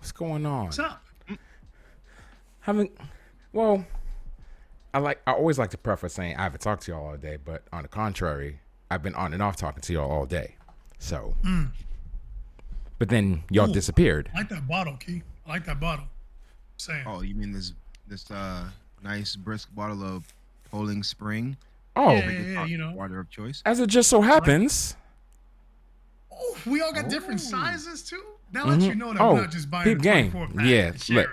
What's going on? What's up? Haven't. Well, I always like to preface saying I haven't talked to y'all all day, but on the contrary, I've been on and off talking to y'all all day. So, but then y'all Ooh, disappeared. I like that bottle, Key. I like that bottle. Saying. Oh, you mean this nice brisk bottle of Poling Spring? Oh, Yeah, you know. Water of choice. as it just so happens. Oh, we all got different sizes too. That lets you know that Oh, we're not just buying peep a game. 24 pack Yeah, and sharing.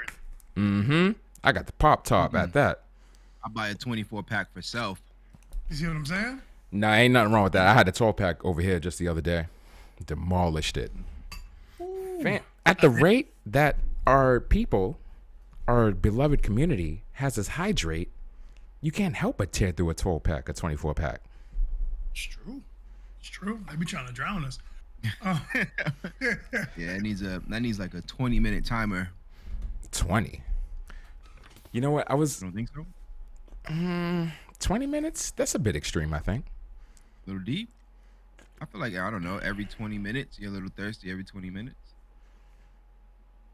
look. I got the pop top at that. I buy a 24 pack for self. You see what I'm saying? Nah, ain't nothing wrong with that. I had a 12 pack over here just the other day. Demolished it. At the rate that our people, our beloved community, has us hydrate, you can't help but tear through a 12 pack, a 24 pack. It's true. It's true. They be trying to drown us. Yeah, that needs like a 20-minute timer. 20. You know what? I was You don't think so? 20 minutes. That's a bit extreme, I think. A little deep. I feel like I don't know. Every 20 minutes, you're a little thirsty. Every 20 minutes.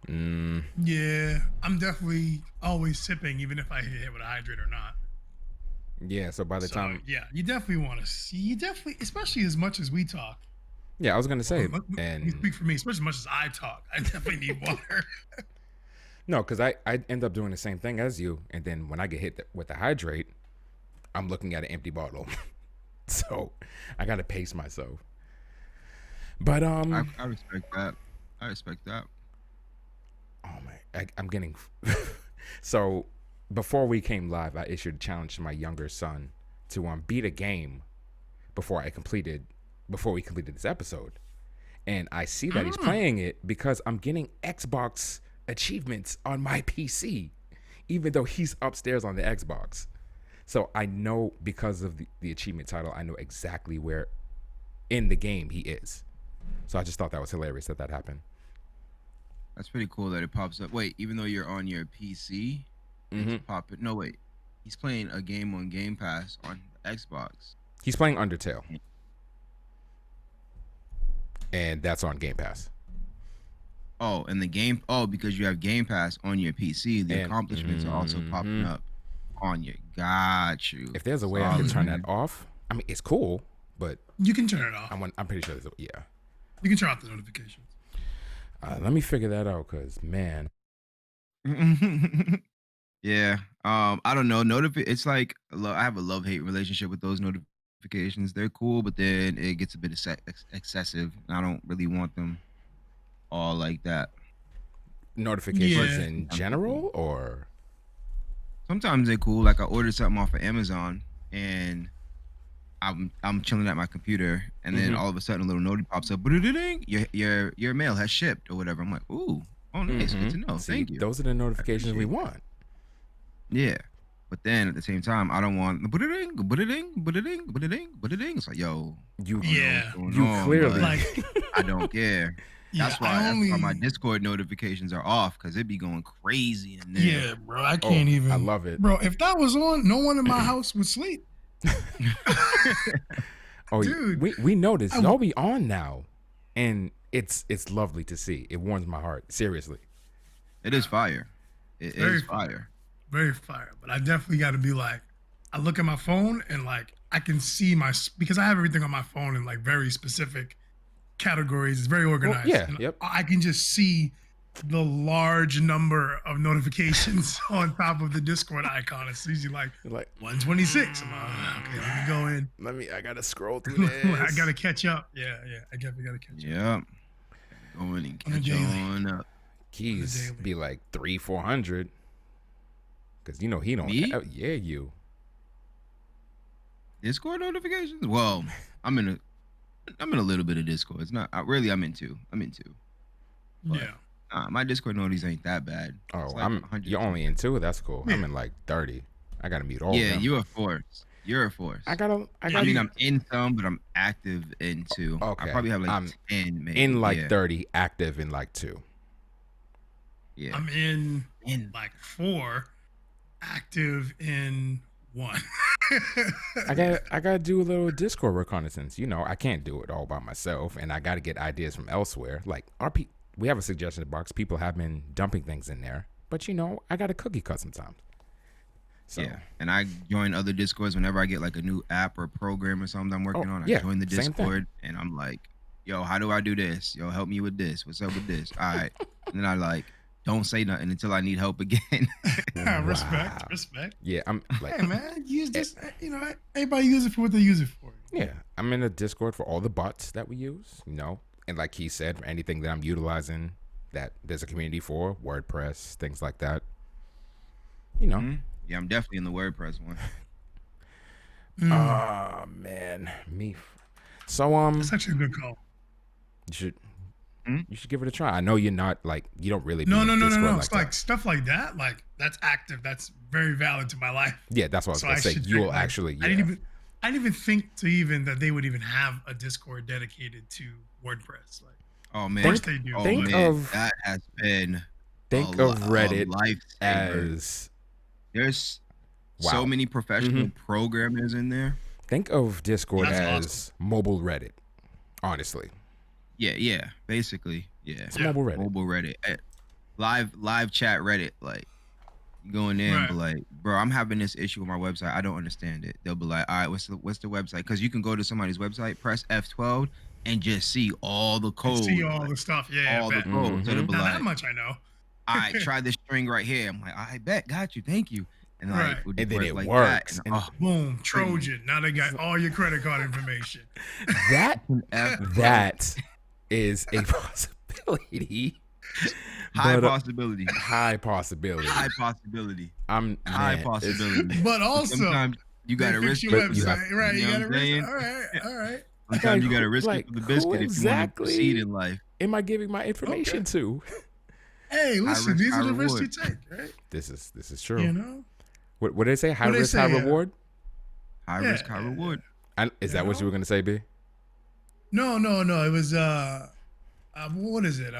Yeah, I'm definitely always sipping, even if I get hit with a hydrate or not. Yeah. So by the time, yeah, you definitely want to see. You definitely, especially as much as we talk. yeah, I was gonna say, You and speak for me, especially as much as I talk. I definitely need water. no, because I end up doing the same thing as you, and then when I get hit with the hydrate, I'm looking at an empty bottle. So I gotta pace myself. But I respect that. I respect that. oh my, I'm getting. So before we came live, I issued a challenge to my younger son to beat a game before we completed this episode, and I see that he's playing it because I'm getting Xbox achievements on my PC, even though he's upstairs on the Xbox. So I know because of the achievement title, I know exactly where in the game he is. So I just thought that was hilarious that happened. That's pretty cool that it pops up. Wait, even though you're on your PC, it's popping. No, wait. He's playing a game on Game Pass on Xbox. He's playing Undertale, and that's on Game Pass. Oh, and the game. Oh, because you have Game Pass on your PC, the accomplishments are also popping up on your. Got you. If there's a way I can turn that off, I mean, it's cool, but You can turn it off. I'm pretty sure there's a, yeah. You can turn off the notifications. Let me figure that out, cause man, Yeah. I don't know. It's like I have a love-hate relationship with those notifications. They're cool, but then it gets a bit excessive. And I don't really want them all like that. notifications Yeah. in general, or Sometimes they're cool. Like I ordered something off of Amazon and I'm chilling at my computer and then all of a sudden a little note pops up. "Ba-da-da-ding, Your mail has shipped or whatever. I'm like, ooh, oh nice, good to know. See, Thank you. those are the notifications we want. Yeah. But then at the same time, I don't want the ba-da-ding, ba-da-ding, ba-da-ding, ba-da-ding, ba-da-ding. It's like, yo, You, Yeah. you clearly Like, I don't care. yeah, That's why my Discord notifications are off because it be going crazy in there. Yeah, bro, I can't even. I love it. Bro, if that was on, no one in my house would sleep. Oh, Dude, we noticed y'all be on now, and it's lovely to see. It warms my heart. Seriously. It is fire. It Very is fire. Very fire. But I definitely got to be like, I look at my phone and like I can see because I have everything on my phone in like very specific categories. It's very organized. yeah, And yep. I can just see the large number of notifications on top of the Discord icon. It's usually like 126. I'm like, okay, let me go in. I gotta scroll through this. I gotta catch up. Yeah, I definitely gotta catch up. Yeah. Go in and catch on up. Keys be like 300-400. Cause you know he don't. Me? Yeah, you. Discord notifications? Well, I'm in a little bit of Discord. It's not really. I'm in two. But, Yeah. my Discord notices ain't that bad. Oh, It's like you're only in 2. That's cool. Yeah. I'm in like 30. I gotta mute all of Yeah, them. you're a force. You're a force. I gotta. I mean, I'm in some, but I'm active in 2. Okay. I probably have like I'm 10, maybe. in like 30, active in like 2. Yeah. I'm in like 4, active in 1. I gotta do a little Discord reconnaissance. You know, I can't do it all by myself, and I gotta get ideas from elsewhere. Like we have a suggestion box. People have been dumping things in there, but I got a cookie cut sometimes. So. Yeah, and I join other Discords whenever I get like a new app or program or something I'm working on. I join the Discord and I'm like, yo, how do I do this? Yo, help me with this. What's up with this? All right. And then I don't say nothing until I need help again. Respect. Yeah, I'm like, hey man, use this. Everybody use it for what they use it for. Yeah, I'm in a Discord for all the bots that we use. And like he said, for anything that I'm utilizing that there's a community for, WordPress, things like that. Mm-hmm. Yeah, I'm definitely in the WordPress one. Oh man, me. So that's actually a good call. You should give it a try. I know you're not you don't really. No. It's like stuff like that. Like that's active. That's very valid to my life. Yeah, that's what I was gonna say. You will actually. Yeah. I didn't even think that they would even have a Discord dedicated to WordPress. Oh man, of course they do. That has been. Think of Reddit as. There's so many professional programmers in there. Think of Discord as awesome. Mobile Reddit, honestly. Yeah, basically, yeah. It's mobile Reddit. Mobile Reddit, live chat Reddit, going in, but bro, I'm having this issue with my website. I don't understand it. They'll be like, all right, what's the website? Because you can go to somebody's website, press F12, and just see all the code. See all the stuff, all the code. So they'll be that much I know. All right, try this string right here. I'm like, I bet, got you, thank you. And and then it works. And boom, Trojan. Now they got all your credit card information. That is a possibility. High possibility. But also, sometimes you gotta risk it. Right, you gotta risk it. All right. Sometimes you gotta risk it for the biscuit if you want to proceed in life. Am I giving my information to? Hey, listen, these are the risks you take, right? This is true. What did they say? High risk, high reward? High risk, high reward. Is that what you were going to say, B? No. It was, what is it?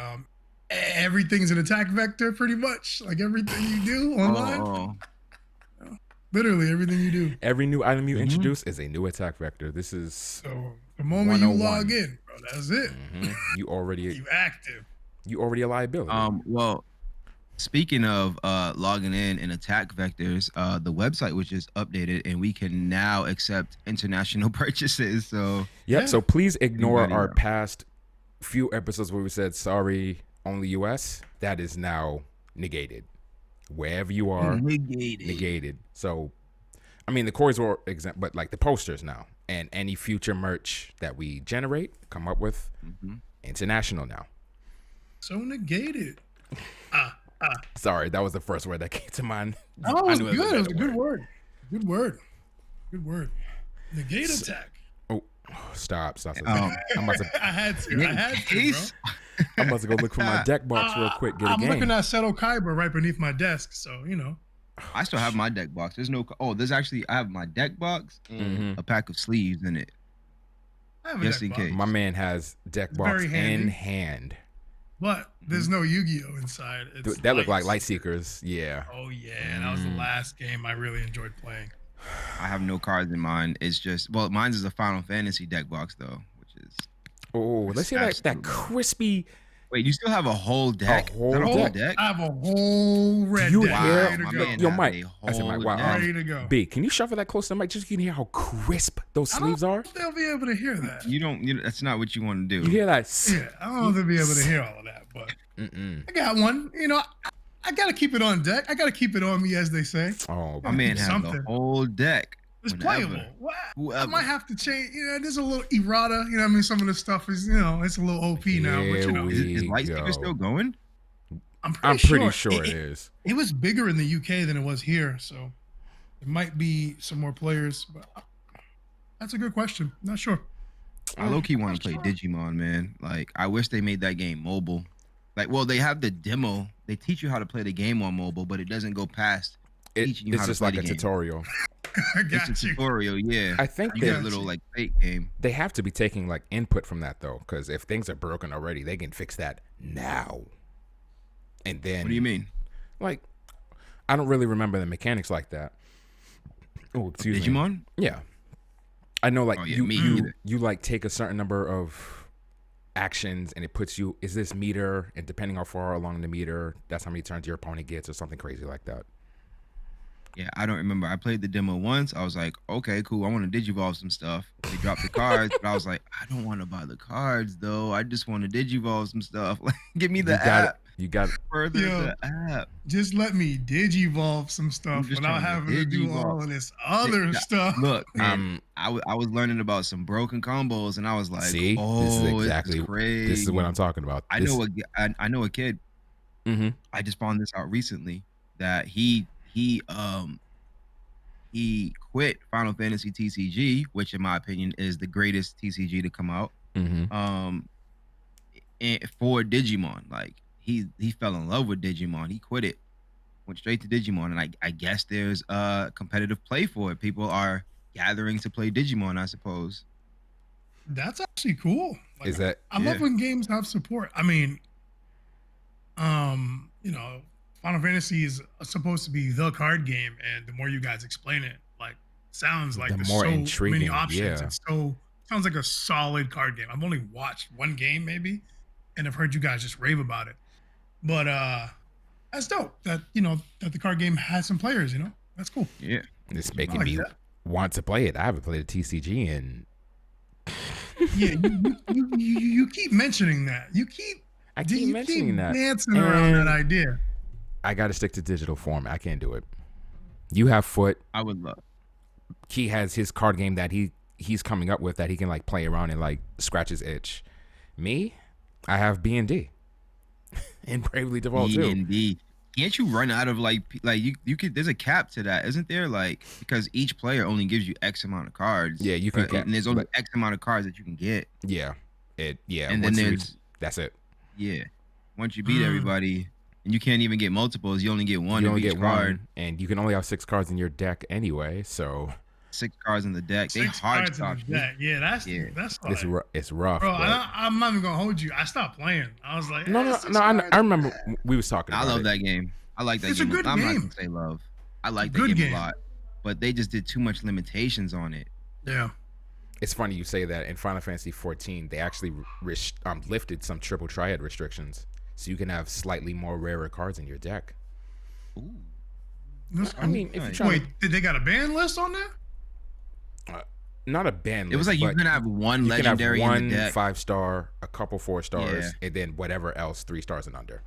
Everything's an attack vector, pretty much. Like everything you do online. Literally everything you do. Every new item you introduce is a new attack vector. This is so the moment you log in, bro, that's it. You active. You already a liability. Well, speaking of logging in and attack vectors, the website was just updated and we can now accept international purchases. So So please ignore our past few episodes where we said sorry, only US. That is now negated. Wherever you are, negated. So, I mean, the cores were exempt, but the posters now and any future merch that we generate, come up with, international now. So negated. Sorry, that was the first word that came to mind. Oh, it was good. It was a good word. Good word. Negate attack. Oh, stop. I'm about to. I had to, bro. I'm about to go look for my deck box real quick. Get a game. I'm looking at Seto Kaiba right beneath my desk, so I still have my deck box. There's actually I have my deck box and a pack of sleeves in it. Just in case. My man has deck box in hand. But there's no Yu-Gi-Oh inside. That looked like Light Seekers. Yeah. Oh yeah, that was the last game I really enjoyed playing. I have no cards in mine. It's just mine's is a Final Fantasy deck box though, which is. Oh, let's hear that crispy. Wait, you still have a whole deck? A whole deck? I have a whole red deck. Ready to go. Yo, Mike. I said, Mike, wow. Ready to go. B, can you shuffle that close to the mic just so you can hear how crisp those sleeves are? I don't know if they'll be able to hear that. You don't. That's not what you want to do. You hear that? Yeah, I don't know if they'll be able to hear all of that, but I got one. I got to keep it on deck. I got to keep it on me, as they say. Oh, my man has the whole deck. It's playable. I might have to change. There's a little errata. Some of the stuff is, it's a little OP now. But is Lightseeker still going? I'm pretty sure it is. It was bigger in the UK than it was here, so it might be some more players. But that's a good question. Not sure. I low key want to play Digimon, man. I wish they made that game mobile. They have the demo. They teach you how to play the game on mobile, but it doesn't go past teaching you how to play the game. It's just like a tutorial. It's a tutorial, yeah. I think you get a little fake game. They have to be taking input from that though, because if things are broken already, they can fix that now. And then what do you mean? I don't really remember the mechanics like that. Oh, excuse me. Digimon? Yeah, I know. You take a certain number of actions, and it puts you, is this meter, and depending how far along the meter, that's how many turns your opponent gets, or something crazy like that. Yeah, I don't remember. I played the demo once. I was like, okay, cool. I want to digivolve some stuff. They dropped the cards, but I was like, I don't want to buy the cards though. I just want to digivolve some stuff. Like, give me the app. You got further the app. Just let me digivolve some stuff without having to do all of this other stuff. Look, man, I was learning about some broken combos, and I was like, see, oh, this is exactly crazy. This is what I'm talking about. I know a kid. Mm-hmm. I just found this out recently that he quit Final Fantasy TCG, which in my opinion is the greatest TCG to come out. Mm-hmm. For Digimon, like he fell in love with Digimon. He quit it, went straight to Digimon, and I guess there's a competitive play for it. People are gathering to play Digimon, I suppose. That's actually cool. Like, Is that? I love when games have support. I mean, Final Fantasy is supposed to be the card game, and the more you guys explain it, like, sounds like the there's more so intriguing, many options. yeah. It's sounds like a solid card game. I've only watched one game maybe, and I've heard you guys just rave about it. But that's dope that that the card game has some players. That's cool. Yeah, it's making me want to play it. I haven't played a TCG in. Yeah, you keep mentioning that. I keep mentioning that. Dancing around that idea. I got to stick to digital form. I can't do it. You have Foot. I would love. He has his card game that he's coming up with that he can like play around and like scratch his itch. Me, I have B&D and Bravely Default too. B&D. Can't you run out of like you could? There's a cap to that, isn't there? Like, because each player only gives you X amount of cards. Yeah, you can. And there's only X amount of cards that you can get. Yeah, And then that's it. Yeah, once you beat everybody, and you can't even get multiples. You only get one. You only get card, and you can only have 6 cards in your deck anyway. So 6 cards in the deck. They hard stop. Yeah, that's like, it's rough. Bro, I'm not even gonna hold you. I stopped playing. I was like, no. I remember we was talking. I love that game. I like that game. It's a good game. I'm not gonna say love. I like that game a lot, but they just did too much limitations on it. Yeah. It's funny you say that. In Final Fantasy 14, they actually lifted some triple triad restrictions, so you can have slightly more rarer cards in your deck. Ooh. I mean, if you try wait, did they got a ban list on that? Not a ban list. It was like you can have one legendary in the deck, 5-star, a couple 4-stars, and then whatever else 3 stars and under.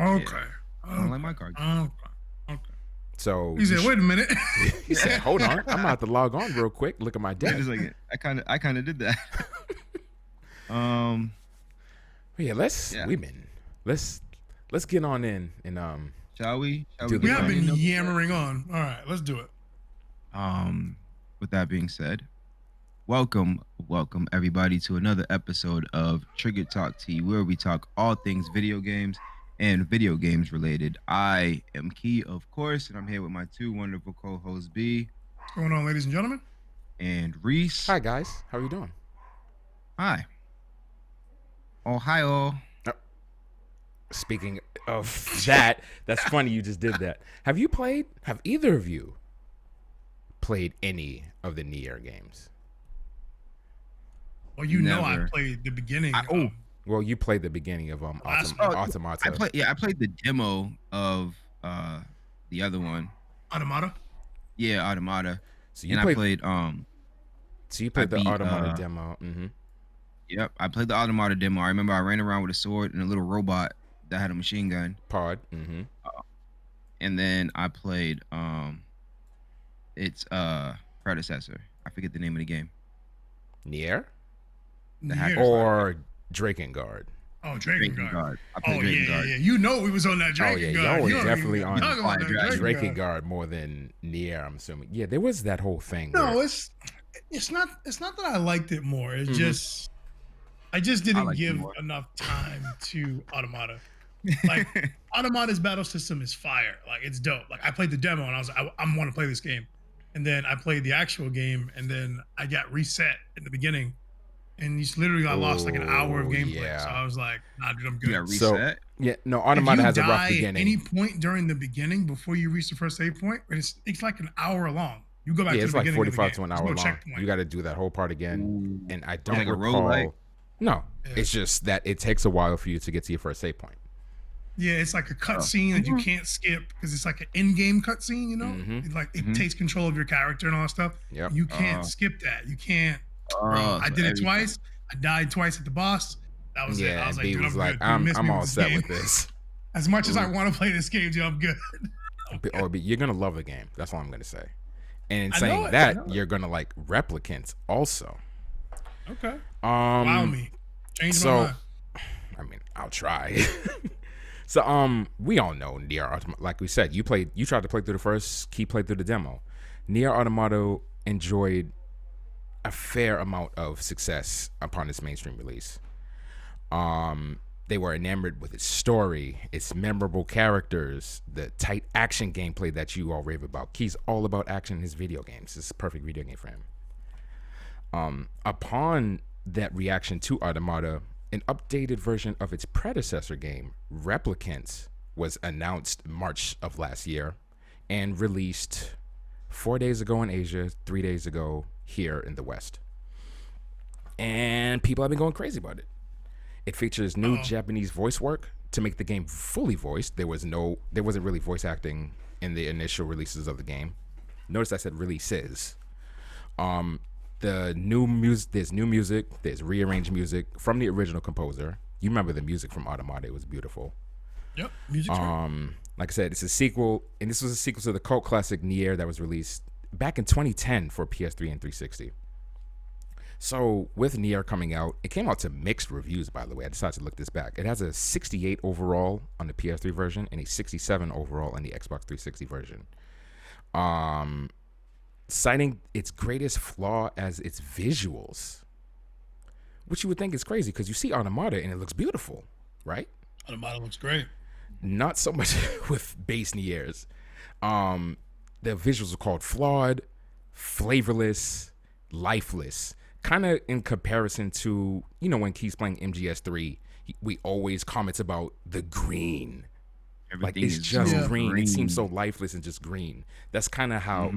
Okay. I don't like my card. Okay. So he said, "Wait a minute." He said, "Hold on, I'm about to log on real quick. Look at my deck." I kind of did that. Let's get on in and Shall we? We have been yammering on. All right, let's do it. With that being said, welcome everybody to another episode of Trigger Talk T, where we talk all things video games and video games related. I am Key, of course, and I'm here with my 2 wonderful co-hosts, B. What's going on, ladies and gentlemen? And Reese. Hi, guys. How are you doing? Hi. Ohio. Speaking of that, that's funny you just did that. Have either of you played any of the Nier games? Never. Well, I played the beginning. Well, you played the beginning of Automata. I played the demo of the other one. Automata? Yeah, Automata. So you played the Automata demo. Mm-hmm. Yep, I played the Automata demo. I remember I ran around with a sword and a little robot that had a machine gun. Pod. Mm-hmm. And then I played its predecessor. I forget the name of the game. Nier? Nier. Or Drakengard. Oh, Drakengard. I played Drakengard. Yeah. You know we was on that Drakengard. Oh, yeah. Y'all was definitely on Drakengard more than Nier, I'm assuming. Yeah, there was that whole thing. No, it's not that I liked it more. It's just I just didn't give enough time to Automata. Like, Automata's battle system is fire. Like, it's dope. Like, I played the demo and I was like, I want to play this game. And then I played the actual game, and then I got reset in the beginning. And I lost like an hour of gameplay. Yeah. So I was like, nah, dude, I'm good. You got reset? So, Automata has a rough beginning. At any point during the beginning, before you reach the first save point, it's like an hour long. You go back to the beginning. Yeah, it's like 45 to an hour long. Checkpoint. You got to do that whole part again. Ooh. And I don't like recall. No, Yeah. it's just that it takes a while for you to get to your first save point. Yeah, it's like a cutscene that you can't skip because it's like an in-game cutscene. It takes control of your character and all that stuff. Yep. You can't skip that. You can't, bro. I did it twice. I died twice at the boss. That was it. I was and like, B dude, was I'm like, good. You missed I'm me all with this set game. with this. As much as I want to play this game, dude, I'm good. B, you're gonna love the game. That's all I'm gonna say. And in saying that, you're gonna like Replicant also. Okay. Wow me. Change my mind. I mean, I'll try. So we all know Nier. Like we said, you tried to play through the first. Key played through the demo. Nier Automata enjoyed a fair amount of success upon its mainstream release. They were enamored with its story, its memorable characters, the tight action gameplay that you all rave about. Key's all about action in his video games. It's a perfect video game for him. Upon that reaction to Automata, an updated version of its predecessor game, Replicant, was announced March of last year and released 4 days ago in Asia, 3 days ago here in the West. And people have been going crazy about it. It features new Japanese voice work to make the game fully voiced. There wasn't really voice acting in the initial releases of the game. Notice I said releases. There's new music, there's rearranged music from the original composer. You remember the music from Automata, it was beautiful. Yep, music's great. Like I said, it's a sequel, and this was a sequel to the cult classic Nier that was released back in 2010 for PS3 and 360. So with Nier coming out, it came out to mixed reviews, by the way. I decided to look this back. It has a 68 overall on the PS3 version and a 67 overall on the Xbox 360 version. Citing its greatest flaw as its visuals, which you would think is crazy because you see Automata and it looks beautiful, right? Automata looks great. Not so much with base Niers. The visuals are called flawed, flavorless, lifeless. Kind of in comparison to, when Key's playing MGS3, we always comment about the green. Everything it's just green. green. It seems so lifeless and just green. That's kind of how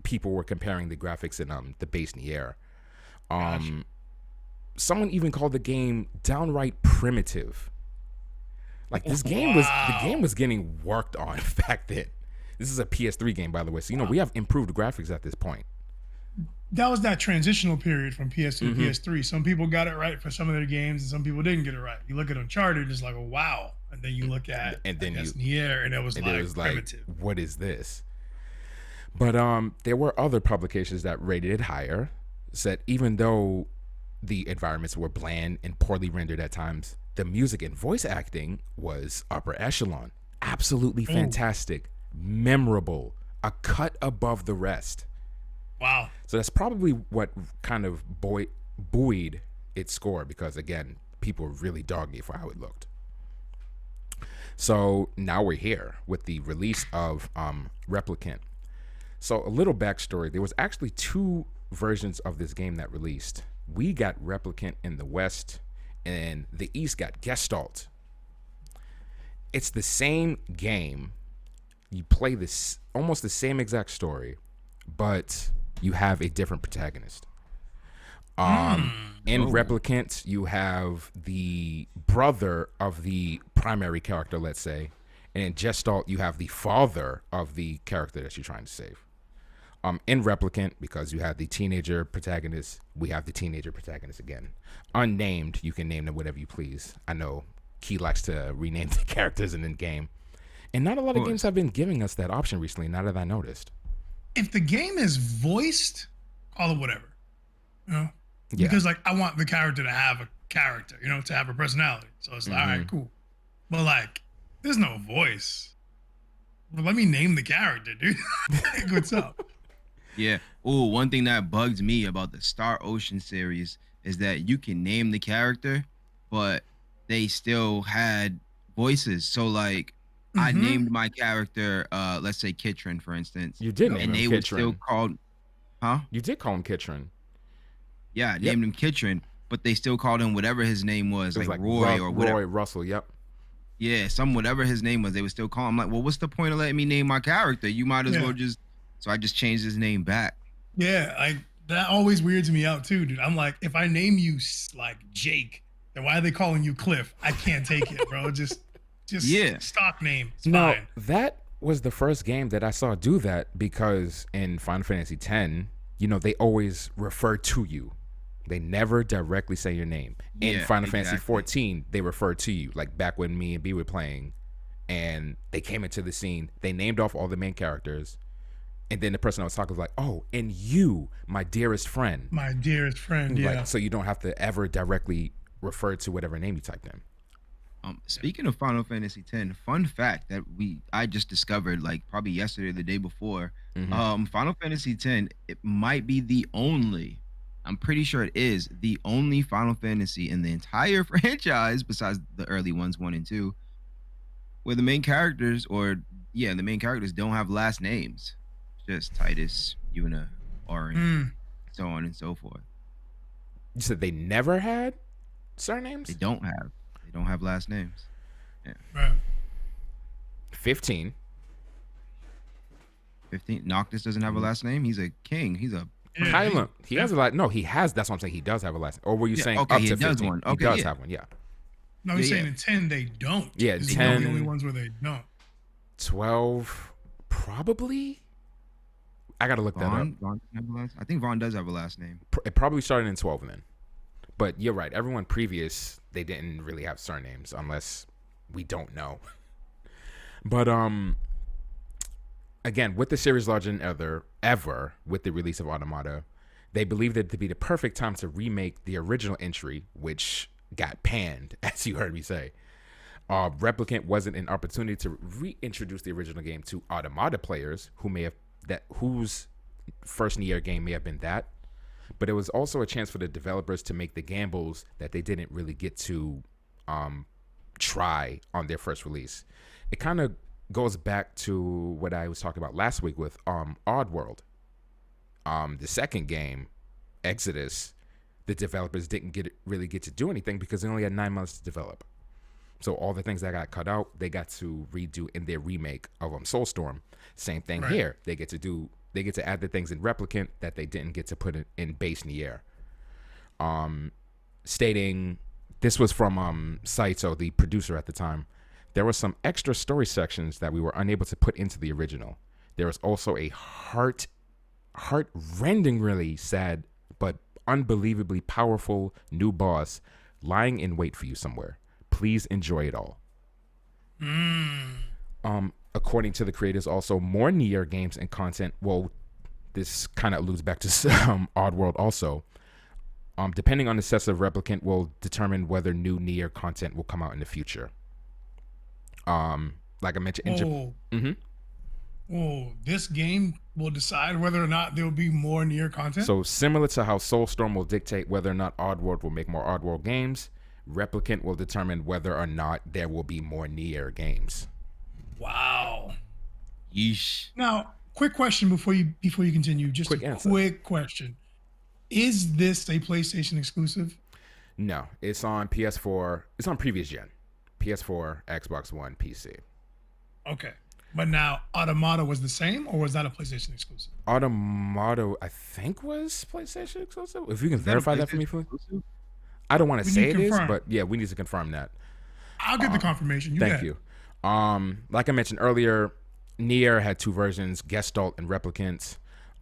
people were comparing the graphics in the base Nier. Someone even called the game downright primitive. Like the game was getting worked on back then. This is a PS3 game, by the way, so we have improved graphics at this point. That was that transitional period from PS2 to PS3. Some people got it right for some of their games, and some people didn't get it right. You look at Uncharted, it's like, oh, wow. And then you look at Nier, and it was primitive. Like, what is this? But there were other publications that rated it higher, said even though the environments were bland and poorly rendered at times, the music and voice acting was upper echelon. Absolutely fantastic, memorable, a cut above the rest. Wow. So that's probably what kind of buoyed its score because, again, people were really dogging it for how it looked. So now we're here with the release of Replicant. So a little backstory. There was actually 2 versions of this game that released. We got Replicant in the West, and the East got Gestalt. It's the same game. You play this almost the same exact story, but you have a different protagonist. In Replicant, you have the brother of the primary character, let's say, and in Gestalt, you have the father of the character that you're trying to save. In Replicant, because you have the teenager protagonist, we have the teenager protagonist again. Unnamed, you can name them whatever you please. I know Key likes to rename the characters in the game. And not a lot of games have been giving us that option recently, now that I noticed. If the game is voiced, call it whatever. Yeah. Because I want the character to have a character, to have a personality. So it's like, all right, cool. But there's no voice. Well, let me name the character, dude. What's up? Yeah. Oh, one thing that bugs me about the Star Ocean series is that you can name the character, but they still had voices. So I named my character, let's say Kitrin, for instance. You did name him and they Kitrin. were still called, huh? You did call him Kitrin. Yeah, I named him Kitrin, but they still called him whatever his name was, like Roy or whatever. Roy Russell, yep. Yeah, whatever his name was, they would still call him. Well, what's the point of letting me name my character? You might as well just. So I just changed his name back. Yeah, That always weirds me out too, dude. I'm like, if I name you like Jake, then why are they calling you Cliff? I can't take it, bro. Just Yeah. stock name. It's No, fine. that was the first game that I saw do that, because in Final Fantasy X, they always refer to you. They never directly say your name. In Yeah, Final Fantasy exactly. XIV, they refer to you. Like back when me and B were playing, and they came into the scene, they named off all the main characters, and then the person I was talking was like, "Oh, and you, my dearest friend." My dearest friend, yeah. Like, so you don't have to ever directly refer to whatever name you typed in. Speaking of Final Fantasy X, fun fact that I just discovered like probably yesterday or the day before. Final Fantasy X, it might be the only, I'm pretty sure it is the only Final Fantasy in the entire franchise, besides the early ones 1 and 2, where the main characters don't have last names. Just Titus, Yuna, Auron, so on and so forth. You said they never had surnames? They don't have last names. Yeah. Right. 15. 15. Noctis doesn't have a last name. He's a king. He's a Yeah, Kylan, he has a lot. No, he has. That's what I'm saying. He does have a last name. Or were you saying okay, up he to does 15? one. He Okay, does yeah. have one, yeah. No, he's Yeah, saying in 10 they don't. Yeah, These are 10 the only ones where they don't. 12, probably. I got to look that up. Vaughn doesn't have a last. I think Vaughn does have a last name. It probably started in 12 then. But you're right. Everyone previous, they didn't really have surnames unless we don't know. But again, with the series larger than ever with the release of Automata, they believed it to be the perfect time to remake the original entry, which got panned, as you heard me say. Replicant wasn't an opportunity to reintroduce the original game to Automata players whose first Nier game may have been that, but it was also a chance for the developers to make the gambles that they didn't really get to try on their first release. It kind of goes back to what I was talking about last week with Oddworld. The second game, Exodus, the developers didn't really get to do anything because they only had 9 months to develop. So all the things that got cut out, they got to redo in their remake of Soulstorm. Same thing here. They get to add the things in Replicant that they didn't get to put in base Nier. Stating, this was from Saito, the producer at the time, there were some extra story sections that we were unable to put into the original. There was also a heart-rendingly sad but unbelievably powerful new boss lying in wait for you somewhere. Please enjoy it all. According to the creators, also more Nier games and content. Well, this kind of alludes back to Oddworld also. Depending on the success of Replicant will determine whether new Nier content will come out in the future. Like I mentioned, this game will decide whether or not there will be more Nier content. So similar to how Soulstorm will dictate whether or not Oddworld will make more Oddworld games, Replicant will determine whether or not there will be more Nier games. Wow. Yeesh. Now, quick question before you continue. Just quick question. Is this a PlayStation exclusive? No, it's on PS4. It's on previous gen. PS4, Xbox One, PC. Okay. But now, Automata was the same, or was that a PlayStation exclusive? Automata, I think, was PlayStation exclusive. If you can verify that for me, please. I don't want to say it is, but yeah, we need to confirm that. I'll get the confirmation. Thank you. Like I mentioned earlier, Nier had 2 versions, Gestalt and Replicant.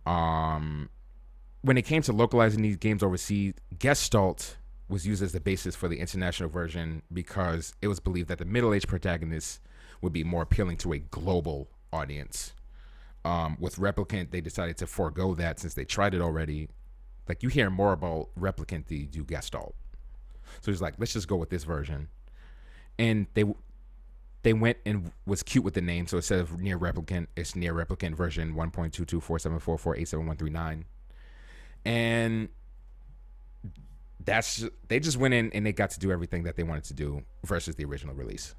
When it came to localizing these games overseas, Gestalt was used as the basis for the international version because it was believed that the middle-aged protagonist would be more appealing to a global audience. With Replicant, they decided to forego that since they tried it already. Like, you hear more about Replicant than you do Gestalt. So he's like, let's just go with this version. And they went and was cute with the name. So instead of Nier Replicant, it's Nier Replicant version 1.22474487139. And they just went in and they got to do everything that they wanted to do versus the original release.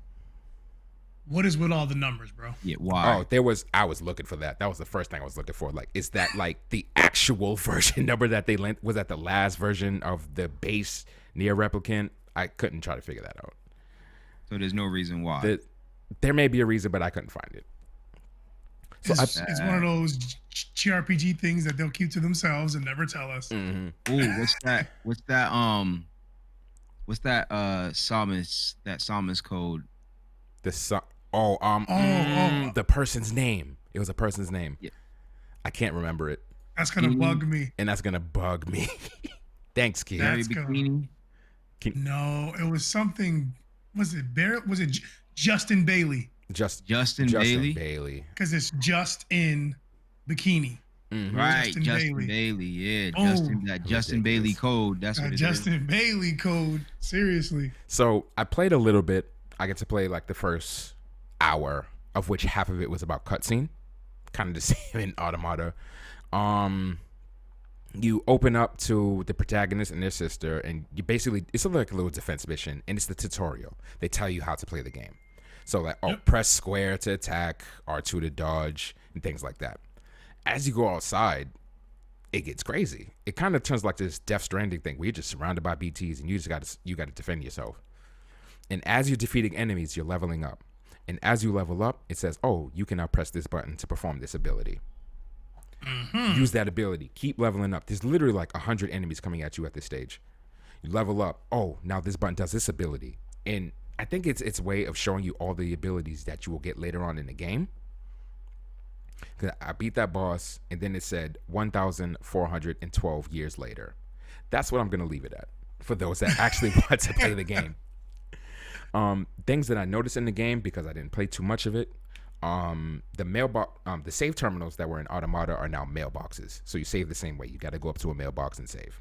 What is with all the numbers, bro? Yeah, why? Oh, I was looking for that. That was the first thing I was looking for. Like, is that like the actual version number that they lent? Was that the last version of the base Nier Replicant? I couldn't try to figure that out. So there's no reason why. There may be a reason, but I couldn't find it. So it's one of those JRPG things that they'll keep to themselves and never tell us. Mm-hmm. Ooh, what's that Psalmist code? The person's name. It was a person's name. Yeah. I can't remember it. That's gonna bug me. And that's gonna bug me. Thanks, Key. That's Bikini. No, it was something. Was it Barrett? Was it Justin Bailey? Justin Bailey. Because it's just in bikini. Mm-hmm. Right, Justin Bailey. Yeah, Justin Bailey code. That's what it Justin Bailey code. Seriously. So I played a little bit. I get to play like the first hour, of which half of it was about cutscene, kind of the same in Automata. You open up to the protagonist and their sister, and you basically, it's like a little defense mission, and it's the tutorial. They tell you how to play the game. So like, press square to attack, R2 to dodge, and things like that. As you go outside, it gets crazy. It kind of turns like this Death Stranding thing where you're just surrounded by BTs and you got to defend yourself. And as you're defeating enemies, you're leveling up. And as you level up, it says, oh, you can now press this button to perform this ability. Mm-hmm. Use that ability. Keep leveling up. There's literally like 100 enemies coming at you at this stage. You level up. Oh, now this button does this ability. And I think it's its way of showing you all the abilities that you will get later on in the game. Because I beat that boss, and then it said 1,412 years later. That's what I'm going to leave it at for those that actually want to play the game. Things that I noticed in the game, because I didn't play too much of it, the mailbox, the save terminals that were in Automata are now mailboxes. So you save the same way. You got to go up to a mailbox and save.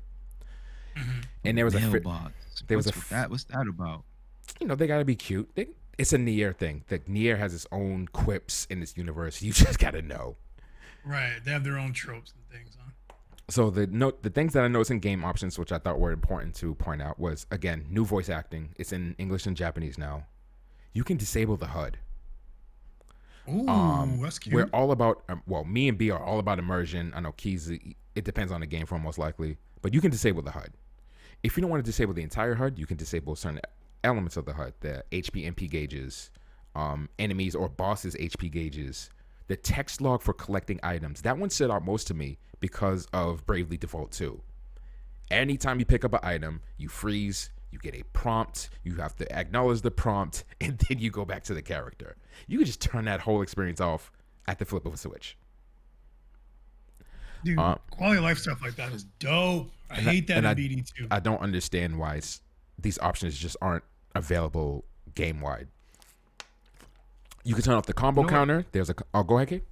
Mm-hmm. And there was mailbox. What's that about? You know, they got to be cute. It's a Nier thing. The Nier has its own quips in this universe. You just got to know. Right. They have their own tropes and things, huh? So the things that I noticed in game options, which I thought were important to point out, was, again, new voice acting. It's in English and Japanese now. You can disable the HUD. Ooh, that's cute. We're all about, me and B are all about immersion. I know Keys, it depends on the game form most likely, but you can disable the HUD. If you don't want to disable the entire HUD, you can disable certain elements of the HUD, the HP MP gauges, enemies or bosses HP gauges, the text log for collecting items. That one stood out most to me because of Bravely Default 2. Anytime you pick up an item, you freeze, you get a prompt, you have to acknowledge the prompt, and then you go back to the character. You can just turn that whole experience off at the flip of a switch. Dude, quality of life stuff like that is dope. I hate that in BD2. I don't understand why these options just aren't available game-wide. You can turn off the combo counter. There's go ahead, Kate.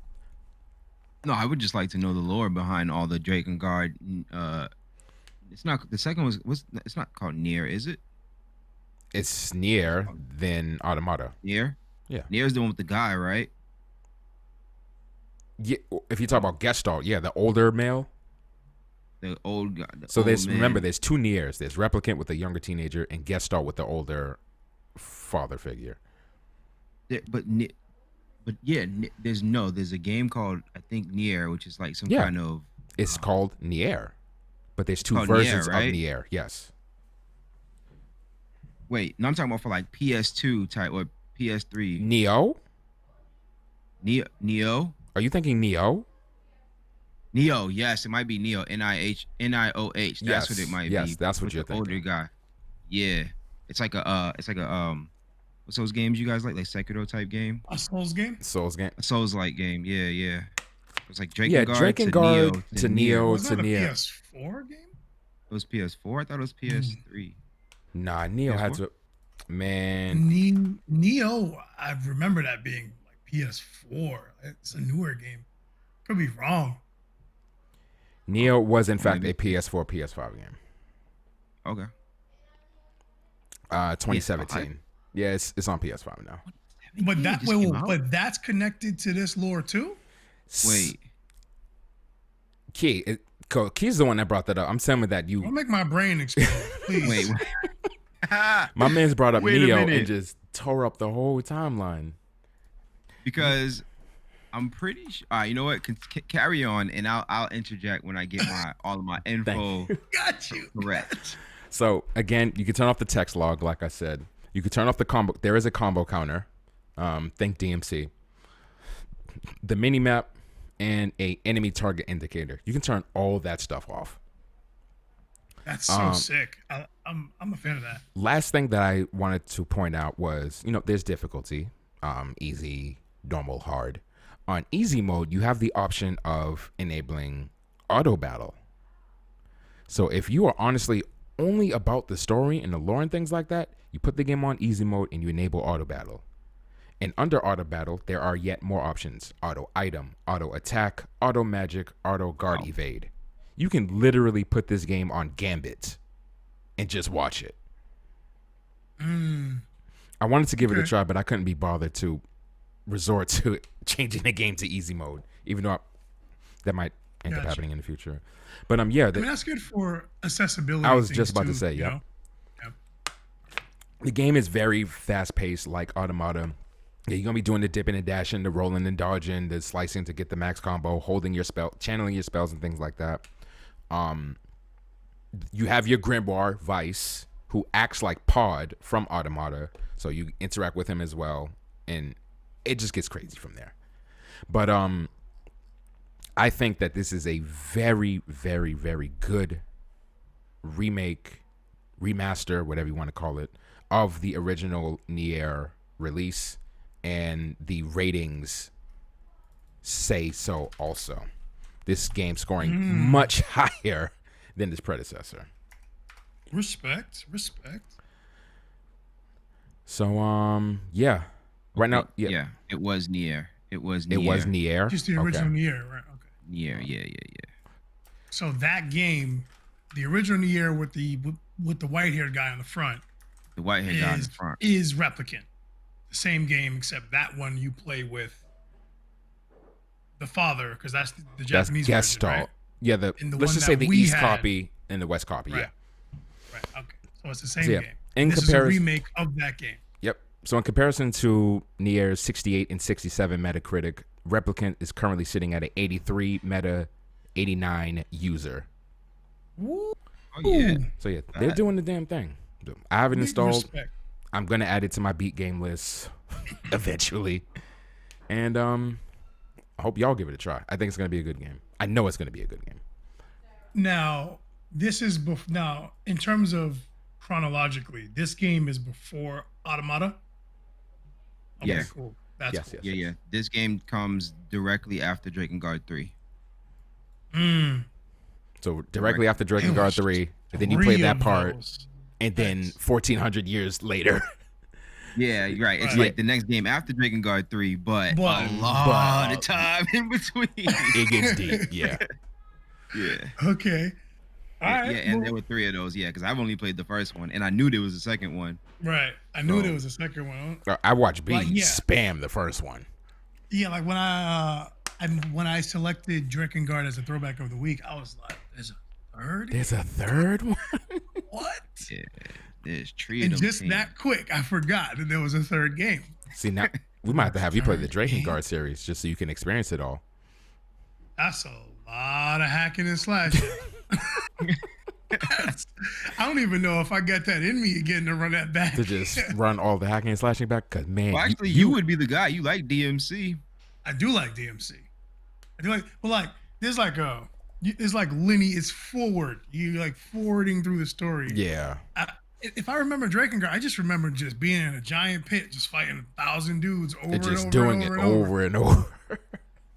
No, I would just like to know the lore behind all the Drake and Guard. It's not the second it's not called Nier, is it? It's Nier, then Automata. Nier? Yeah. Nier's the one with the guy, right? Yeah. If you talk about Gestalt, yeah, the older male. The old guy. Remember, there's two Niers. There's Replicant with the younger teenager and Gestalt with the older father figure. There's a game called, I think, Nier, which is like some kind of. It's called Nier, but there's two versions Nier, right? of Nier. Yes. Wait, no, I'm talking about for like PS2 type or PS3. Neo. Neo. Are you thinking Neo? Neo, yes, it might be Neo. Nioh. That's what it might be. Yes, that's what you're thinking. Older guy. Yeah, it's like a what's those games you guys like Sekiro type game? A Souls game. A Souls-like game. Yeah. It's like Drake and Guard. Drake and Guard to Neo Was to that a Neo. PS4 game? It was PS4. I thought it was PS3. Nah, Neo had to. Man, Neo. I remember that being like PS4. It's a newer game. Could be wrong. Neo was in fact a PS4, PS5 game. Okay. 2017. Yeah, it's on PS5 now. But that's connected to this lore too. Wait. Key's the one that brought that up. I'm saying that you. Don't make my brain explode, please. Wait. My man's brought up Neo and just tore up the whole timeline. Because I'm pretty sure. All right, you know what? Carry on, and I'll interject when I get all of my info. Got you. Correct. So again, you can turn off the text log, like I said. You can turn off the combo. There is a combo counter. Think DMC. The mini map and a enemy target indicator. You can turn all that stuff off. That's so sick. I'm a fan of that. Last thing that I wanted to point out was, there's difficulty, easy, normal, hard. On easy mode, you have the option of enabling auto battle. So if you are honestly only about the story and the lore and things like that, you put the game on easy mode and you enable auto battle. And under auto battle, there are yet more options: auto item, auto attack, auto magic, auto guard evade. You can literally put this game on Gambit and just watch it. I wanted to give it a try, but I couldn't be bothered to resort to changing the game to easy mode, even though that might end up happening in the future. But that's good for accessibility. I was just about to say, yeah. The game is very fast paced, like Automata. Yeah, you're gonna be doing the dipping and dashing, the rolling and dodging, the slicing to get the max combo, holding your spell, channeling your spells, and things like that. You have your Grimoire Vice, who acts like Pod from Automata, so you interact with him as well, and it just gets crazy from there. But I think that this is a very, very, very good remake, remaster, whatever you want to call it, of the original Nier release, and the ratings say so also. This game scoring much higher than its predecessor. Respect. So yeah. Right now, yeah. It was Nier. It was Nier. Just the original Nier, right? Okay. Nier, yeah. So that game, the original Nier with the white-haired guy on the front, is Replicant. The same game, except that one you play with the father, because that's the Japanese version, right? Yeah, let's just say the East copy and the West copy, right. Yeah. Right, okay. So it's the same game. This is a remake of that game. Yep. So in comparison to Nier's 68 and 67 Metacritic, Replicant is currently sitting at an 83 Meta, 89 user. Woo. Oh, yeah. So yeah, they're doing the damn thing. I have it installed. Respect. I'm gonna add it to my beat game list eventually, and I hope y'all give it a try. I think it's gonna be a good game. I know it's gonna be a good game. Now, this is now in terms of chronologically, this game is before Automata. Okay, Yeah. cool. That's Yes, cool. yes. Yeah. This game comes directly after Drakengard 3. So directly after Drakengard 3, and then you play that part, those. and then 1400 years later. Yeah, right. It's like the next game after Drakengard 3, but a lot of time in between. It gets deep, yeah. Yeah. Okay. All right. Yeah, and there were 3 of those, because I've only played the first one, and I knew there was a second one. Right. I knew there was a second one. I watched B Like, yeah. spam the first one. Yeah, like when I selected Drakengard as a throwback of the week, I was like, "There's a third? There's a third one? What?" Yeah, there's 3 And of them. just that quick, I forgot that there was a third game. See, now we might have to have you play the Drakengard series just so you can experience it all. That's a lot of hacking and slashing. I don't even know if I got that in me again to run that back. To just run all the hacking and slashing back? Because, man. Well, actually, you would be the guy. You like DMC. I do like DMC. I do like, but like, there's like it's like linear, it's forward. You like forwarding through the story. Yeah. If I remember Drakengard, I just remember just being in a giant pit, just fighting 1,000 dudes over and just over doing and it over. over and over.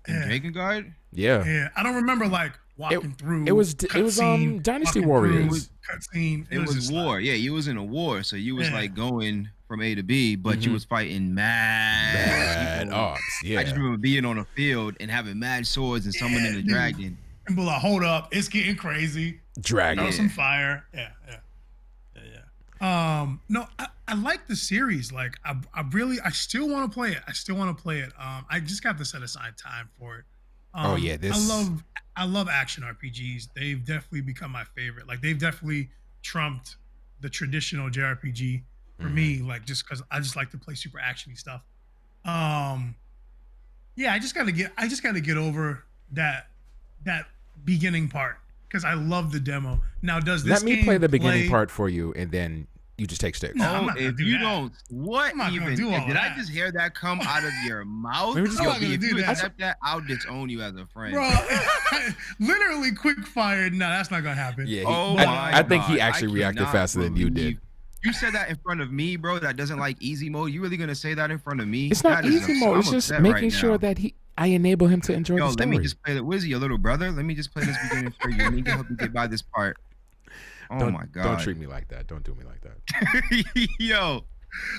In Drakengard? Yeah. Yeah, I don't remember like walking through. It was Dynasty Warriors. Cutscene. It was war. Yeah, you was in a war, so you was like going from A to B, but you was fighting mad ops. Yeah. I just remember being on a field and having mad swords and summoning a dragon. And be like, hold up, it's getting crazy. Dragon. Throw some fire. Yeah. No, I like the series. Like, I still want to play it. I just got to set aside time for it. I love action RPGs. They've definitely become my favorite. Like, they've definitely trumped the traditional JRPG for me. Like, just because I just like to play super actiony stuff. Yeah, I just gotta get over that beginning part because I love the demo. Now, does this Let me play the beginning part for you, and then You just take sticks. No, I'm Oh, not gonna if do you that. don't, what I'm not gonna even? do all Did I that. just hear that come out of your mouth? Maybe just Yo, I'm not gonna if do you that. accept that, I'll disown you as a friend. Bro, literally quick fired. No, that's not gonna happen. Yeah, Oh But, my I think he God, actually I reacted cannot faster than you did. believe- You said that in front of me, bro. That doesn't like easy mode. You really gonna say that in front of me? It's not That is easy mode. I'm It's just upset making right sure now. that I enable him to enjoy Yo, the story. let me just play the Wizzy, your little brother. Let me just play this beginning for you. Let me help you get by this part. Oh my God. Don't treat me like that. Don't do me like that. Yo,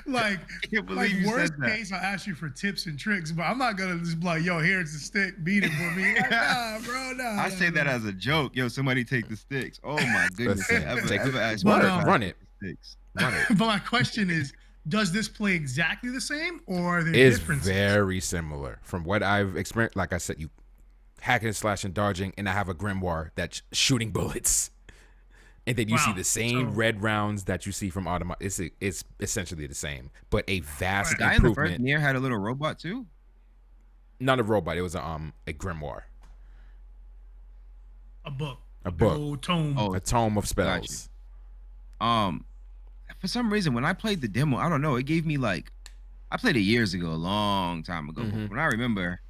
like, I can't believe you worst said that. case, I'll ask you for tips and tricks, but I'm not gonna just be like, yo, here's the stick, beat it for me. Like, nah, bro, nah. I say that as a joke. Yo, somebody take the sticks. Oh my goodness. Listen, Ever take asked But, me um, to run take it. the sticks? Run it. But my question is, does this play exactly the same, or are there It's differences? very similar from what I've experienced. Like I said, you hacking and slashing, dodging, and I have a grimoire that's shooting bullets. And then you see Wow. the same So- red rounds that you see from Automata. It's essentially the same, but a vast Right. The guy in the first improvement. Nier had a little robot too. Not a robot. It was a grimoire, A book. a Big book, old tome. Oh, a tome of got you. spells. For some reason, when I played the demo, I don't know, it gave me like, I played it years ago, a long time ago. But Mhm. when I remember,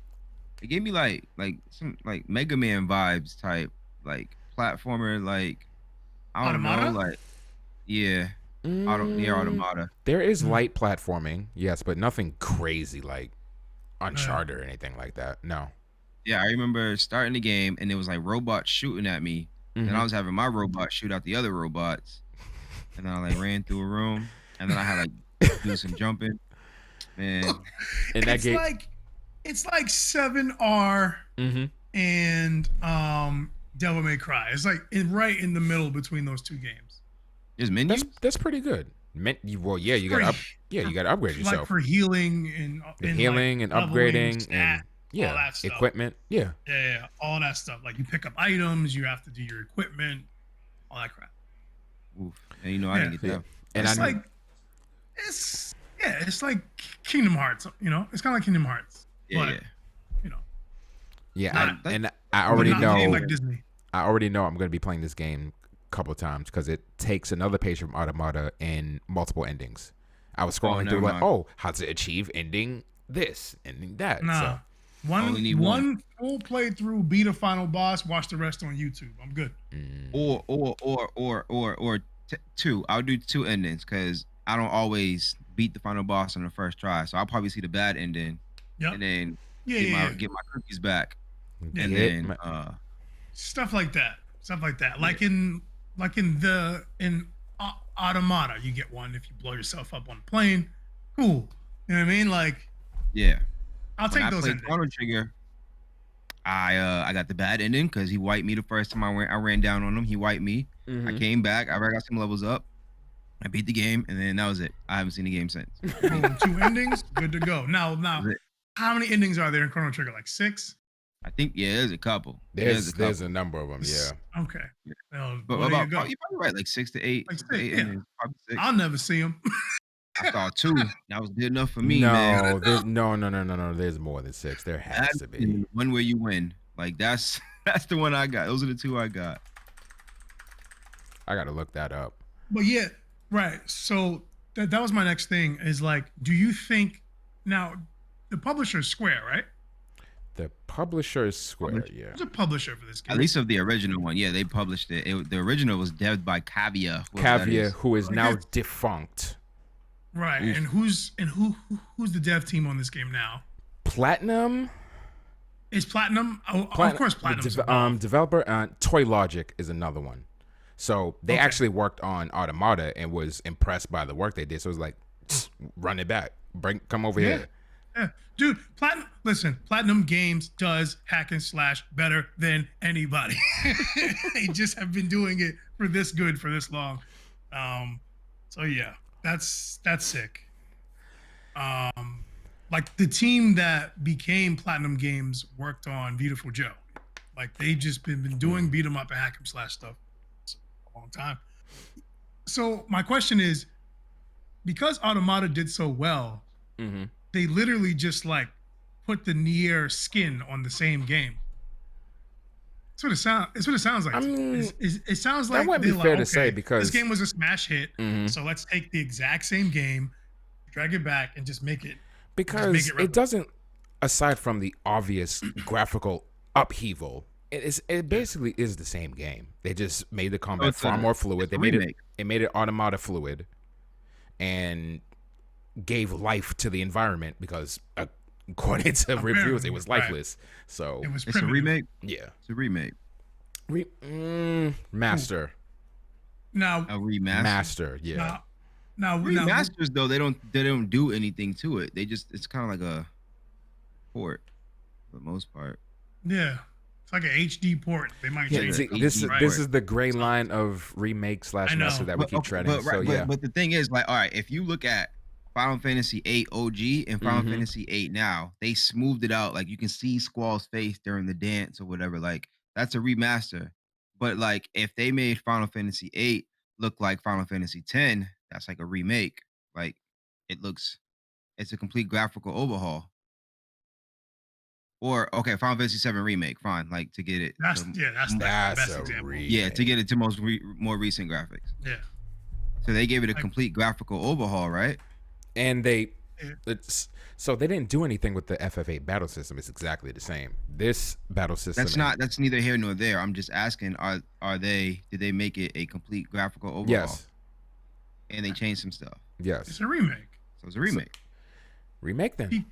it gave me like some like Mega Man vibes type, like platformer, like I don't Automata? know, like yeah, Nier Mm, Automata. There is Mm. light platforming, yes, but nothing crazy like Uncharted or anything like that. No. Yeah, I remember starting the game and it was like robots shooting at me, and Mhm. I was having my robot shoot out the other robots, and then I like ran through a room, and then I had like do some jumping, man. And that it's game. it's like 7R Mhm. and Devil May Cry. It's like right in the middle between those two games. There's menus. That's pretty good. Well, yeah, you got Free. to upgrade Like yourself. for healing and Healing and leveling, upgrading stat, and all that stuff. equipment. Yeah. Yeah, all that stuff. Like you pick up items, you have to do your equipment, all that crap. Oof. And you know I didn't get Yeah. that. And It's I like it's like Kingdom Hearts. You know, it's kind of like Kingdom Hearts. Yeah, but, yeah. You know, yeah, Not- and I but already not know. like Disney. I already know I'm going to be playing this game a couple of times because it takes another page from Automata and multiple endings. I was scrolling through never like, mind. how to achieve ending this, ending that. Nah. So, Only need One full playthrough, beat a final boss, watch the rest on YouTube. I'm good. Or two. I'll do two endings because I don't always beat the final boss on the first try. So I'll probably see the bad ending, Yep. and then Yeah. get my cookies back, Yeah. and get then my- Stuff like that. Like in Automata, you get one if you blow yourself up on a plane. Cool. You know what I mean? Like yeah. I'll When take I those played endings. Chrono Trigger, I got the bad ending because he wiped me the first time I ran down on him. He wiped me. I Mhm. came back. I got some levels up. I beat the game, and then that was it. I haven't seen the game since. Boom, 2 endings, good to go. Now, That was it. how many endings are there in Chrono Trigger? Like 6? I think there's a couple. there's a number of them. Yeah. Okay. Yeah. Well, But there you go. you're probably right, like 6 to 8. Like 6 to 6, 8 yeah. endings, probably 6. I'll never see them. I saw 2. That was good enough for me, no, man. there's no. There's more than 6. There has That's to be. the one where you win. Like that's the one I got. Those are the 2 I got. I got to look that up. But yeah, right. So that was my next thing is like, do you think now the publisher is Square, right? The publisher is Square. Yeah. Who's a publisher for this game? At least of the original one. Yeah, they published it. The original was devved by Cavia. whoever that Cavia, is. who is now Okay. defunct. Right. Oof. And who's the dev team on this game now? Platinum. Is Platinum? Oh, of course, Platinum's involved. Developer Toy Logic is another one. So they Okay. actually worked on Automata and was impressed by the work they did. So it was like, run it back, come over here. Yeah. Dude, Platinum Games does hack and slash better than anybody. They just have been doing it for this good for this long. So yeah, that's sick. Like the team that became Platinum Games worked on Beautiful Joe. Like they just been doing beat 'em up and hack and slash stuff a long time. So my question is, because Automata did so well, Mm-hmm. they literally just like put the Nier skin on the same game. That's what it sounds. It's what it sounds like. I mean, it sounds that like wouldn't be they're fair like, to say okay, because this game was a smash hit, Mhm. so let's take the exact same game, drag it back, and just make it. because it doesn't. Aside from the obvious graphical upheaval, it basically is the same game. They just made the combat far more fluid. They made it automata fluid, and gave life to the environment because according to reviews, it was lifeless. Right. So it's a remake. Yeah, It's a remake. Master. Now A remaster. Master. Yeah. Now remasters though they don't do anything to it. It's kind of like a port for the most part. Yeah, it's like an HD port. They might change it. This is the gray line of remake / master that we keep treading. But the thing is, like, all right, if you look at Final Fantasy VIII OG and Final Fantasy VIII now, they smoothed it out. Like you can see Squall's face during the dance or whatever. Like that's a remaster. But like if they made Final Fantasy VIII look like Final Fantasy X, that's like a remake. Like it's a complete graphical overhaul. Or okay, Final Fantasy VII remake, fine. Like to get it. That's the best example. Yeah, to get it to more recent graphics. Yeah. So they gave it a complete graphical overhaul, right? And they didn't do anything with the FF8 battle system. It's exactly the same. This battle system. That's neither here nor there. I'm just asking, did they make it a complete graphical overhaul? Yes. And they changed some stuff. Yes. It's a remake. So it's a remake. Remake then.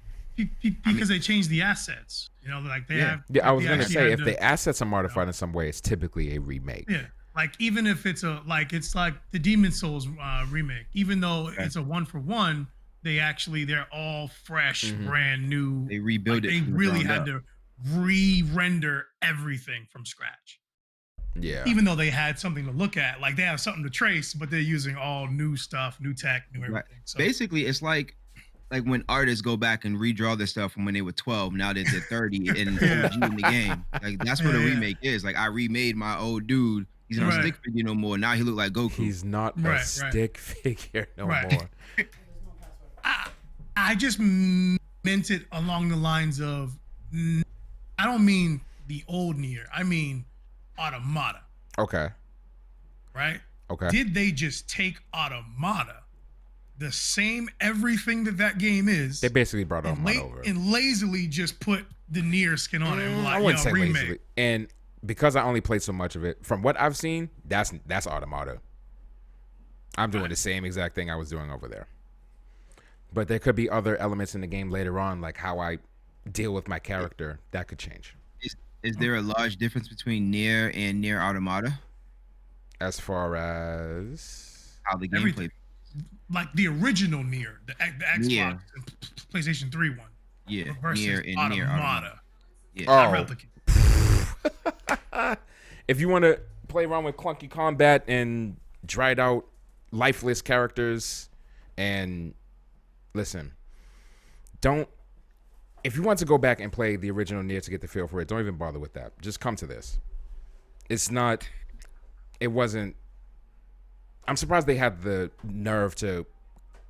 Because they changed the assets. You know, like they have. Yeah, I was gonna say if the assets are modified in some way, it's typically a remake. Yeah. Like even if it's it's like the Demon Souls remake, even though it's a 1-for-1, they're all fresh, brand new. They rebuild it. They really had to re-render everything from scratch. Yeah. Even though they had something to look at, like they have something to trace, but they're using all new stuff, new tech, new everything. Right. So basically, it's like when artists go back and redraw their stuff from when they were 12, now they're 30 and OG in the game. Like that's what a remake is. Like I remade my old dude. He's not a stick figure no more. Now he look like Goku. He's not a stick figure no more. I just meant it along the lines of, I don't mean the old Nier. I mean Automata. Okay. Right? Okay. Did they just take Automata, the same everything that game is? They basically brought Automata over. And lazily just put the Nier skin on it. Like, I wouldn't say remake. lazily. And because I only played so much of it, from what I've seen, that's Automata. I'm doing the same exact thing I was doing over there. But there could be other elements in the game later on, like how I deal with my character, that could change. Is there a large difference between Nier and Nier Automata? As far as how the gameplay, like the original Nier, the Xbox and PlayStation 3 one. Yeah, versus Nier and Automata. Nier Automata. Yeah, not Replicant. If you want to play around with clunky combat and dried out, lifeless characters, and listen, if you want to go back and play the original Nier to get the feel for it, don't even bother with that. Just come to this. I'm surprised they had the nerve to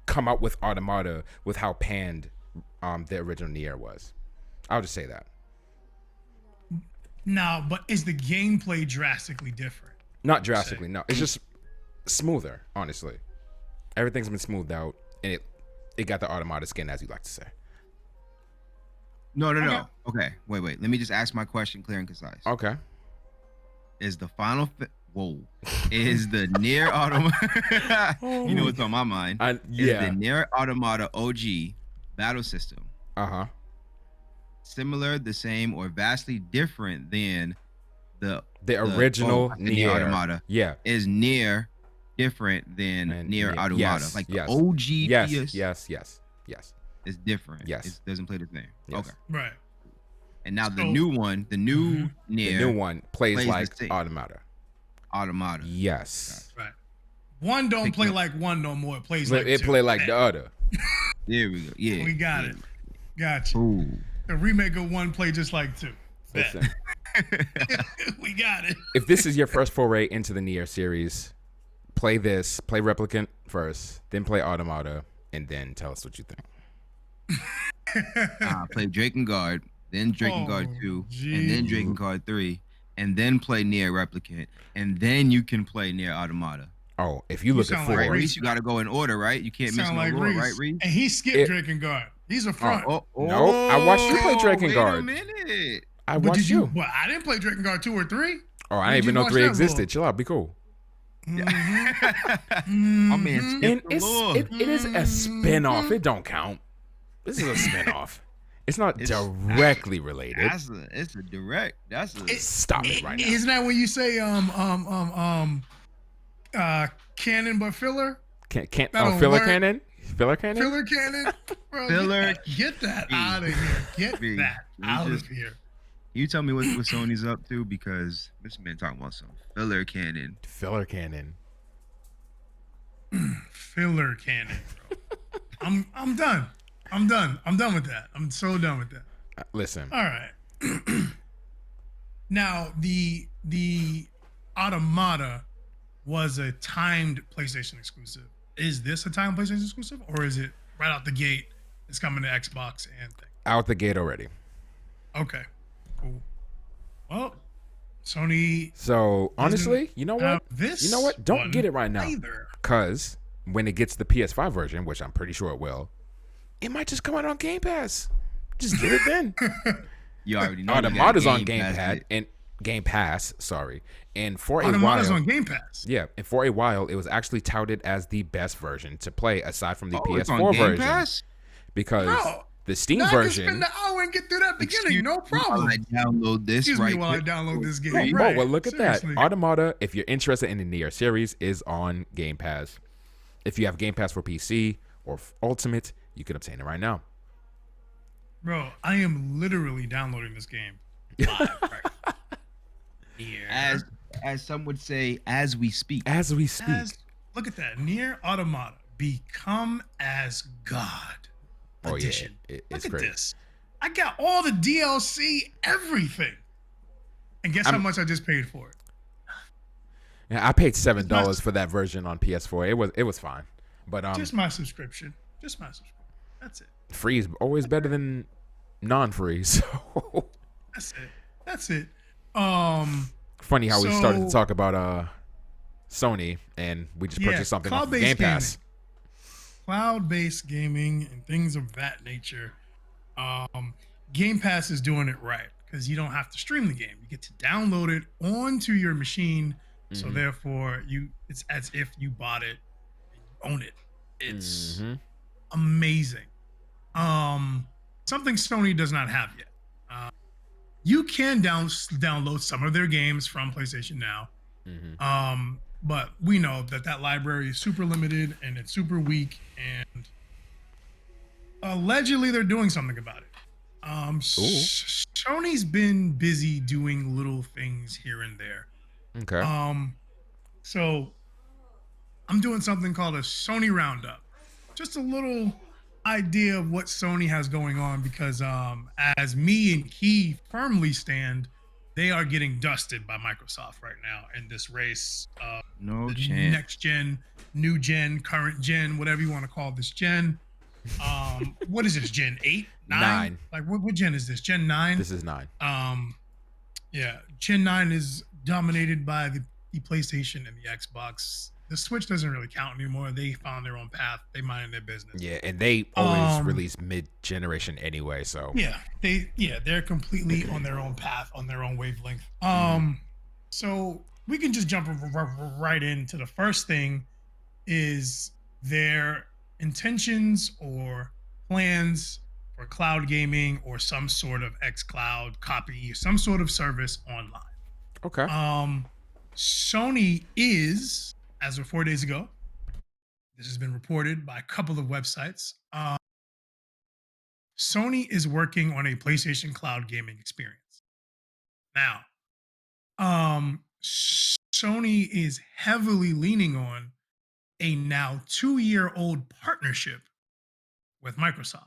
come out with Automata with how panned the original Nier was. I'll just say that. No, but is the gameplay drastically different? Not drastically, no. It's just smoother, honestly. Everything's been smoothed out, and it got the Automata skin, as you like to say. No. Okay, wait. Let me just ask my question clear and concise. Okay. Is the is the Nier Automata? You know what's on my mind? Is the Nier Automata OG battle system similar, the same, or vastly different than the original Nier Automata? Yeah. Is Nier different than Nier Automata? Yes, like yes. the OG Yes. It's different. Yes. It doesn't play the same. Yes. Okay. Right. And now the new one, the new Nier, the new one plays like Automata. Automata. Yes. Right. One don't play like one no more. It plays like it two. play like the other. There we go. Yeah. We got it. Gotcha. Ooh. The remake of one play just like two. Listen. We got it. If this is your first foray into the Nier series, play Replicant first, then play Automata, and then tell us what you think. Play Drakengard, then Drakengard 2, and then Drakengard 3, and then play Nier Replicant, and then you can play Nier Automata. Oh, if you look at sound four, like Right, Reese? You got to go in order, right? You can't miss Sound no like lore, right, Reese. Reese? And he skipped it, Drakengard. He's a front. No, I watched you play Wait Drakengard. a minute. I But watched did you? you. Well, I didn't play Drakengard 2 or 3. Oh, I When didn't even did you know watch 3 that, existed. Lord? Chill out, be cool. My man And skipped the lore. it is a spin-off. It don't count. This is a spin-off. It's not directly related. It's a direct. Stop it right now. Isn't that when you say canon but filler? Can't That'll filler work. cannon? Filler cannon? Filler cannon? Bro, Filler. Get that out of here. Get V. that We out just- of here. You tell me what Sony's up to, because this man talking about some filler cannon. Filler cannon. Filler cannon, bro. I'm done. I'm done with that. I'm so done with that. Listen. All right. Now the Automata was a timed PlayStation exclusive. Is this a timed PlayStation exclusive, or is it right out the gate? It's coming to Xbox and thing. Out the gate already. Okay, cool. Well, Sony. So honestly, you know what? This You know what? Don't one get it right now. either. Cause when it gets the PS5 version, which I'm pretty sure it will, it might just come out on Game Pass. Just get it then. You already know. Automata's on Game Pass and Game Pass. Sorry, and for a Automata's while, on Game Pass. yeah, and for a while, it was actually touted as the best version to play aside from the It's PS4 on Game version, Pass? because Bro, the Steam Now I can version. spend the hour and get through that beginning. No problem. While I download this Excuse right me while I quick. download this game. Oh, Right. well, look at Seriously. that. Automata, if you're interested in the Nier series, is on Game Pass. If you have Game Pass for PC or Ultimate, you can obtain it right now. Bro, I am literally downloading this game live right now. As some would say, as we speak. As we speak. Look at that. Nier Automata. Become as God Oh, yeah. edition. It's Look at great. this. I got all the DLC, everything. And guess how much I just paid for it? Yeah, I paid $7 for that version on PS4. It was fine. But Just my subscription. Just my subscription. That's it. free is always better than non-free. So That's it. funny how we So- started to talk about Sony and we just purchased something off of cloud-based Game Pass. Cloud-based gaming and things of that nature. Game Pass is doing it right because you don't have to stream the game. You get to download it onto your machine. So therefore, it's as if you bought it and you own it. It's amazing. Something Sony does not have yet. You can download some of their games from PlayStation Now. But we know that library is super limited and it's super weak, and allegedly they're doing something about it. Sony's been busy doing little things here and there. Okay. So I'm doing something called a Sony Roundup. Just a little idea of what Sony has going on, because as me and Key firmly stand, they are getting dusted by Microsoft right now in this race of No the chance. next gen, new gen, current gen, whatever you want to call this gen. What is this, Gen 8? 9? Nine. Like what gen is this? Gen 9? This is 9. Yeah, Gen 9 is dominated by the PlayStation and the Xbox. The Switch doesn't really count anymore. They found their own path. They mind their business. Yeah, and they always release mid-generation anyway, so. Yeah, they're completely on their own path, on their own wavelength. So we can just jump right into the first thing is their intentions or plans for cloud gaming or some sort of xCloud copy, some sort of service online. Okay. Sony is, as of 4 days ago, this has been reported by a couple of websites. Sony is working on a PlayStation cloud gaming experience. Now, Sony is heavily leaning on a now 2-year-old partnership with Microsoft.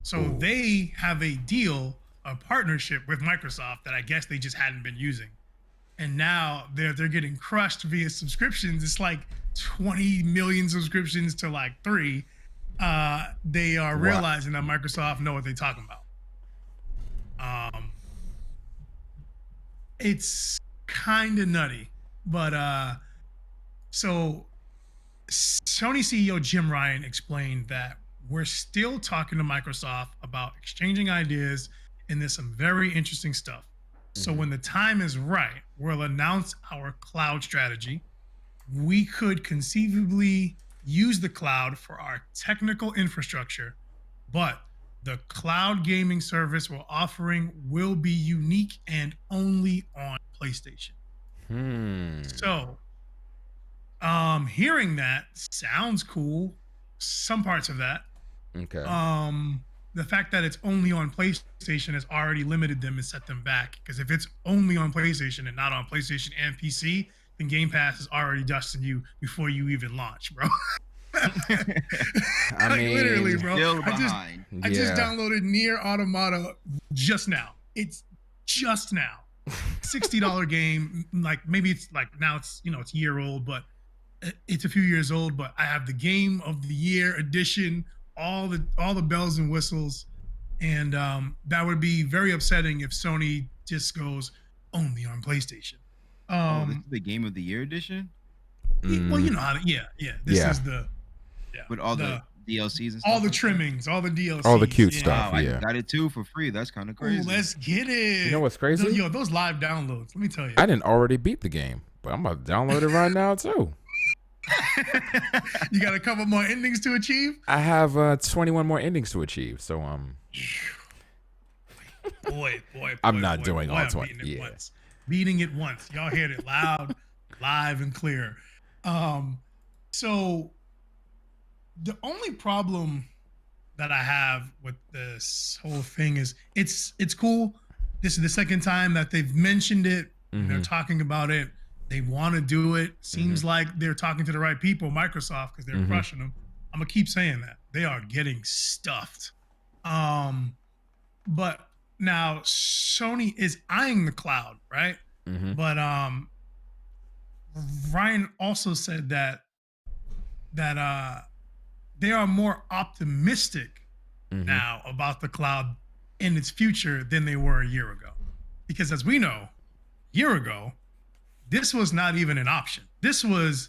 So they have a deal, a partnership with Microsoft that I guess they just hadn't been using. And now they're getting crushed via subscriptions. It's like 20 million subscriptions to like 3. They are realizing that Microsoft know what they're talking about. it's kind of nutty, but so Sony CEO Jim Ryan explained that we're still talking to Microsoft about exchanging ideas, and there's some very interesting stuff. So when the time is right, we'll announce our cloud strategy. We could conceivably use the cloud for our technical infrastructure, but the cloud gaming service we're offering will be unique and only on PlayStation. So, hearing that sounds cool. Some parts of that. Okay. The fact that it's only on PlayStation has already limited them and set them back. Because if it's only on PlayStation and not on PlayStation and PC, then Game Pass is already dusting you before you even launch, bro. I mean, literally, bro. I just downloaded Nier Automata just now. It's just now. $60 game. Like maybe it's like now it's it's a year old, but it's a few years old. But I have the Game of the Year edition, all the bells and whistles, and that would be very upsetting if Sony just goes only on PlayStation. This is the Game of the Year edition. Well, you know how to. Yeah. This is the. Yeah. With all the DLCs and stuff. All the trimmings, all the DLCs. All the cute stuff. Wow, yeah. I got it too for free. That's kind of crazy. Ooh, let's get it. You know what's crazy? Those live downloads. Let me tell you. I didn't already beat the game, but I'm about to download it right now too. You got a couple more endings to achieve? I have 21 more endings to achieve, so boy, I'm not doing all 20. Beating it once. Y'all heard it loud, live and clear. So the only problem that I have with this whole thing is it's cool. This is the second time that they've mentioned it. They're talking about it. They want to do it. Seems like they're talking to the right people, Microsoft, because they're crushing them. I'm gonna keep saying that. They are getting stuffed. But now Sony is eyeing the cloud, right? But Ryan also said that they are more optimistic now about the cloud in its future than they were a year ago. Because as we know, a year ago, this was not even an option. This was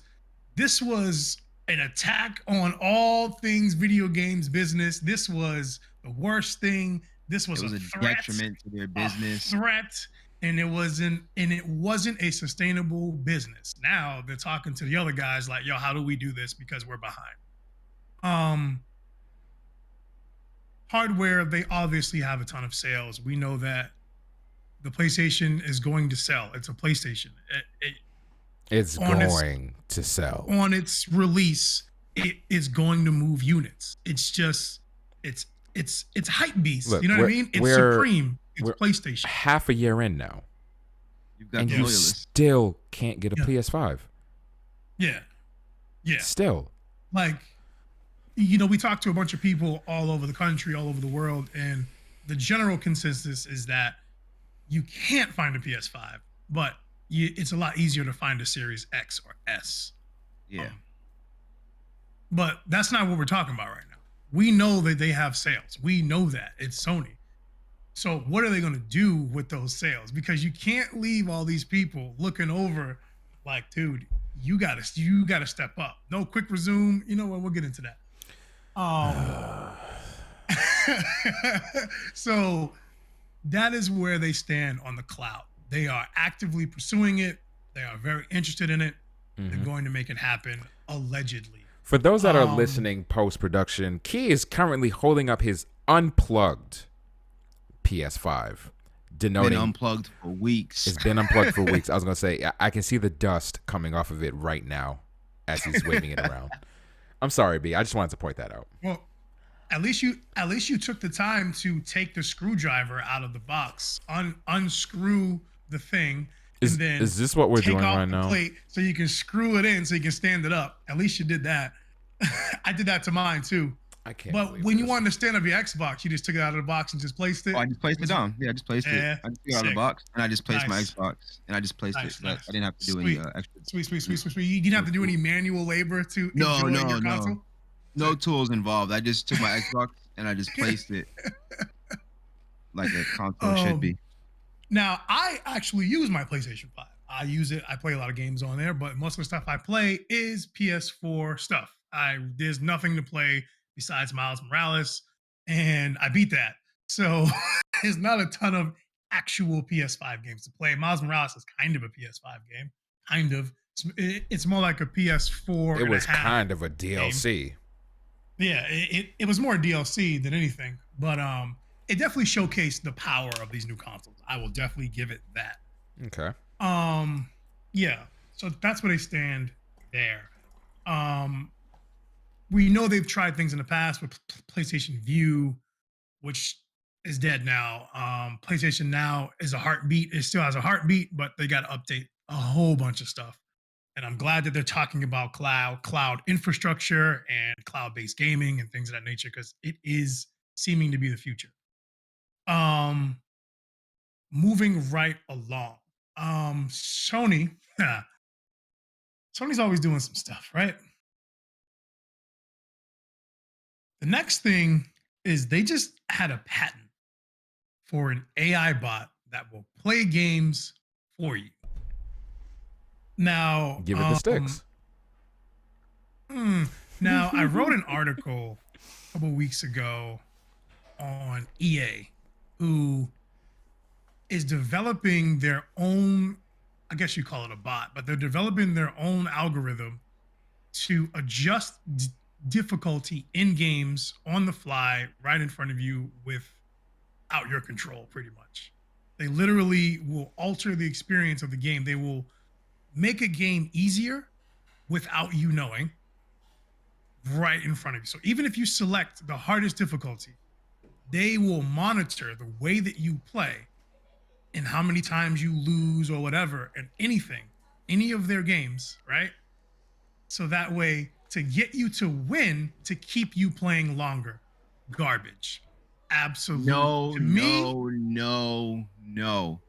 an attack on all things video games business. This was the worst thing. This was a threat, detriment to their business. Threat, and it wasn't a sustainable business. Now they're talking to the other guys like, yo, how do we do this because we're behind? Hardware, they obviously have a ton of sales. We know that the PlayStation is going to sell. It's a PlayStation. It's going to sell. On its release, it is going to move units. It's just, it's hype beast. Look, you know what I mean? It's supreme. It's PlayStation. Half a year in now. You've got and you loyalists. still can't get a PS5. Yeah. Still. Like, we talked to a bunch of people all over the country, all over the world, and the general consensus is that you can't find a PS5, but it's a lot easier to find a Series X or S. Yeah. But that's not what we're talking about right now. We know that they have sales. We know that. It's Sony. So what are they going to do with those sales? Because you can't leave all these people looking over like, dude, you gotta step up. No quick resume. You know what? We'll get into that. So that is where they stand on the cloud. They are actively pursuing it. They are very interested in it. They're going to make it happen, allegedly. For those that are listening post-production, Key is currently holding up his unplugged PS5, denoting been unplugged for weeks. It's been unplugged for weeks. I was going to say, I can see the dust coming off of it right now as he's waving it around. I'm sorry, B. I just wanted to point that out. Well, at least you took the time to take the screwdriver out of the box, unscrew the thing, and then is this what we're doing right now? Plate so you can screw it in, so you can stand it up. At least you did that. I did that to mine too. I can't. But when you wanted to stand up your Xbox, you just took it out of the box and just placed it. Oh, I just placed it down. Yeah, I just placed it. I just took it out of the box and I just placed my Xbox and I just placed it. I didn't have to do any extra. Sweet. You didn't have to do any manual labor to enjoy your console? No tools involved. I just took my Xbox and I just placed it like a console should be. Now, I actually use my PlayStation 5. I use it. I play a lot of games on there, but most of the stuff I play is PS4 stuff. There's nothing to play besides Miles Morales, and I beat that. So there's not a ton of actual PS5 games to play. Miles Morales is kind of a PS5 game, kind of. It's more like a PS4 It and a was half kind of a game. DLC. Yeah, it was more DLC than anything, but it definitely showcased the power of these new consoles. I will definitely give it that. Okay. Um, yeah, so that's where they stand there. Um, we know they've tried things in the past with PlayStation View, which is dead now. PlayStation Now is a heartbeat. It still has a heartbeat, but they got to update a whole bunch of stuff. And I'm glad that they're talking about cloud infrastructure and cloud-based gaming and things of that nature because it is seeming to be the future. Um, moving right along. Sony, Sony's always doing some stuff, right? The next thing is they just had a patent for an AI bot that will play games for you. Now, Give it the sticks. now I wrote an article a couple weeks ago on EA, who is developing their own, I guess you call it a bot, but they're developing their own algorithm to adjust difficulty in games on the fly, right in front of you without your control, pretty much. They literally will alter the experience of the game. They will make a game easier without you knowing, right in front of you. So even if you select the hardest difficulty, they will monitor the way that you play and how many times you lose or whatever, and anything, any of their games, right? So that way, to get you to win, to keep you playing longer. Garbage. Absolute. No, To me, no.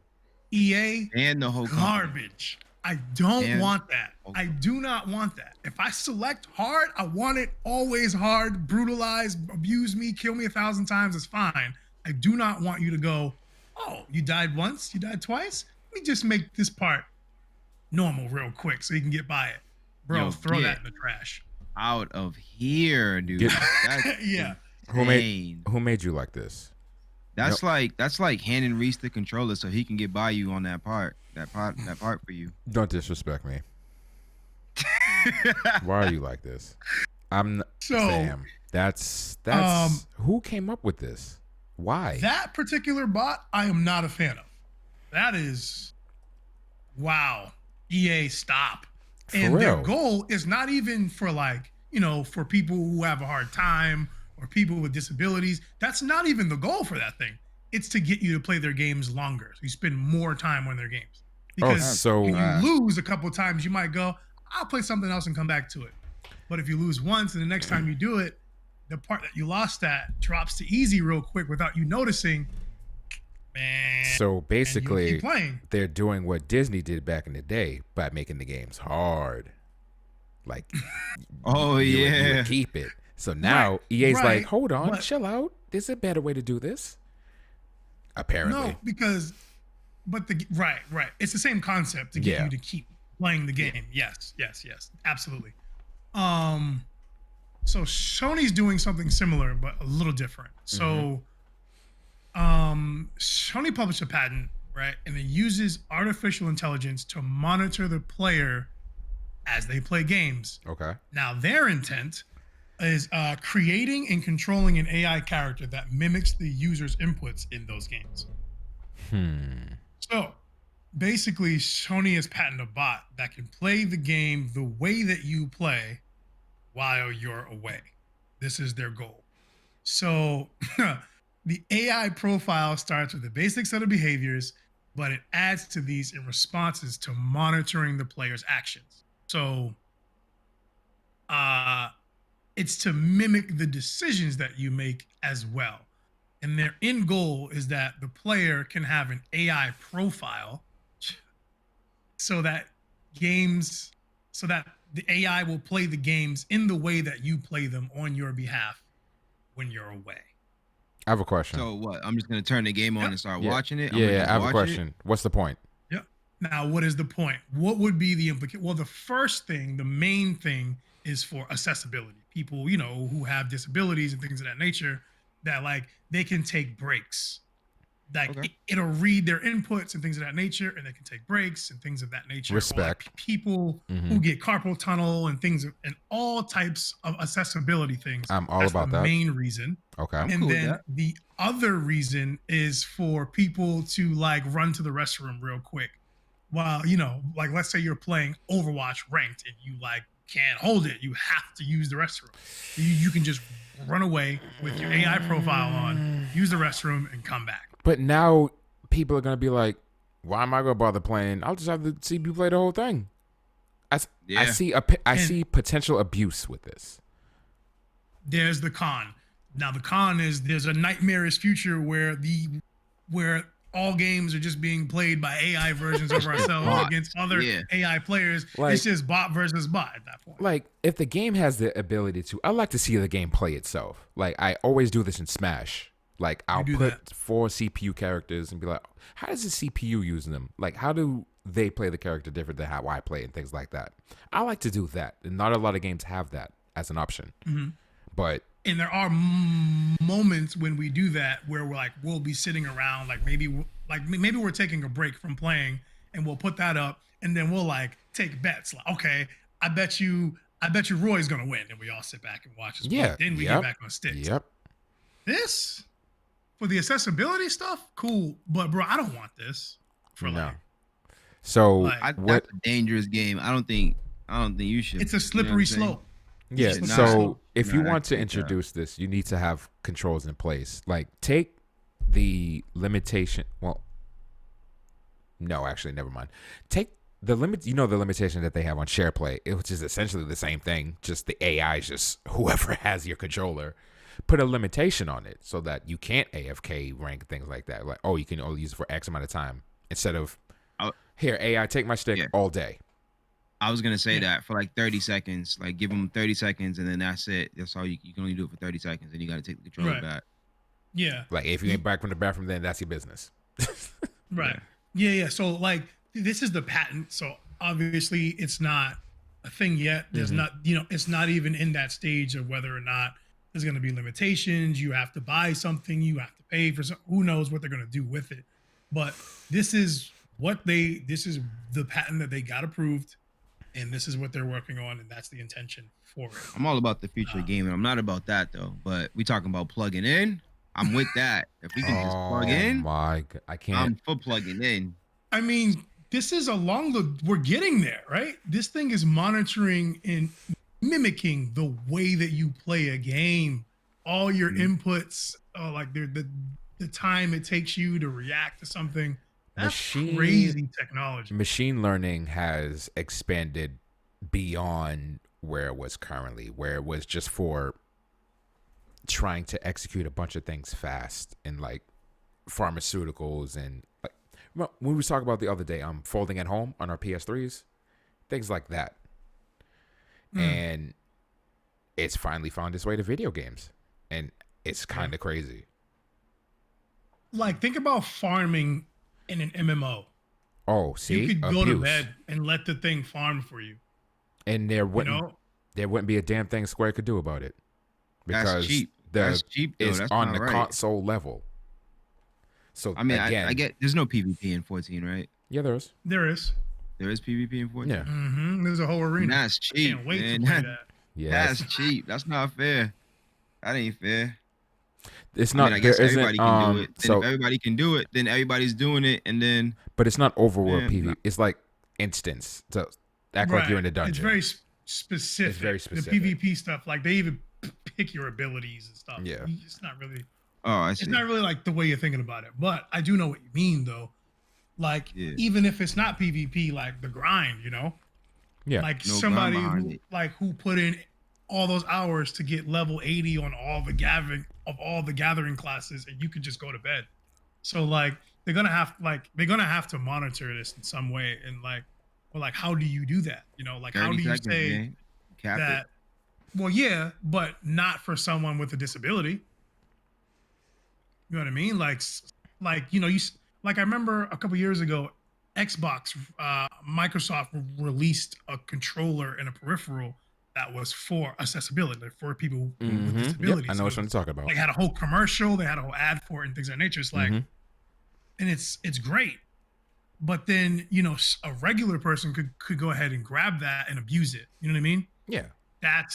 EA, And the whole company. garbage. I don't And want that. I do not want that. If I select hard, I want it always hard, brutalize, abuse me, kill me 1,000 times. It's fine. I do not want you to go, oh, you died once, you died twice. Let me just make this part normal real quick so you can get by it. Bro, Yo, throw get that in the trash. out of here, dude. That's Yeah. insane. Who made you like this? That's like handing Reese the controller so he can get by you on that part for you. Don't disrespect me. Why are you like this? Sam. That's who came up with this? Why? That particular bot, I am not a fan of. That is, wow. EA, stop. And their goal is not even for for people who have a hard time or people with disabilities. That's not even the goal for that thing. It's to get you to play their games longer. So you spend more time on their games. Because when you lose a couple of times, you might go, I'll play something else and come back to it. But if you lose once and the next time you do it, the part that you lost at drops to easy real quick without you noticing. Man. So basically, they're doing what Disney did back in the day by making the games hard. Like, you would keep it. So now EA's like, hold on, chill out. There's a better way to do this. Apparently. No, because, right. It's the same concept to get you to keep playing the game. Yes, absolutely. So Sony's doing something similar, but a little different. So, Sony published a patent, right? And it uses artificial intelligence to monitor the player as they play games. Okay. Now, their intent is creating and controlling an AI character that mimics the user's inputs in those games. So, basically, Sony has patented a bot that can play the game the way that you play while you're away. This is their goal. So, the AI profile starts with the basic set of behaviors, but it adds to these in responses to monitoring the player's actions. So, it's to mimic the decisions that you make as well. And their end goal is that the player can have an AI profile so that the AI will play the games in the way that you play them on your behalf when you're away. I have a question. So what? I'm just gonna turn the game on Yep. and start Yeah. watching it. I'm Yeah, gonna yeah, just I have a watch question. What's the point? Yep. Now, what is the point? What would be the implication? Well, the first thing, the main thing is for accessibility. People, who have disabilities and things of that nature, that like they can take breaks. Like Okay. it'll read their inputs and things of that nature, and they can take breaks and things of that nature. Or like Respect. people Mm-hmm. who get carpal tunnel and things and all types of accessibility things. I'm all That's about the that. main reason. Okay. I'm And cool with then that. the other reason is for people to like run to the restroom real quick. While, like let's say you're playing Overwatch ranked and you like can't hold it. You have to use the restroom. You can just run away with your AI profile on, use the restroom, and come back. But now people are gonna be like, "Why am I gonna bother playing? I'll just have the CPU play the whole thing." I Yeah. see potential abuse with this. There's the con. Now the con is there's a nightmarish future where all games are just being played by AI versions of ourselves Bot. against other Yeah. AI players. Like- It's just bot versus bot at that point. Like, if the game has the ability to, I like to see the game play itself. Like, I always do this in Smash. Like, I'll do put that. 4 CPU characters and be like, how does the CPU use them? Like, how do they play the character different than how I play and things like that? I like to do that. And not a lot of games have that as an option. Mm-hmm. But And there are moments when we do that where we'll be sitting around maybe we're taking a break from playing and we'll put that up and then we'll like take bets like, okay, I bet you Roy's gonna win, and we all sit back and watch as well. yeah. Then we yep, get back on sticks. Yep. This for the accessibility stuff, cool, but bro, I don't want this for No. like So, Like- what? That's a dangerous game. I don't think you should. it's a you know what slippery I'm saying? slope. Yeah. It's not- So, if not you want to actually, introduce this, you need to have controls in place. Like, take the limitation. Well, no, actually, never mind. Take the limit. The limitation that they have on share play, which is essentially the same thing. Just the AI is just whoever has your controller. Put a limitation on it so that you can't AFK rank things like that. Like, oh, you can only use it for X amount of time instead of here AI take my stick Yeah. all day. I was gonna say that for like 30 seconds, like give them 30 seconds, and then that's it. That's all you can only do it for 30 seconds, and you got to take the controller Right. back. Yeah. Like if you ain't back from the bathroom, then that's your business. Right. Yeah. So like this is the patent. So obviously it's not a thing yet. There's not, it's not even in that stage of whether or not there's going to be limitations. You have to buy something. You have to pay for something. Who knows what they're going to do with it? But this is this is the patent that they got approved, and this is what they're working on, and that's the intention for it. I'm all about the future of gaming. I'm not about that though. But we talking about plugging in. I'm with that. If we can just plug in, My God, I can't. I'm for plugging in. I mean, this is we're getting there, right? This thing is monitoring and mimicking the way that you play a game. All your inputs, like the time it takes you to react to something. That's crazy technology. Machine learning has expanded beyond where it was currently, where it was just for trying to execute a bunch of things fast in like pharmaceuticals and like when we was talking about the other day, folding at home on our PS3s, things like that. And it's finally found its way to video games, and it's kind of crazy. Like, think about farming in an MMO. Oh, see, You could go to bed and let the thing farm for you. and there wouldn't be a damn thing Square could do about it because That's cheap. That's cheap though. it's That's on not the right. console level. So I mean, again, I get there's no PvP in 14, right? yeah, there is. There is. There is PvP in 14. Yeah, There's a whole arena. That's cheap. Can't wait man. to play that. yeah. That's cheap. That's not fair. That ain't fair. It's I not. mean, I guess there everybody isn't. can do it. Then So, if everybody can do it, then everybody's doing it, and then but it's not overworld Yeah, PvP. It's like instance. So act like you're in a dungeon. It's very specific. It's very specific. The PvP stuff, like they even pick your abilities and stuff. Yeah. It's not really. I see. It's not really like the way you're thinking about it. But I do know what you mean, though. Like even if it's not PvP, like the grind, Yeah. like No somebody grind behind who put in all those hours to get level 80 on all the gathering classes, and you could just go to bed. So like they're gonna have to monitor this in some way, and like how do you do that? Like how 30 do you seconds, say man. Cap that? it. Well, yeah, but not for someone with a disability. You know what I mean? Like you know, like I remember a couple years ago, Xbox, Microsoft released a controller and a peripheral that was for accessibility, like for people with Yep, disabilities. I know So what it you're was, talking about. like had a whole commercial, they had a whole ad for it and things of that nature. It's like, and it's great. But then you know, a regular person could go ahead and grab that and abuse it. You know what I mean? Yeah. That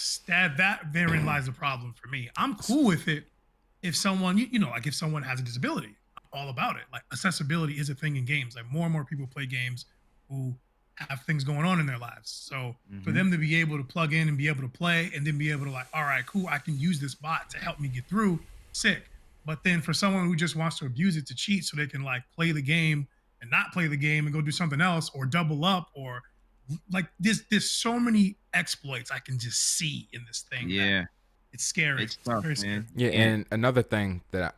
therein lies the problem for me. I'm cool with it if someone you know, like if someone has a disability, I'm all about it. Like accessibility is a thing in games. Like more and more people play games who have things going on in their lives. So for them to be able to plug in and be able to play and then be able to like, all right, cool, I can use this bot to help me get through, sick. But then for someone who just wants to abuse it to cheat so they can like play the game and not play the game and go do something else or double up or like there's so many exploits I can just see in this thing that it's scary. It's tough, very scary. man. Yeah, and another thing that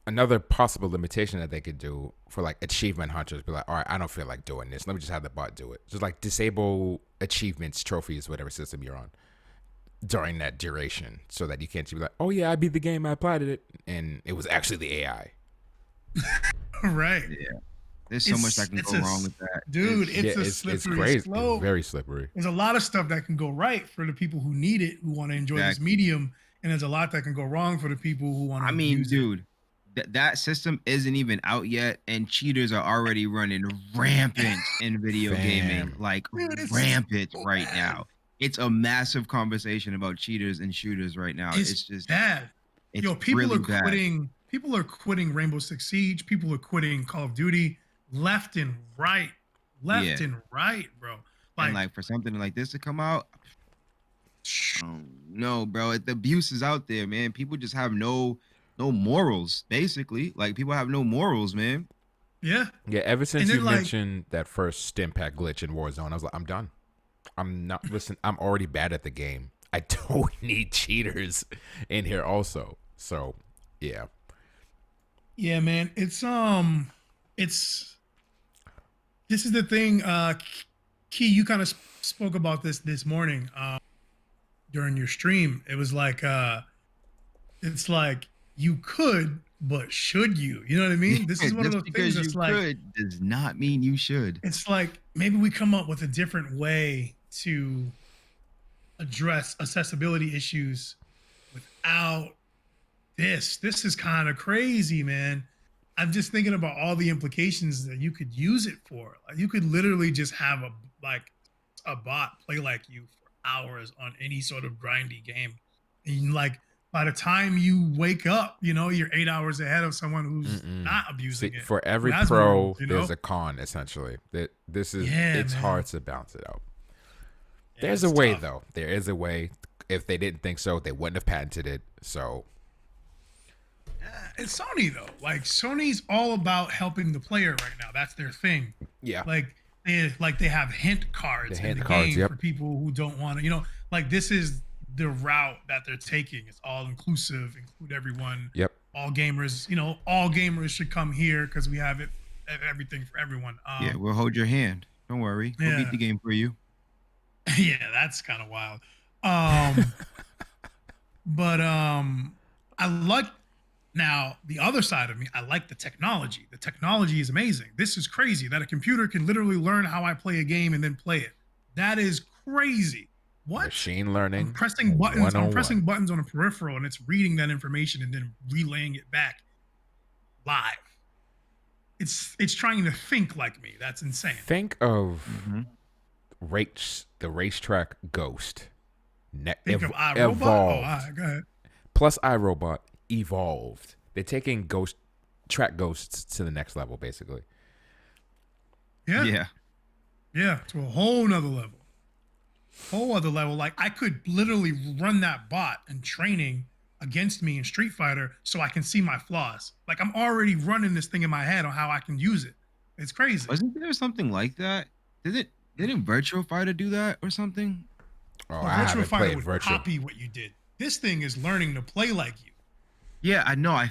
another possible limitation that they could do for like achievement hunters, be like, all right, I don't feel like doing this. Let me just have the bot do it. Just like disable achievements, trophies, whatever system you're on during that duration, so that you can't just be like, oh yeah, I beat the game, I applied it, and it was actually the AI. Right. Yeah. There's so much that can go wrong with that. Dude, it's a slippery it's crazy. slope. It's very slippery. There's a lot of stuff that can go right for the people who need it, who want to enjoy this medium, and there's a lot that can go wrong for the people who want to abuse dude, that system isn't even out yet, and cheaters are already running rampant in video gaming, like rampant right now. It's a massive conversation about cheaters and shooters right now. It's just bad. It's people really are bad. quitting. People are quitting Rainbow Six Siege. People are quitting Call of Duty left and right, and right, bro. And like for something like this to come out, no, bro. The abuse is out there, man. People just have no morals, basically. Like people have no morals, man. Yeah. Yeah. Ever since you mentioned that first stim pack glitch in Warzone, I was like, I'm done. I'm not. Listen, I'm already bad at the game. I don't need cheaters in here, also. So, yeah. Yeah, man. This is the thing. Key, you kind of spoke about this morning during your stream. It was like, it's like you could, but should you? You know what I mean? This is one of those things that's like, could does not mean you should. It's like maybe we come up with a different way to address accessibility issues without this. This is kind of crazy, man. I'm just thinking about all the implications that you could use it for. Like you could literally just have a bot play like you for hours on any sort of grindy game. And like by the time you wake up, you know, you're 8 hours ahead of someone who's not abusing it. For every pro, there's a con, essentially. This is it's hard to balance it out. There's a way, though. There is a way. If they didn't think so, they wouldn't have patented it. So it's Sony though. Like Sony's all about helping the player right now. That's their thing. Yeah. Like they have hint cards in the game for people who don't want to. You know, like this is the route that they're taking. It's all inclusive, include everyone. Yep. All gamers. You know, all gamers should come here because we have it, everything for everyone. Yeah, we'll hold your hand. Don't worry. We'll beat the game for you. Yeah, that's kind of wild. But I like. Now, the other side of me, I like the technology. The technology is amazing. This is crazy that a computer can literally learn how I play a game and then play it. That is crazy. What? Machine learning. I'm pressing buttons. I'm pressing buttons on a peripheral and it's reading that information and then relaying it back live. It's trying to think like me. That's insane. Think of the racetrack Ghost. Think of iRobot. Evolved. Go ahead. Plus iRobot evolved. They're taking track ghosts to the next level, basically. Yeah, to a whole nother level. Whole other level. Like I could literally run that bot in training against me in Street Fighter so I can see my flaws. Like I'm already running this thing in my head on how I can use it. It's crazy. Wasn't there something like that? Didn't Virtual Fighter do that or something? Oh, well, Virtual Fighter would copy what you did. This thing is learning to play like you. Yeah, I know. I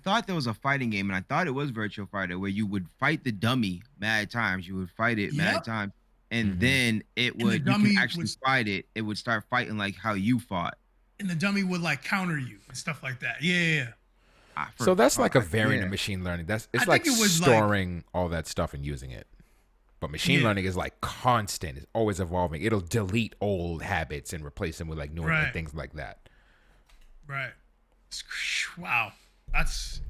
thought there was a fighting game, and I thought it was Virtual Fighter where you would fight the dummy mad times. You would fight it mad times, and then you can actually fight it. It would start fighting like how you fought. And the dummy would like counter you and stuff like that. Yeah. So that's like a variant of machine learning. It's like storing all that stuff and using it. But machine learning is like constant. It's always evolving. It'll delete old habits and replace them with like newer and things like that. Right. Wow. That's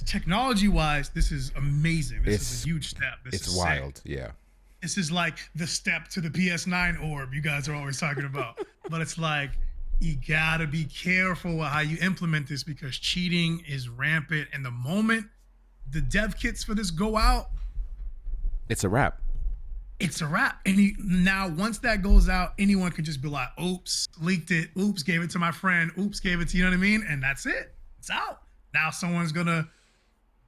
technology-wise, this is amazing. This is a huge step. It's wild. Yeah. This is like the step to the PS9 orb you guys are always talking about. But it's like, you gotta be careful with how you implement this because cheating is rampant. And the moment the dev kits for this go out, it's a wrap. It's a wrap. And now once that goes out, anyone can just be like, oops, leaked it. Oops, gave it to my friend. Oops, gave it to, you know what I mean? And that's it. It's out. Now someone's going to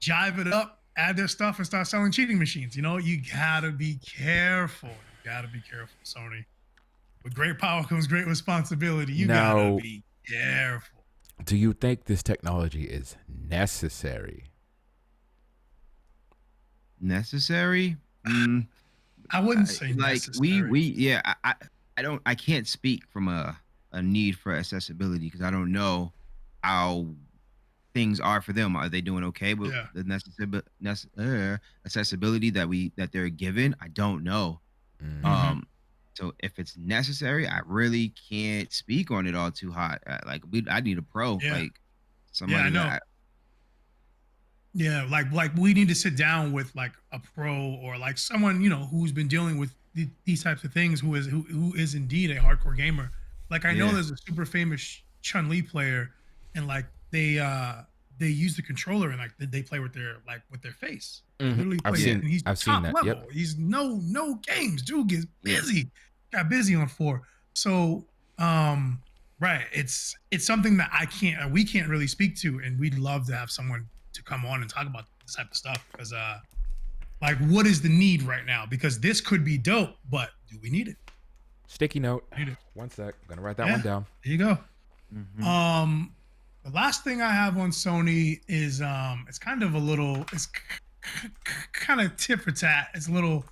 jive it up, add their stuff, and start selling cheating machines. You know, you got to be careful. You got to be careful, Sony. With great power comes great responsibility. You got to be careful. Do you think this technology is necessary? Necessary? I wouldn't say like necessary. I can't speak from a need for accessibility because I don't know how things are for them. Are they doing okay with the accessibility that they're given? I don't know. Mm-hmm. So if it's necessary, I really can't speak on it all too hot. I need a pro, like somebody. Like we need to sit down with like a pro or like someone, you know, who's been dealing with these types of things, who is indeed a hardcore gamer. Like I know there's a super famous Chun-Li player, and like they use the controller and like they play with their face. Mm-hmm. Literally play and he's I've seen that. Level. Yep. He's no games. Dude gets busy. Got busy on 4. So right, it's something that we can't really speak to, and we'd love to have someone to come on and talk about this type of stuff because like what is the need right now? Because this could be dope, but do we need it? Sticky note. One sec. I'm gonna write that one down. There you go. Mm-hmm. The last thing I have on Sony is it's kind of a little, it's kind of tit for tat. It's a little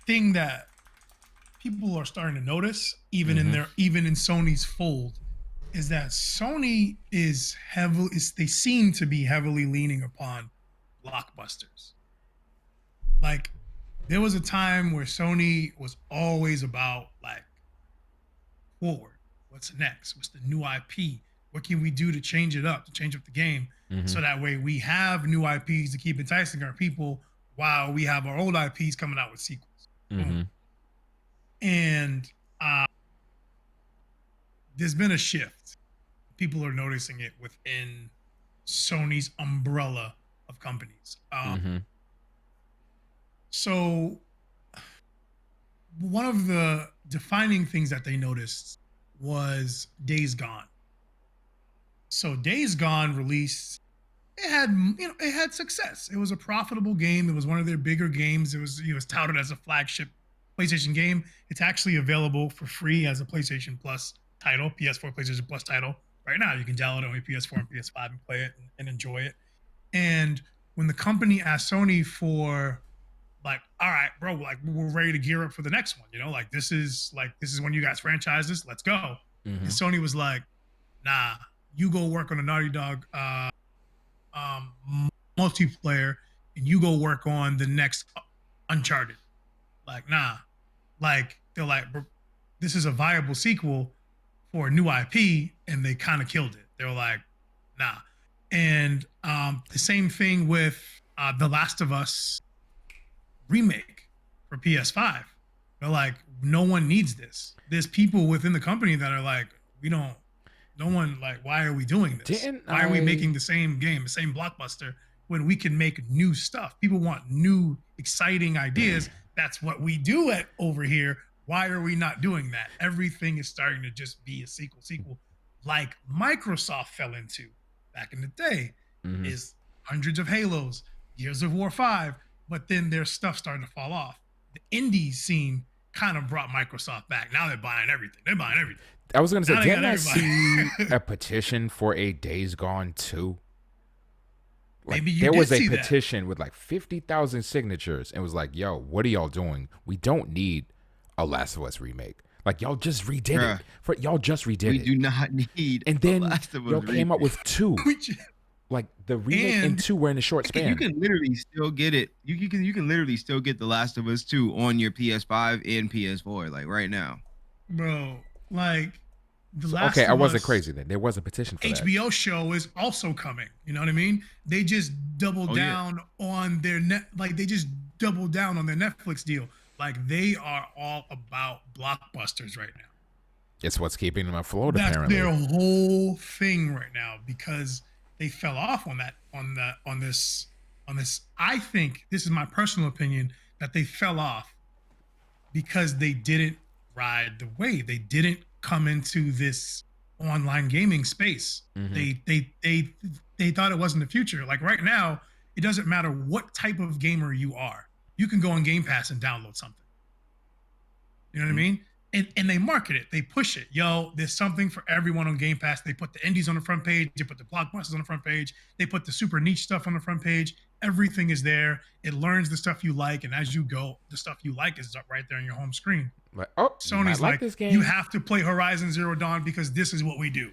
thing that people are starting to notice, even in Sony's fold, is that Sony they seem to be heavily leaning upon blockbusters. Like there was a time where Sony was always about like forward. What's next? What's the new IP? What can we do to change it up, to change up the game? So that way we have new IPs to keep enticing our people while we have our old IPs coming out with sequels. And there's been a shift. People are noticing it within Sony's umbrella of companies. So one of the defining things that they noticed was Days Gone. So Days Gone released, it had success. It was a profitable game. It was one of their bigger games. It was touted as a flagship PlayStation game. It's actually available for free as a PlayStation Plus title, PS4 PlayStation Plus title. Right now, you can download it on your PS4 and PS5 and play it and enjoy it. And when the company asked Sony for like, all right, bro, like we're ready to gear up for the next one, you know, like this is when you guys franchise this, let's go. And Sony was like, nah, you go work on a Naughty Dog multiplayer, and you go work on the next Uncharted. Like, nah, like they're like, this is a viable sequel for a new IP, and they kind of killed it. They were like, nah. And the same thing with The Last of Us remake for PS5. They're like, no one needs this. There's people within the company that are like, why are we doing this? Why are we making the same game, the same blockbuster, when we can make new stuff? People want new, exciting ideas. That's what we do over here. Why are we not doing that? Everything is starting to just be a sequel, like Microsoft fell into back in the day, is hundreds of Halos, Gears of War 5, but then their stuff starting to fall off. The indie scene kind of brought Microsoft back. Now they're buying everything. I was going to say, didn't I see a petition for a Days Gone 2? Like, maybe there was a petition with like 50,000 signatures, and it was like, yo, what are y'all doing? We don't need a Last of Us remake. Like, y'all just redid it. Y'all just redid it. We do not need and then y'all came up with 2. Like the remake and And 2 were in a short You span. can literally still get it. You can literally still get The Last of Us 2 on your PS5 and PS4 like right now. bro, like The So, okay, Last I of wasn't Us crazy then. There was a petition for that. HBO show is also coming. You know what I mean? They just doubled down on their they just doubled down on their Netflix deal. Like they are all about blockbusters right now. It's what's keeping them afloat, That's apparently. their whole thing right now because they fell off on this. I think this is my personal opinion that they fell off because they didn't ride the wave. They didn't come into this online gaming space. They thought it wasn't the future. Like right now, it doesn't matter what type of gamer you are. You can go on Game Pass and download something. You know what I mean? And they market it, they push it. Yo, there's something for everyone on Game Pass. They put the indies on the front page, they put the blockbusters on the front page, they put the super niche stuff on the front page. Everything is there. It learns the stuff you like, and as you go, the stuff you like is right there on your home screen. Like, oh, Sony's like this game. you have to play Horizon Zero Dawn because this is what we do.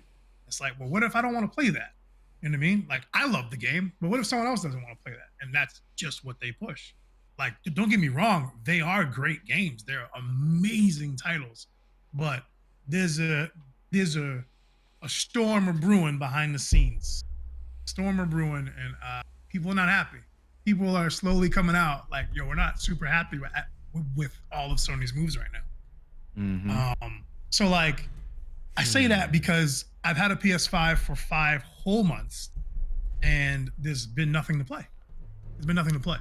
It's like, well, what if I don't want to play that? You know what I mean? Like, I love the game, but what if someone else doesn't want to play that? And that's just what they push. Like, don't get me wrong, they are great games. They're amazing titles, but there's a storm of brewing behind the scenes. Storm of brewing, and people are not happy. People are slowly coming out like, yo, we're not super happy with all of Sony's moves right now. So like, I say that because I've had a PS5 for 5 whole months, and there's been nothing to play. There's been nothing to play.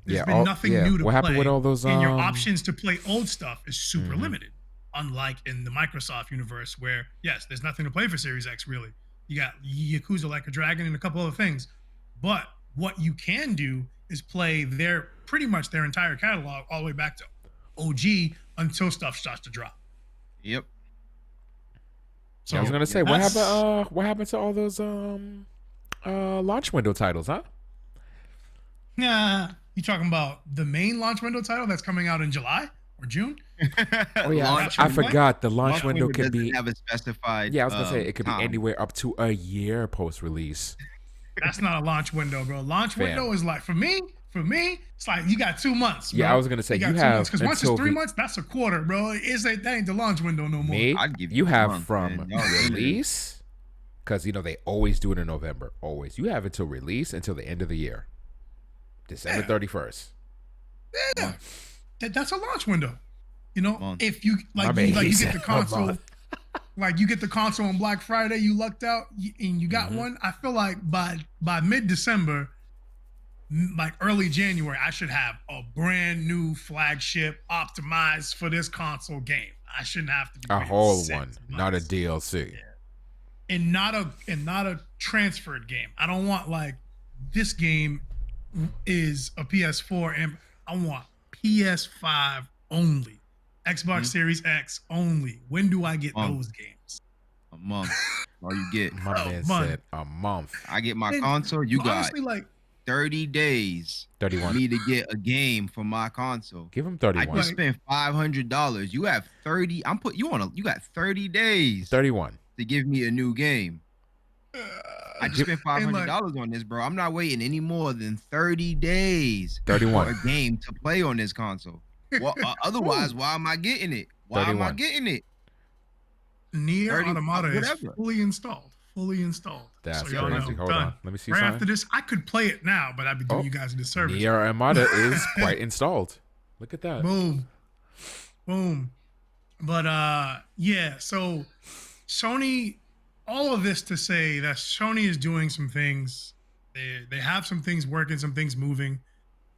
There's been nothing new to play. What happened with all those? And your options to play old stuff is super limited. Unlike in the Microsoft universe, where yes, there's nothing to play for Series X really. You got Yakuza Like a Dragon and a couple other things, but what you can do is play pretty much their entire catalog all the way back to OG until stuff starts to drop. Yep. So I was gonna say, what happened to all those launch window titles, huh? Yeah, you talking about the main launch window title that's coming out in July or June? Oh yeah, I forgot the launch window could be have a specified. Yeah, I was gonna say it could time. be anywhere up to a year post release. That's not a launch window, bro. Launch window is like for me, it's like you got 2 months. Bro. Yeah, I was gonna say you have because once it's 3 months, that's a quarter, bro. That ain't the launch window no more. I'd give you have from release, because they always do it in November. Always, you have until release until the end of the year, December 31st. Yeah, that's a launch window. If you you get the console. Like you get the console on Black Friday, you lucked out, and you got one. I feel like by mid-December, like early January, I should have a brand new flagship optimized for this console game. I shouldn't have to be a whole 6 one, months. not a DLC, and not a transferred game. I don't want like this game is a PS4, and I want PS5 only. Xbox Series X only. When do I get those games? A month. All you get. My man said a month. I get my console. You honestly, got like 30 days 31 for me to get a game for my console. Give him 31. I just spent $500. You have 30. You got 30 days 31 to give me a new game. I just spent $500 on this, bro. I'm not waiting any more than 30 days 31 for a game to play on this console. Well, otherwise, why am I getting it? Why 31. am I getting it? Nier Automata is fully installed. That's so crazy. Hold on. Let me see right something. after this, I could play it now, but I'd be doing you guys a disservice. Nier Automata is quite installed. Look at that. Boom. But yeah, so Sony, all of this to say that Sony is doing some things. They have some things working, some things moving.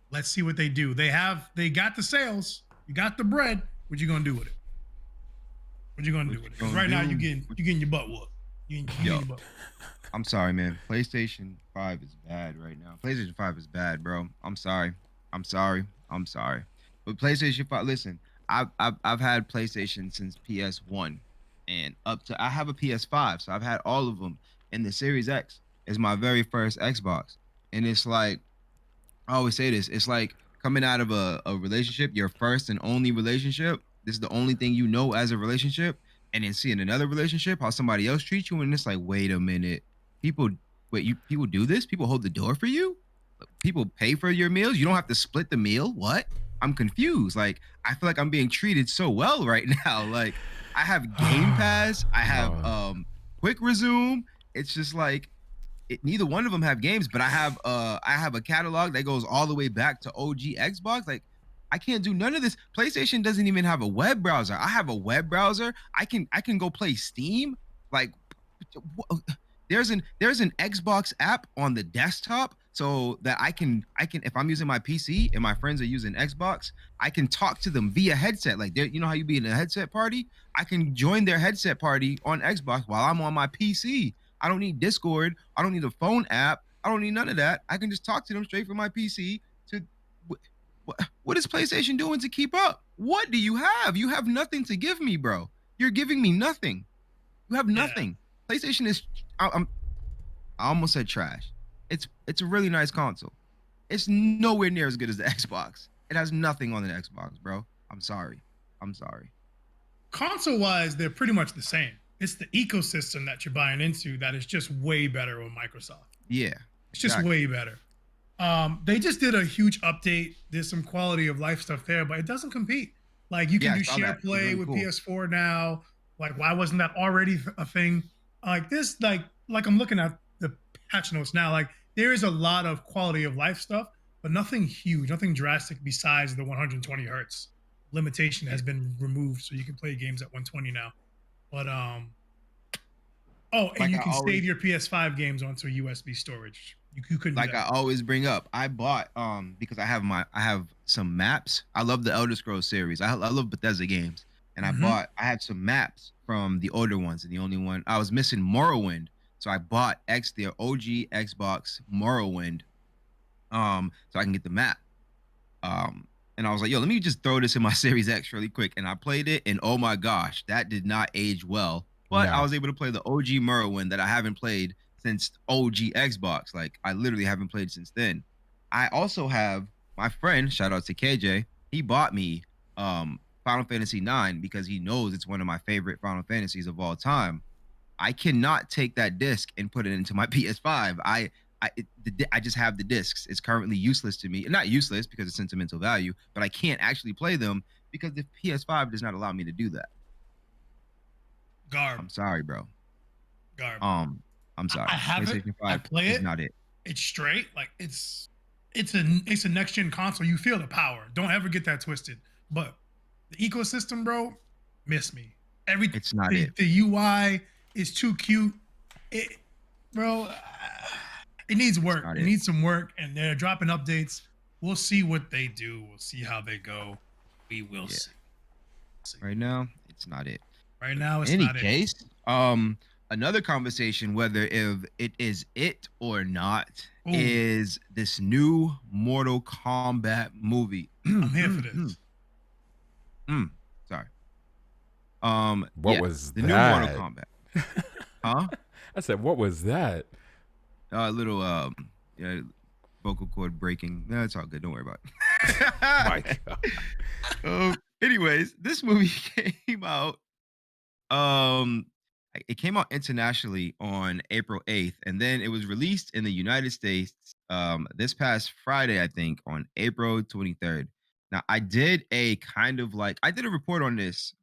Let's see what they do. They got the sales. You got the bread. What you gonna do with it? Because right now you getting your butt whooped. I'm sorry, man. PlayStation 5 is bad right now. PlayStation 5 is bad, bro. I'm sorry. But PlayStation 5, listen, I've had PlayStation since PS1, and I have a PS5, so I've had all of them. And the Series X is my very first Xbox, and it's like, I always say this, it's like coming out of a relationship, your first and only relationship. This is the only thing you know as a relationship, and then seeing another relationship, how somebody else treats you, and it's like, wait a minute, people wait, people do this? People hold the door for you? People pay for your meals? You don't have to split the meal? What? I'm confused. Like, I feel like I'm being treated so well right now. Like, I have Game Pass, I have No. Quick Resume. It's just like neither one of them have games, but I have a catalog that goes all the way back to OG Xbox. Like, I can't do none of this. PlayStation doesn't even have a web browser. I have a web browser. I can go play Steam. Like, there's an Xbox app on the desktop so that I can if I'm using my PC and my friends are using Xbox, I can talk to them via headset. Like, you know how you be in a headset party? I can join their headset party on Xbox while I'm on my PC. I don't need Discord. I don't need a phone app. I don't need none of that. I can just talk to them straight from my PC. To what is PlayStation doing to keep up? What do you have? You have nothing to give me, bro. You're giving me nothing. You have Yeah. nothing. PlayStation is. I almost said trash. It's a really nice console. It's nowhere near as good as the Xbox. It has nothing on the Xbox, bro. I'm sorry. Console wise, they're pretty much the same. It's the ecosystem that you're buying into that is just way better with Microsoft. Yeah. It's just way better. They just did a huge update. There's some quality of life stuff there, but it doesn't compete. Like, you can do share play with cool. PS4 now. Like, why wasn't that already a thing? Like this, like I'm looking at the patch notes now. Like, there is a lot of quality of life stuff, but nothing huge, nothing drastic besides the 120 hertz limitation has been removed, so you can play games at 120 now. But and you can save your PS5 games onto USB storage. You couldn't. Like, I always bring up, I bought because I have some maps. I love the Elder Scrolls series. I love Bethesda games, and I had some maps from the older ones, and the only one I was missing Morrowind, so I bought the OG Xbox Morrowind, so I can get the map. And I was like, yo, let me just throw this in my Series X really quick. And I played it, and oh my gosh, that did not age well. But I was able to play the OG Morrowind that I haven't played since OG Xbox. Like, I literally haven't played since then. I also have my friend, shout out to KJ, he bought me Final Fantasy IX because he knows it's one of my favorite Final Fantasies of all time. I cannot take that disc and put it into my PS5. I just have the discs. It's currently useless to me. Not useless because of sentimental value, but I can't actually play them because the PS5 does not allow me to do that. Garb. I'm sorry, bro. Garb. I'm sorry. I have it. I play it. Not it. It's straight. Like, it's a next gen console. You feel the power. Don't ever get that twisted. But the ecosystem, bro, miss me. Everything. It's not it. The UI is too cute. Bro. It needs work. It needs some work, and they're dropping updates. We'll see what they do. We'll see how they go. We will see. Right now, it's not it. Right now, it's not it. In any case, another conversation, whether if it is it or not, is this new Mortal Kombat movie. I'm here for this. Sorry. What was the that? new Mortal Kombat? Huh? I said, what was that? A little vocal cord breaking. No, it's all good. Don't worry about it. My God. Anyways, this movie came out. It came out internationally on April 8th, and then it was released in the United States this past Friday, I think, on April 23rd. Now, I did a report on this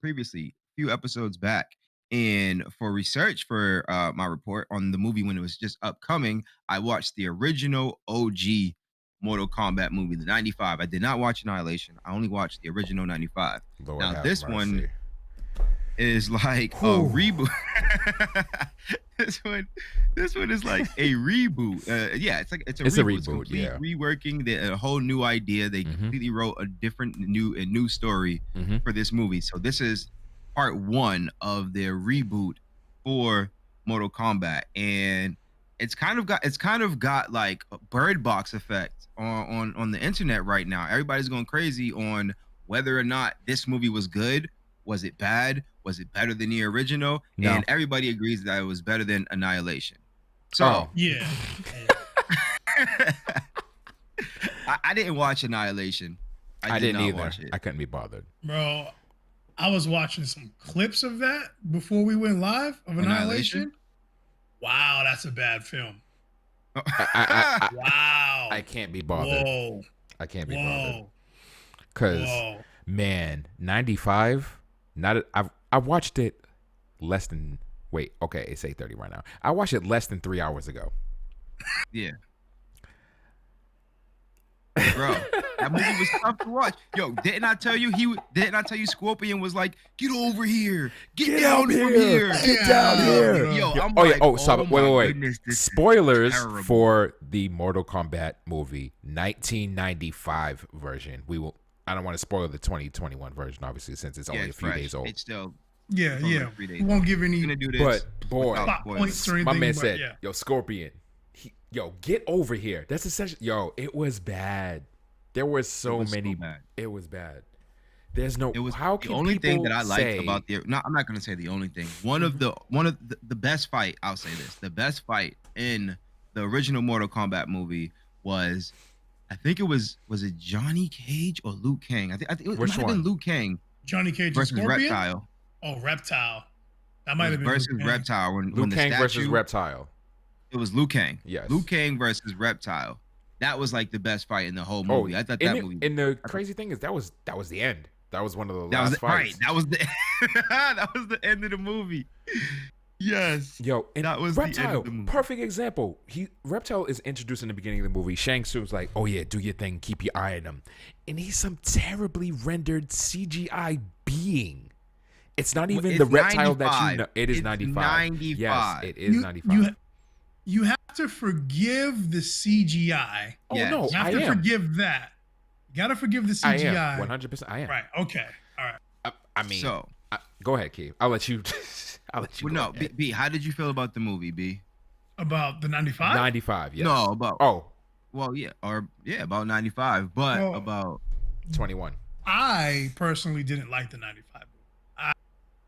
previously, a few episodes back. And for research for my report on the movie when it was just upcoming, I watched the original OG Mortal Kombat movie, the 95. I did not watch Annihilation. I only watched the original 95. Lord now, this mercy. One is like a reboot. This one is like a reboot. It's a reboot. It's complete reworking a whole new idea. They completely wrote a different new story for this movie. So this is part one of their reboot for Mortal Kombat, and it's kind of got like a Bird Box effect on the internet right now. Everybody's going crazy on whether or not this movie was good. Was it bad? Was it better than the original? No. And everybody agrees that it was better than Annihilation. So yeah. I didn't watch Annihilation. I didn't either. Watch it. I couldn't be bothered, bro. I was watching some clips of that before we went live of Annihilation. Wow, that's a bad film. I Wow. I can't be bothered. Whoa. I can't be bothered. Whoa. Cause Whoa. man, 95. I watched it less than okay, it's 8:30 right now. I watched it less than 3 hours ago. Yeah. Bro, that movie was tough to watch. Yo, didn't I tell you Scorpion was like, get over here, get down from here, Get down here. Yo, I'm yeah, like, stop. my Wait. goodness, this is Spoilers terrible. for the Mortal Kombat movie, 1995 version. I don't want to spoil the 2021 version, obviously, since it's only a few days old. It's still Yeah. like 3 days We won't give any gonna do this. But boy, without plot spoilers. points or anything. my man but said, yeah. "Yo, Scorpion, get over here." That's essentially, it was bad. There were so many. bad. It was bad. There's no. It was how the can only thing that I people liked say- about the. No, I'm not gonna say the only thing. One of the best fight. I'll say this: the best fight in the original Mortal Kombat movie was, I think it was it Johnny Cage or Liu Kang? I think it Which might have been one? Liu Kang Johnny Cage and versus Scorpion? Reptile. Oh, Reptile. That might have been versus Liu Kang. Reptile when Liu the Kang statue, versus Reptile. It was Liu Kang. Yes. Liu Kang versus Reptile. That was like the best fight in the whole movie. I thought that movie. And the crazy thing is that was the end. That was one of the That was last the, right. fights. That was the that was the end of the movie. Yes. Yo, and That was the end of Reptile, the movie. perfect example. Reptile is introduced in the beginning of the movie. Shang Tsung's like, "Oh yeah, do your thing, keep your eye on him," and he's some terribly rendered CGI being. It's not even It's the reptile 95. that you know. It is It's 95. 95. Yes, it is 95. You have to forgive the CGI. Oh Yes. no, You have I to am. forgive that. You got to forgive the I CGI. am 100%. I am. Right. Okay. All right. I mean, So, go ahead, Keith. I'll let you. I'll let you. well, go no, ahead. B, how did you feel about the movie, B? About the 95? 95. Yes. No, about Oh, well, yeah, about 95, but Well, about 21. I personally didn't like the 95 movie.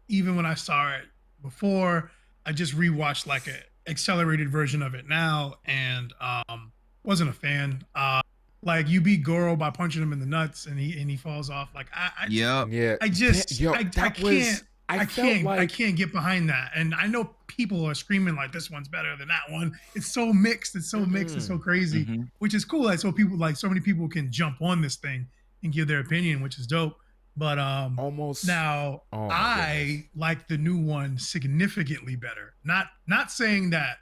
Even when I saw it before, I just rewatched like a accelerated version of it now, and wasn't a fan. Like you beat Goro by punching him in the nuts, and he falls off. Like yep. Yeah. I just Yo, I that can't was- I felt like I can't get behind that. And I know people are screaming like this one's better than that one. It's so mixed. It's so mixed. It's so crazy, Mhm. which is cool. Like so many people can jump on this thing and give their opinion, which is dope. But almost now Oh my I goodness. like the new one significantly better. Not saying that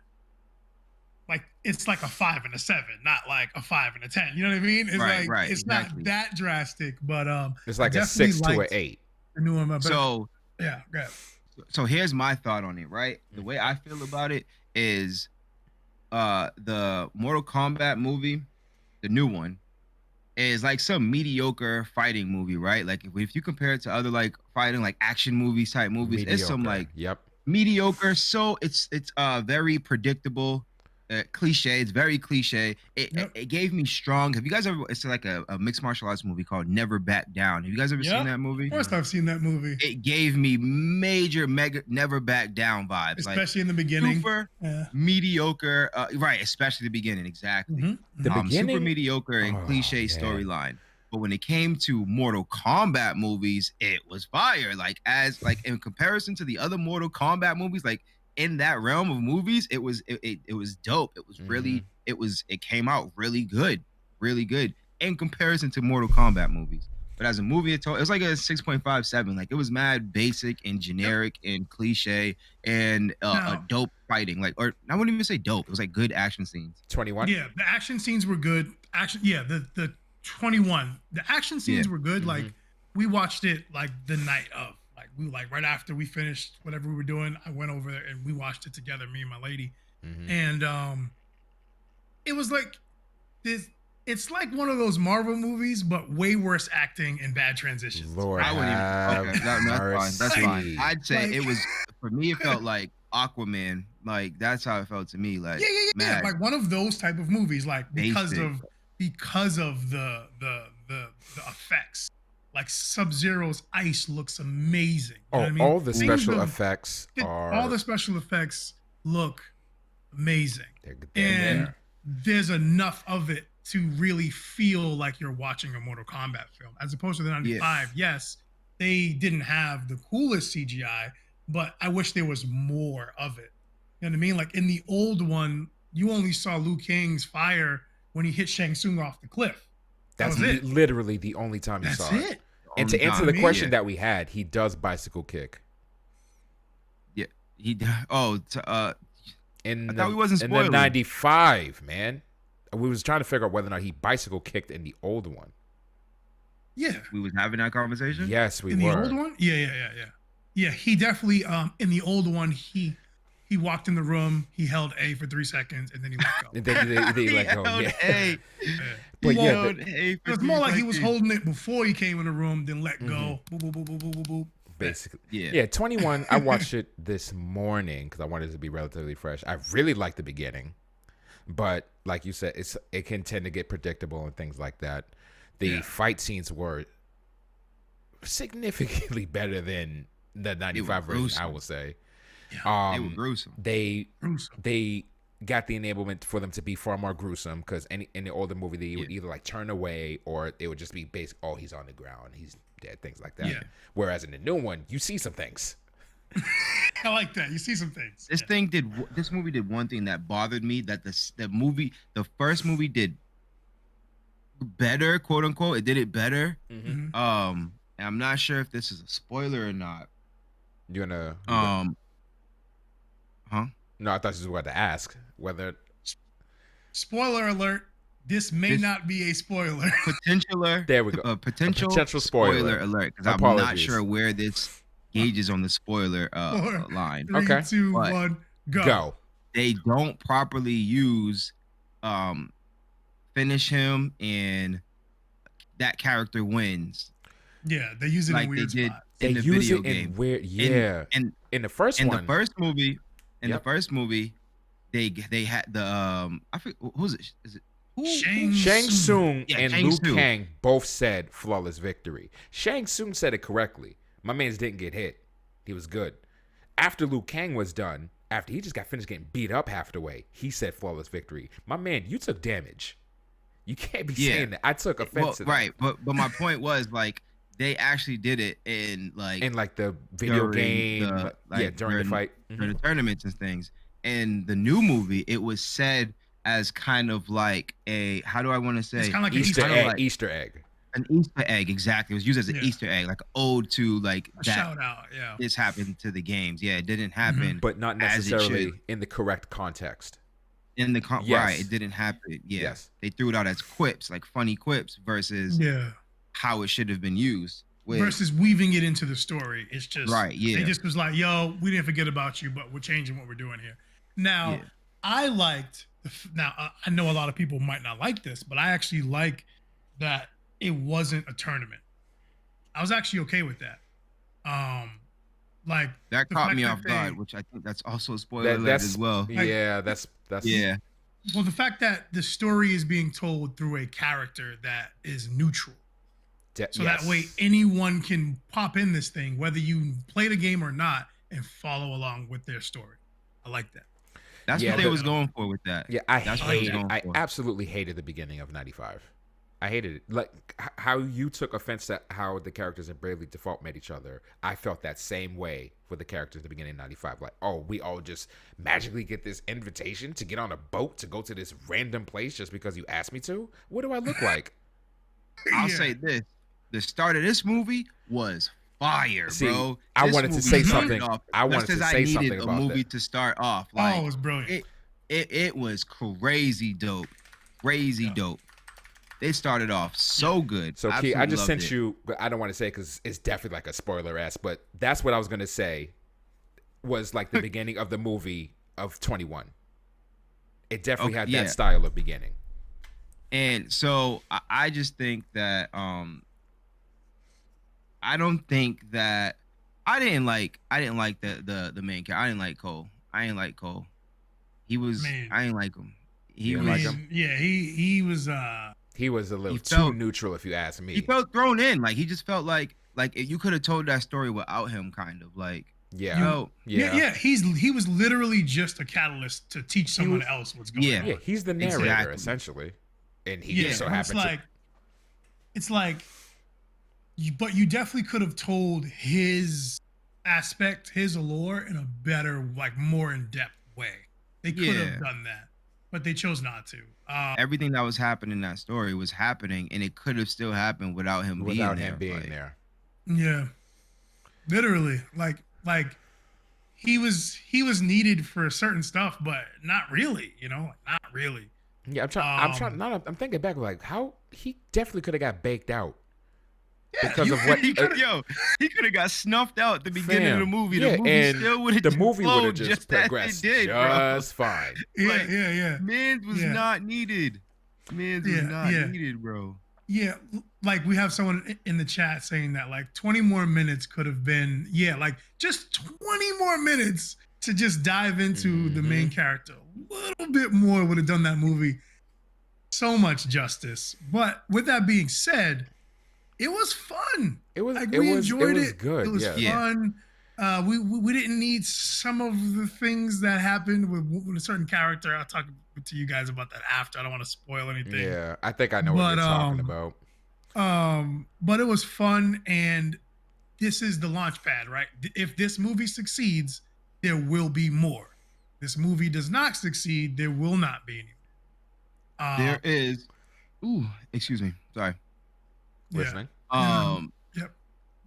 like it's like a 5 and a 7, not like a 5 and a 10. You know what I mean? It's Right, like right, it's exactly. not that drastic, but It's like I a definitely 6 to an liked 8. the new one. But So, yeah, go ahead. so here's my thought on it, right? The way I feel about it is the Mortal Kombat movie, the new one, is like some mediocre fighting movie, right? Like if you compare it to other like fighting like action movies type movies, it's some Mediocre. like Yep. mediocre. So it's very predictable, cliche. It's very cliche. Yep. It gave me strong. Have you guys ever? It's like a mixed martial arts movie called Never Back Down. Have you guys ever Yep. seen that movie? Of course, I've seen that movie, It gave me major mega Never Back Down vibes. especially in the Like beginning. super Yeah. mediocre, right? Especially the beginning, exactly. Mhm. The Super beginning? mediocre and Oh, cliche man. storyline. But when it came to Mortal Kombat movies, it was fire. Like in comparison to the other Mortal Kombat movies, like in that realm of movies, it was dope. It was really it came out really good in comparison to Mortal Kombat movies. But as a movie, it was like a 6.57. Like it was mad basic and generic and cliche and a dope fighting. Like, or I wouldn't even say dope. It was like good action scenes. 21. Yeah, the action scenes were good. The 21. The action scenes were good. Like we watched it like the night of. Like we like right after we finished whatever we were doing, I went over there and we watched it together, me and my lady. And it was like this. It's like one of those Marvel movies, but way worse acting and bad transitions. Lord, I wouldn't even. Okay, that's fine. That's fine. mercy. I'd say Like- it was for me. It felt like Aquaman. Like that's how it felt to me. Like Yeah. mad Like one of those type of movies, like because basic. of the effects. Like Sub-Zero's ice looks amazing. You know what I mean? All the Things special of- effects are. all the special effects look amazing. They're And there. there's enough of it to really feel like you're watching a Mortal Kombat film, as opposed to the 95. Yes, they didn't have the coolest CGI, but I wish there was more of it. You know what I mean? Like in the old one, you only saw Liu Kang's fire when he hit Shang Tsung off the cliff. That That's was it. literally the only time you That's saw it. it. And to Only answer time, the question yeah. that we had, he does bicycle kick. Yeah, he. Oh, In I the, thought we wasn't in the spoiling. 95, man. We was trying to figure out whether or not he bicycle kicked in the old one. Yeah. we was having that conversation. Yes, we In were. the old one? Yeah. Yeah, he definitely in the old one he walked in the room, he held A for 3 seconds, and then he let go. And then they let go. Yeah. Hey, But yeah, held A for It was 3 more like he was seconds. holding it before he came in the room, then let go. Boop, boop, boop, boop, boop, boop, boop. basically. Yeah. Yeah, 21. I watched it this morning because I wanted it to be relatively fresh. I really liked the beginning, but like you said, it can tend to get predictable and things like that. The fight scenes were significantly better than the 95 version, I will say. They were gruesome. They got the enablement for them to be far more gruesome because in the older movie they would either like turn away or it would just be basic. Oh, he's on the ground, he's dead, things like that. Yeah. Whereas in the new one, you see some things. I like that. You see some things. This movie did one thing that bothered me, that the first movie did better, quote unquote. It did it better. Mm-hmm. And I'm not sure if this is a spoiler or not. You're gonna huh? No, I thought you were about to ask whether. Spoiler alert. This may not be a spoiler. There we go. Potential spoiler alert, because I'm not sure where this gauges on the spoiler line. 3, 2, 1, go. They don't properly use finish him and that character wins. Yeah, they use it in weird spots. They in the use video it game. in weird. Yeah. And in the first one. The first movie. In the first movie, they had the I forget who's it? Is it Shang Tsung and Shang Liu Tsung. Kang both said flawless victory. Shang Tsung said it correctly. My man's didn't get hit. He was good. After Liu Kang was done, after he just got finished getting beat up half the way, he said flawless victory. My man, you took damage. You can't be saying that. I took offense to that. Right, but my point was like they actually did it in like the video game, during the fight, during the tournaments and things. And the new movie, it was said as kind of like a, how do I want to say? It's kind of like Easter egg. An Easter egg, exactly. It was used as an Easter egg, like an ode to like a shout out. Yeah, this happened to the games. Yeah, it didn't happen, but not necessarily in the correct context. Right, it didn't happen. Yeah, yes. They threw it out as quips, like funny quips, versus how it should have been used. Versus weaving it into the story. It's just right. Yeah, they just was like, "Yo, we didn't forget about you, but we're changing what we're doing here." Now, I liked. I know a lot of people might not like this, but I actually like that it wasn't a tournament. I was actually okay with that. Like that caught me off guard, which I think that's also a spoiler alert as well. Yeah, that's yeah. Well, the fact that the story is being told through a character that is neutral. So that way anyone can pop in this thing, whether you play the game or not, and follow along with their story. I like that. That's what they was going for with that. Yeah, I absolutely hated the beginning of 95. I hated it. Like how you took offense at how the characters in Bravely Default met each other. I felt that same way for the characters at the beginning of 95. Like, oh, we all just magically get this invitation to get on a boat to go to this random place just because you asked me to? What do I look like? I'll say this. The start of this movie was fire, bro. I wanted to say something. I wanted to say something about a movie that. To start off. Like, it was brilliant. It was crazy dope. Crazy dope. They started off so good. So, Key, I just sent you, but I don't want to say because it's definitely like a spoiler-ass, but that's what I was going to say was like the beginning of the movie of 21. It definitely had that style of beginning. And so I just think that I don't think that I didn't like the main character. I didn't like Cole. I didn't like Cole. I didn't like him. He was he was a little too neutral, if you ask me. He felt thrown in. Like he just felt like you could have told that story without him, kind of like. Yeah. He was literally just a catalyst to teach someone else what's going on. Yeah, he's the narrator essentially, and he just so happens. It's like, but you definitely could have told his aspect, his allure, in a better, like more in depth way. They could have done that, but they chose not to. Everything that was happening in that story was happening, and it could have still happened without him being there. Yeah, literally, like he was needed for certain stuff, but not really. Not really. Yeah, I'm thinking back, like how he definitely could have got baked out. Yeah, because of what he could have got snuffed out at the beginning of the movie. The movie still would have just progressed did, just fine. Yeah. Mans was not needed. Mans was not needed, bro. Yeah, like we have someone in the chat saying that like 20 more minutes could have been, like just 20 more minutes to just dive into the main character. A little bit more would have done that movie so much justice. But with that being said, it was fun. We enjoyed it. Good. It was fun. We didn't need some of the things that happened with a certain character. I'll talk to you guys about that after. I don't want to spoil anything. Yeah, I think I know what you're talking about. But it was fun, and this is the launch pad, right? If this movie succeeds, there will be more. This movie does not succeed, there will not be any more. There is. Ooh, excuse me. Sorry. Listening. Yep.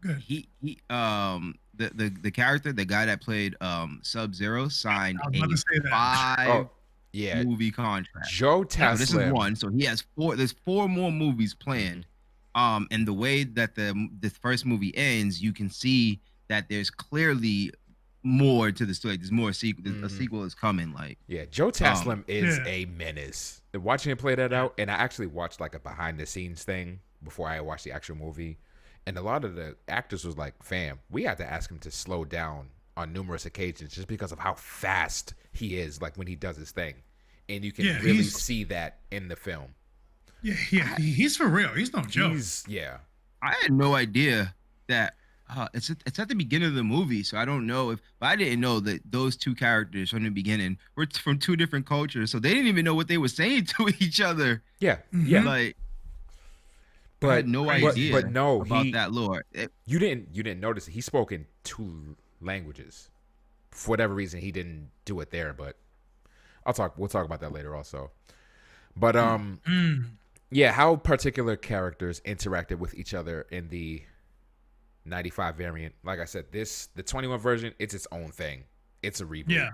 Good. He the character, the guy that played Sub-Zero signed a 5-movie contract. Joe Taslim. This is one, so he has 4. There's 4 more movies planned. And the way that the first movie ends, you can see that there's clearly more to the story. There's more sequel. A sequel is coming. Like Joe Taslim is a menace. Watching him play that out, and I actually watched like a behind the scenes thing before I watched the actual movie, and a lot of the actors was like, "Fam, we had to ask him to slow down on numerous occasions just because of how fast he is. Like when he does his thing, and you can really see that in the film." Yeah, he's for real. He's no joke. I had no idea that it's at the beginning of the movie, so I don't know but I didn't know that those 2 characters from the beginning were from 2 different cultures, so they didn't even know what they were saying to each other. Yeah. Like, but I had no idea. But no, about that lore. You didn't notice it. He spoke in 2 languages. For whatever reason, he didn't do it there, but we'll talk about that later also. But how particular characters interacted with each other in the 95 variant. Like I said, the 21 version, it's its own thing. It's a reboot. Yeah.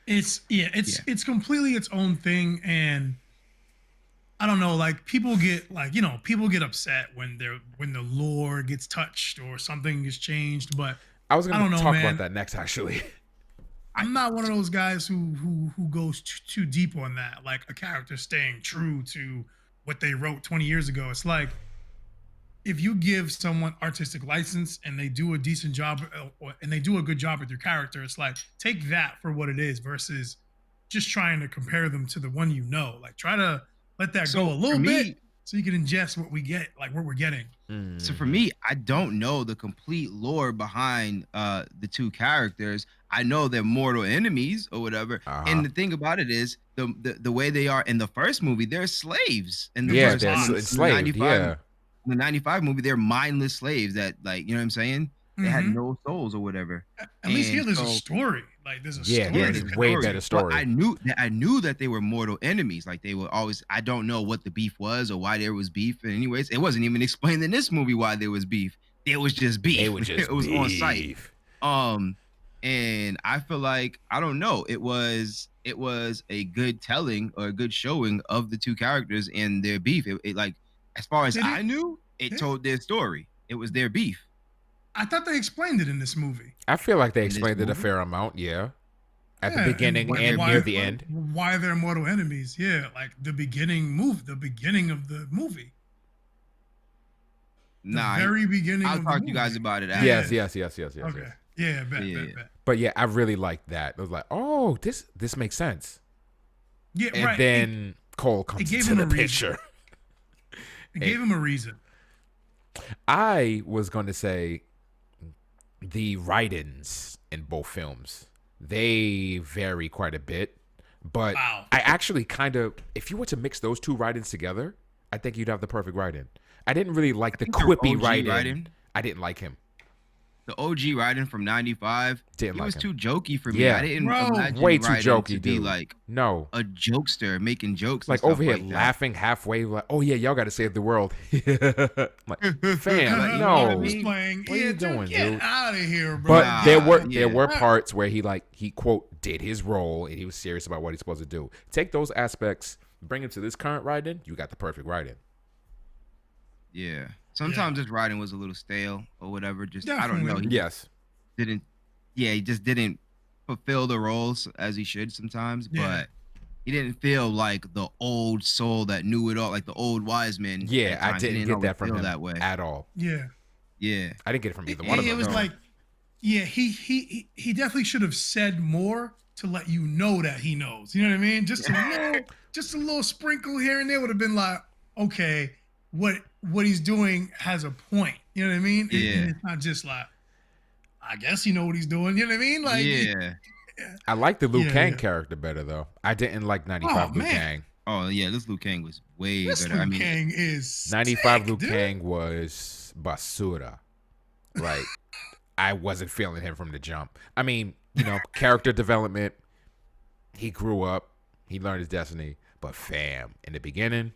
It's completely its own thing, and I don't know, like people get upset when the lore gets touched or something is changed, but I was going to talk about that next actually. I'm not one of those guys who goes too deep on that, like a character staying true to what they wrote 20 years ago. It's like if you give someone artistic license and they do a decent job and they do a good job with your character, it's like take that for what it is versus just trying to compare them to the one Like try to let that go a little bit so you can ingest what we get, like what we're getting. So for me, I don't know the complete lore behind the 2 characters. I know they're mortal enemies or whatever. And the thing about it is the way they are in the first movie, they're slaves. In the first they're enslaved. In the 95 movie, they're mindless slaves that, like, you know what I'm saying? They had no souls or whatever. At least here there's a story. Like there's a story. There's a way better story. I knew that they were mortal enemies. Like they were always. I don't know what the beef was or why there was beef. And anyways, it wasn't even explained in this movie why there was beef. It was just beef. It was on site. And I feel like I don't know. It was a good telling or a good showing of the 2 characters and their beef. It like as far as I knew, it told their story. It was their beef. I thought they explained it in this movie. I feel like they explained it a fair amount, at the beginning and near the end. Why they're mortal enemies, like the beginning of the movie. Very beginning. I'll talk to you guys about it after. Yes. Okay. Yeah, bet. But I really liked that. It was like, oh, this makes sense. Yeah, and right. then Cole comes into the picture. It gave him a reason. I was going to say the write-ins in both films, they vary quite a bit, but I actually kind of, if you were to mix those 2 write-ins together, I think you'd have the perfect write-in. I didn't really like the quippy write-in. I didn't like him. the OG Raiden from '95, Didn't he like was him. too jokey for me. Yeah. I didn't Bro, imagine way too Raiden jokey, to be dude. like No. a jokester making jokes, Like and over stuff here like laughing halfway, like, oh yeah, y'all got to save the world. Like, fam, Like, you know no. what I was mean? playing. What are you doing, get dude? out of here, bro. But there yeah. were parts where he quote did his role and he was serious about what he's supposed to do. Take those aspects, bring it to this current Raiden, you got the perfect Raiden. Yeah. Sometimes this Raiden was a little stale or whatever. Just I don't know. Definitely. Yes. Didn't. Yeah, he just didn't fulfill the roles as he should sometimes. Yeah. But he didn't feel like the old soul that knew it all, like the old wise man. Yeah, at I times. He didn't get always that from feel him that way. at all. Yeah. Yeah. I didn't get it from either one of them. It was no. like, yeah, he definitely should have said more to let you know that he knows. You know what I mean? Just a little sprinkle here and there would have been like, okay, what he's doing has a point. You know what I mean? Yeah. And it's not just like, I guess you know what he's doing. You know what I mean? Like, yeah. I like the Liu Yeah, Kang yeah. character better though. I didn't like 95 Liu man. Kang. Oh yeah, this Liu Kang was way this better. Liu Kang is 95 sick, Liu dude. Kang was basura. Like, I wasn't feeling him from the jump. I mean, you know, character development. He grew up. He learned his destiny. But fam, in the beginning,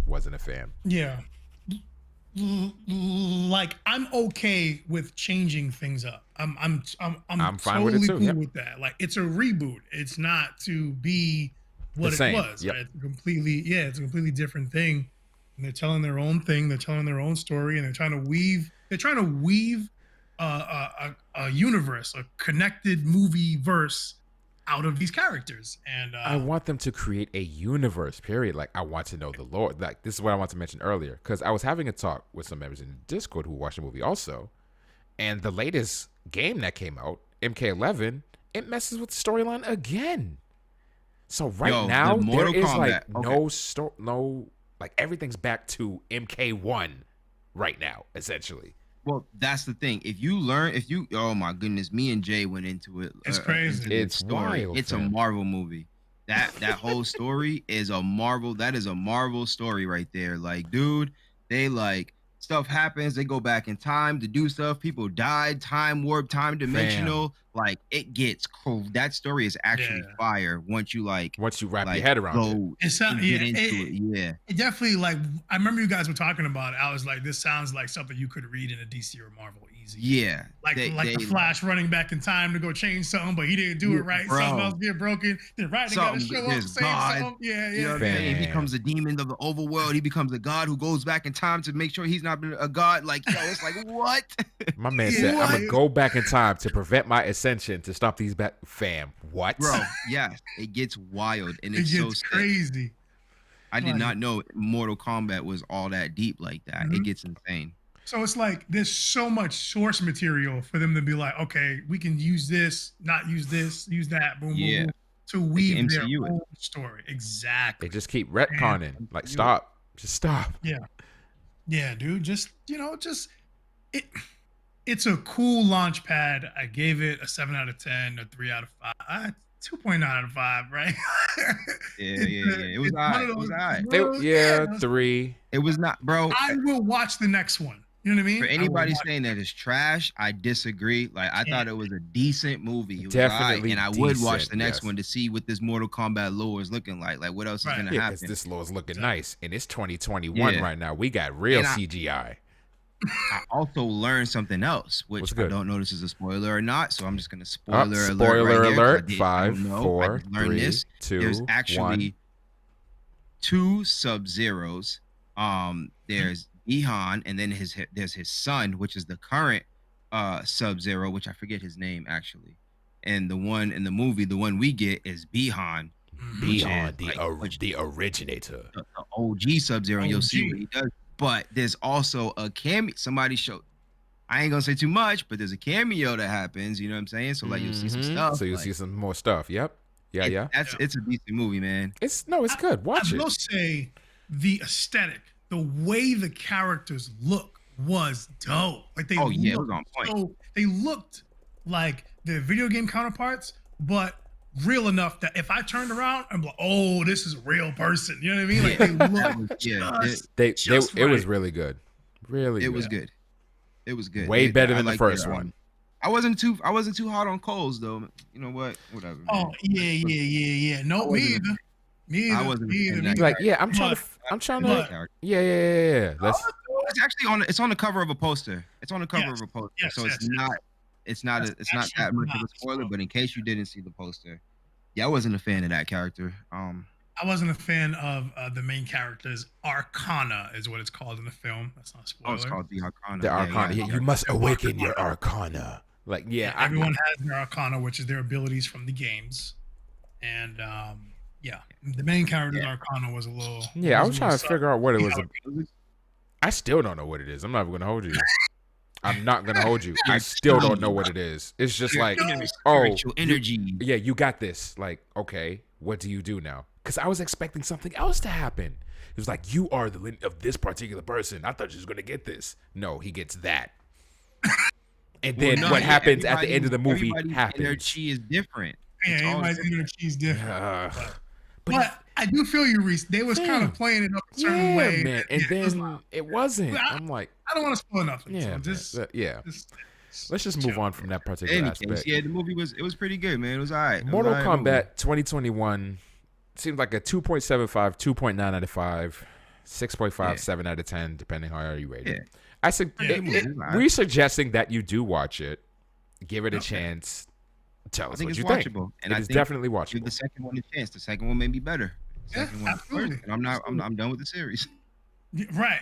wasn't a fan. Yeah. Like I'm okay with changing things up. I'm fine with it totally too, cool yep. with that. Like it's a reboot. It's not to be what The it same, was. yep. Right? It's a completely different thing. And they're telling their own thing. They're telling their own story, and they're trying to weave a universe, a connected movie verse out of these characters. And I want them to create a universe, period. Like, I want to know the lore. Like, this is what I want to mention earlier. Because I was having a talk with some members in Discord who watched the movie also. And the latest game that came out, MK11, it messes with the storyline again. So now, the there Mortal is Kombat, like no, like everything's back to MK1 right now, essentially. Well, that's the thing. Oh my goodness, me and Jay went into it. It's crazy. Into the It's story. wild, It's a fam. Marvel movie. That whole story is a Marvel. That is a Marvel story right there. Like, dude, they like stuff happens. They go back in time to do stuff. People died. Time warp. Time dimensional. Like, it gets cool. That story is actually fire once you Once you wrap your head around it. It's and not, get into it. Yeah. It definitely, like, I remember you guys were talking about it. I was like, this sounds like something you could read in a DC or Marvel easy. Yeah. Like the Flash running back in time to go change something, but he didn't do it right. Bro. Something else get broken. Then Raiden got to Something- show up, there's save God. something. Yeah, You know yeah. what I'm saying? He Fam. becomes a demon of the overworld. He becomes a god who goes back in time to make sure he's not been a god. Like, yo, it's like, what? My man Yeah, said, I'm going to what? go back in time to prevent my ascension to stop these back. Fam, what? Bro, yes, it gets wild and It it's gets so sick. crazy. I did Like- not know Mortal Kombat was all that deep like that. Mhm. It gets insane. So it's like there's so much source material for them to be like, okay, we can use this, not use this, use that, boom, Yeah. boom, boom, to weave their MCU it. own story. Exactly. They just keep retconning. Like, stop. Just stop. Yeah, dude. Just it's a cool launch pad. I gave it a 7 out of 10, a 3 out of 5. 2.9 out of 5, right? Yeah. It was all right. It was all right. Yeah, 3. It was not, bro. I will watch the next one. You know what I mean? For I will anybody watch- saying that it's trash, I disagree. Like, I thought it was a decent movie. It was Definitely alright, and I would watch decent, the next yes. one to see what this Mortal Kombat lore is looking like. Like, what else is Right. gonna Yeah, because happen? this law is looking nice. And it's 2021 Yeah. right now. We got real And I- CGI. I also learned something else, which What's I good? don't know this is a spoiler or not, so I'm just gonna spoiler alert. Spoiler right here, 'cause I alert. didn't- I 5, don't know. I 4, just learned 3, this. 2, There's 1. actually 2 Sub-Zeros. There's Ihan, and then there's his son, which is the current Sub-Zero, which I forget his name actually. And the one in the movie, the one we get is Bihan, Mhm. Beyond which is, like, the originator. the OG Sub-Zero, and you'll see OG. what he does. But there's also a cameo. Somebody showed. I ain't gonna say too much, but there's a cameo that happens. You know what I'm saying? So like you'll see some Mhm. stuff. So you'll like, see some more stuff. Yep. Yeah. It's a decent movie, man. It's good. Watch I it. will say the aesthetic, the way the characters look was dope. Like they Oh, yeah, it looked was on point. So they looked like their video game counterparts, but real enough that if I turned around, I'm like, oh, this is a real person. You know what I mean? Like they That look was- yeah, just, It just was right. really good. Really it good. was good. It was good. Way better I than the liked first their, one. I wasn't too hot on Coles though. You know what? Whatever. Man. Oh yeah. No, me either. I wasn't a fan of that Like, yeah, I'm But- trying to. Yeah. It's actually it's on the cover of a poster. It's on the cover of a poster. Yes, So yes, it's not it's not that much of a spoiler, but in case you didn't see the poster. Yeah, I wasn't a fan of that character. I wasn't a fan of the main character's Arcana, is what it's called in the film. That's not a spoiler. Oh, it's called the Arcana. The Arcana. Yeah, you must awaken your Arcana. Like, yeah, everyone has their Arcana, which is their abilities from the games, and the main character's Arcana was a little. Yeah, I was trying to figure out what it was. I still don't know what it is. I'm not even gonna hold you. I'm not gonna hold you. I still don't know what it is. It's just like, spiritual energy. Yeah, you got this. Like, okay, what do you do now? Because I was expecting something else to happen. It was like, you are the link of this particular person. I thought you was gonna get this. No, he gets that. And then what happens at the end of the movie happens. Energy is different. Yeah, everybody's energy is different. But I do feel you, Reese. They was kind of playing it up a certain way, man. And then it wasn't. I'm like, I don't want to spoil nothing. Yeah, so let's just move on from that particular aspect. Yeah, the movie was pretty good, man. It was all right. Mortal Kombat 2021 seemed like a 2.75, 2.9 out of 5, 6.5, 7 out of 10, depending how you rate it. We're suggesting that you do watch it, give it a chance. Tell us what you think. And it's definitely watchable. Give the second one a chance. The second one may be better. Absolutely. And I'm done with the series. Right,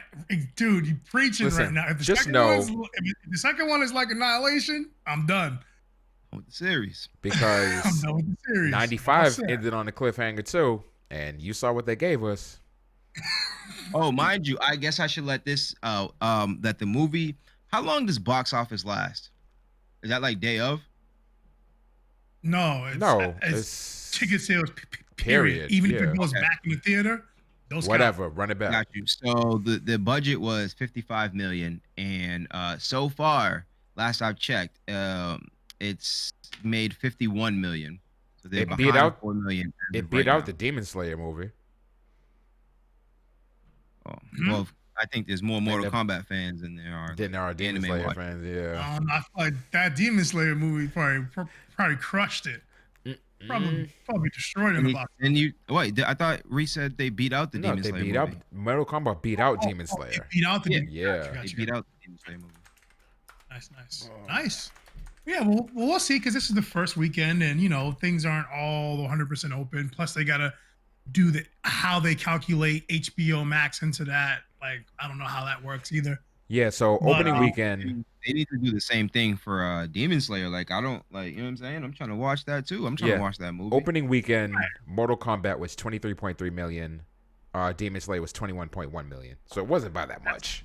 dude, you preaching right now. If the second one is like Annihilation, I'm done with the series because I'm done with the series. 95 ended on a cliffhanger too, and you saw what they gave us. Oh, mind you, I guess I should let this that the movie. How long does box office last? Is that like day of? No, it's ticket sales. Period. Even if it goes back in the theater, those run it back. Got you. So the budget was $55 million, and so far, last I've checked, it's made $51 million. So they beat out $4 million. It beat out the Demon Slayer movie. Oh, well, I think there's more Mortal Kombat fans than there are Demon Slayer fans. Yeah, I feel like that Demon Slayer movie probably crushed it. Probably destroyed in the box. And you wait, I thought Reese said they beat out the Demon Slayer movie. Mortal Kombat beat out Demon Slayer. They beat out the Demon Slayer movie. Nice. Yeah, well, we'll see, because this is the first weekend, and things aren't all 100% open. Plus, they gotta do how they calculate HBO Max into that. Like, I don't know how that works either. Yeah, so opening weekend. They need to do the same thing for Demon Slayer. Like, I don't you know what I'm saying? I'm trying to watch that too. I'm trying to watch that movie. Opening weekend, Mortal Kombat was 23.3 million. Demon Slayer was 21.1 million. So it wasn't by that much.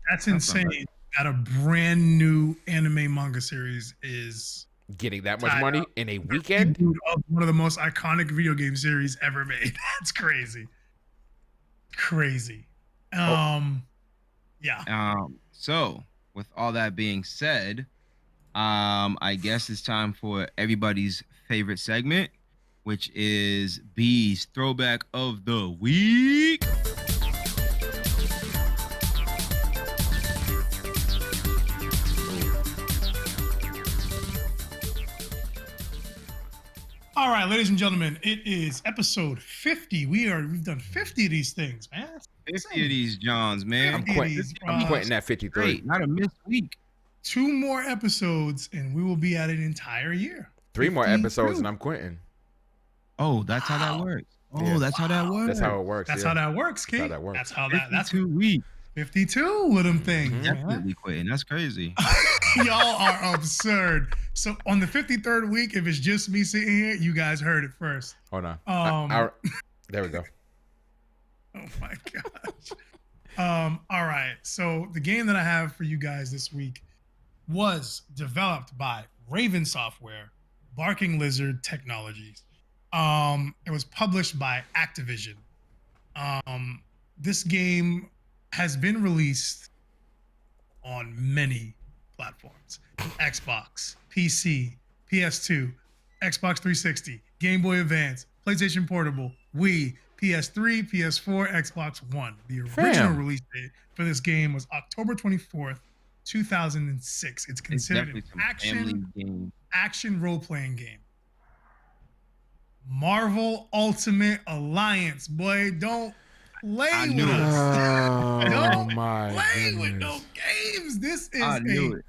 That's insane. That a brand new anime manga series is getting that much money in a weekend. One of the most iconic video game series ever made. That's crazy. Yeah. So with all that being said, I guess it's time for everybody's favorite segment, which is B's Throwback of the Week. All right, ladies and gentlemen, it is episode 50. We've done 50 of these things, man. 50 of these Johns, man. I'm quitting at 53. Not a missed week. 2 more episodes, and we will be at an entire year. 3 more episodes, and I'm quitting. Oh, that's how that works. Oh, that's how that works. That's how it works. That's how that works, kid. That's how that works. That's how that. That's 2 weeks. 52 with them things. Definitely quitting. That's crazy. Y'all are absurd. So on the 53rd week, if it's just me sitting here, you guys heard it first. Hold on. There we go. Oh my gosh. All right. So the game that I have for you guys this week was developed by Raven Software, Barking Lizard Technologies. It was published by Activision. This game has been released on many platforms: Xbox, PC, PS2, Xbox 360, Game Boy Advance, PlayStation Portable, Wii, PS3, PS4, Xbox One. The original release date for this game was October 24th, 2006. It's It's considered definitely an some family game. action role-playing game. Marvel Ultimate Alliance, boy, don't I play with knew it. us. Oh Don't my play with no goodness. games. This I is knew a it.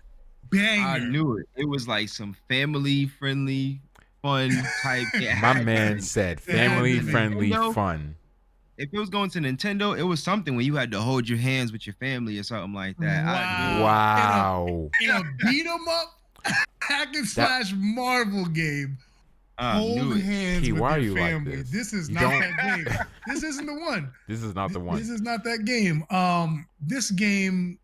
I banger. knew it. It was like some family friendly, fun type. It My had to man be. said It had family to be. friendly Nintendo, fun. if it was going to Nintendo, it was something when you had to hold your hands with your family or something like that. I knew it. Wow. Wow. In a beat 'em up hack and That slash Marvel game. I Hold knew it. hands Key, with why are your you like family. this? This is You not don't that game. This isn't the one. This is not the one. This is not that game. This game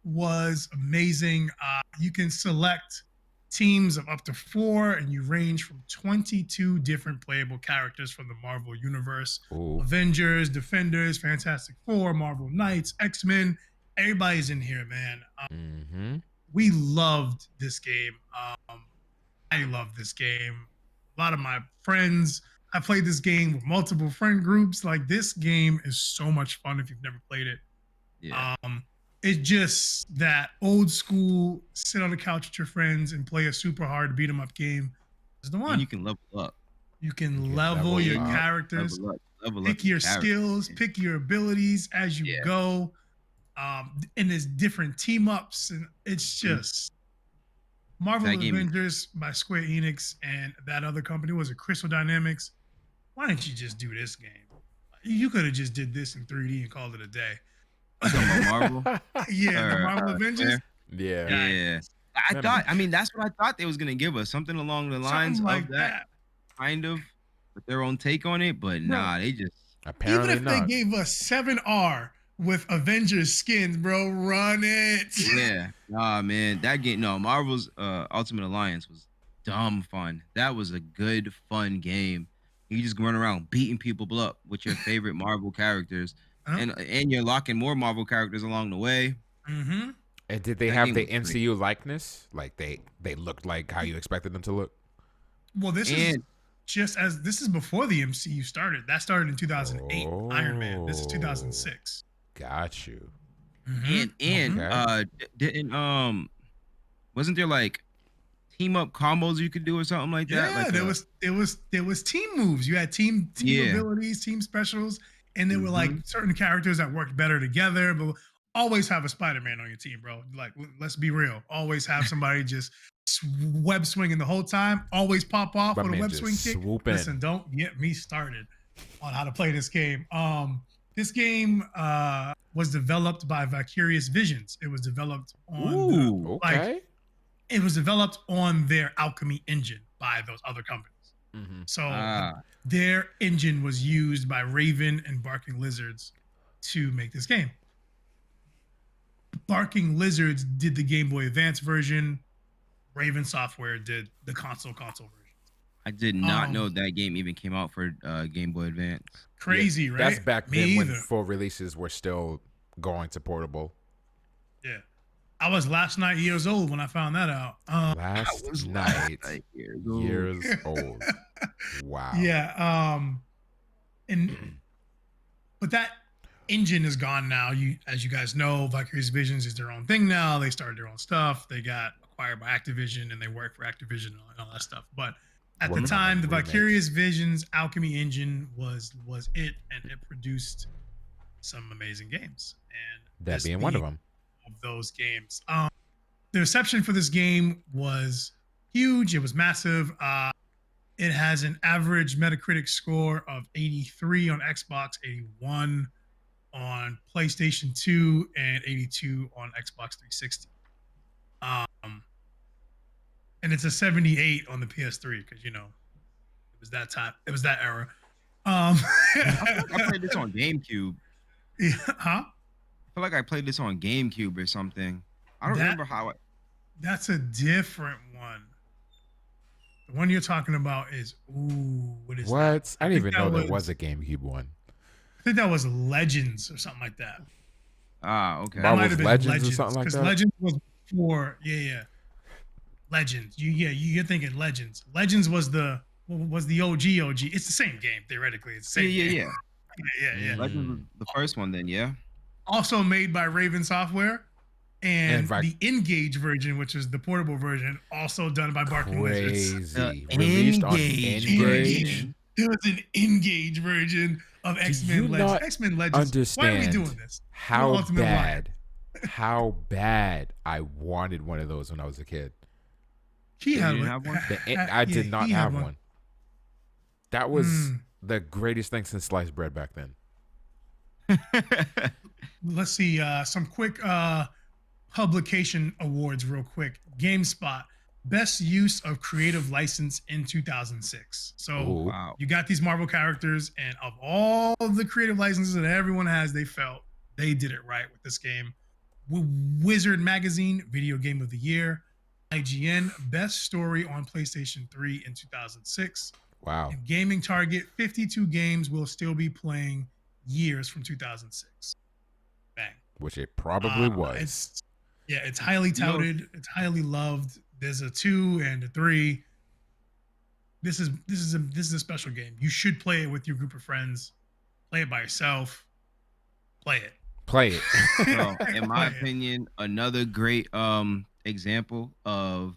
was amazing. You can select teams of up to 4, and you range from 22 different playable characters from the Marvel universe. Ooh. Avengers, Defenders, Fantastic Four, Marvel Knights, X-Men. Everybody's in here, man. Mm-hmm. We loved this game. I love this game. A lot of my friends, I played this game with multiple friend groups. Like, this game is so much fun if you've never played it. Yeah. It's just that old school, sit on the couch with your friends and play a super hard beat 'em up game is the And one. you can level up. You can can level level your up. characters, Level up pick your character. skills, pick your abilities as you Yeah. go. And there's different team ups, and it's just Marvel That game is- Avengers by Square Enix, and that other company was it Crystal Dynamics. Why didn't you just do this game? You could have just did this in 3D and called it a day. You talking about Marvel? Yeah, the Marvel Avengers. Yeah. Yeah. I That thought, I mean, that's what I thought they was gonna give us. Something along the lines Something like of that, kind of, with their own take on it. But nah, they just Apparently Even if not. they gave us 7R with Avengers skins, bro, run it. yeah. Nah, man, that game. No, Marvel's Ultimate Alliance was dumb fun. That was a good fun game. You just run around beating people up with your favorite Marvel characters, Huh? and you're locking more Marvel characters along the way. Mm-hmm. And did they That have game the was great. MCU likeness? Like they looked like how you expected them to look? Well, this is And this is before the MCU started. That started in 2008. Iron Man. This is Oh. 2006. Got you. Mhm. Okay. didn't wasn't there like team up combos you could do or something like that? Yeah, Like there was team moves. You had team Yeah. abilities, team specials, and there were like Mhm. certain characters that worked better together. But always have a Spider-Man on your team, bro. Like, let's be real. Always have somebody just web swinging the whole time. Always pop off My with a man web just swing kick. swoop in. Listen, don't get me started on how to play this game. This game was developed by Vicarious Visions. It was developed on the, Ooh. Okay. it was developed on their Alchemy engine by those other companies. Mm-hmm. So Ah. their engine was used by Raven and Barking Lizards to make this game. Barking Lizards did the Game Boy Advance version. Raven Software did the console version. I did not Um, know that game even came out for Game Boy Advance. Crazy, right? That's back Me then when either. full releases were still going to portable. Yeah. I was last night years old when I found that out. Last night, years old. Wow. Yeah. But that engine is gone now. As you guys know, Vicarious Visions is their own thing now. They started their own stuff. They got acquired by Activision and they work for Activision and all that stuff. But at the Working on time, the remakes. Vicarious Visions Alchemy engine was it, and it produced some amazing games. And That this being one of them. of those games. The reception for this game was huge. It was massive. It has an average Metacritic score of 83 on Xbox, 81 on PlayStation 2, and 82 on Xbox 360. And it's a 78 on the PS3 because it was that time. It was that era. I played this on GameCube. Yeah, huh? I feel like I played this on GameCube or something. I don't remember how. That's a different one. The one you're talking about is what is that? What? I didn't even think know that there was a GameCube one. I think that was Legends or something like that. Ah, okay. Marvel's That might have been Legends or something like because that? Legends was before. Yeah. Legends. You're thinking Legends. Legends was the OG. It's the same game theoretically. It's the same game. Yeah. Legends was the first one then, yeah. Also made by Raven Software, and the Engage version, which is the portable version, also done by Barking Lizards. Crazy. Released on Engage. There was an Engage version of X-Men Legends. X-Men Legends. Why are we doing this? How bad I wanted one of those when I was a kid. I did not have one. That was the greatest thing since sliced bread back then. Let's see some quick publication awards real quick. GameSpot, best use of creative license in 2006. So you got these Marvel characters, and of all of the creative licenses that everyone has, they felt they did it right with this game. Wizard Magazine, Video Game of the Year. IGN, best story on PlayStation 3 in 2006. Wow. And Gaming Target, 52 games will still be playing years from 2006. Bang. Which it probably was. It's highly touted. It's highly loved. There's a 2 and a 3. This is a special game. You should play it with your group of friends. Play it by yourself. Play it. So, in my opinion, another great example of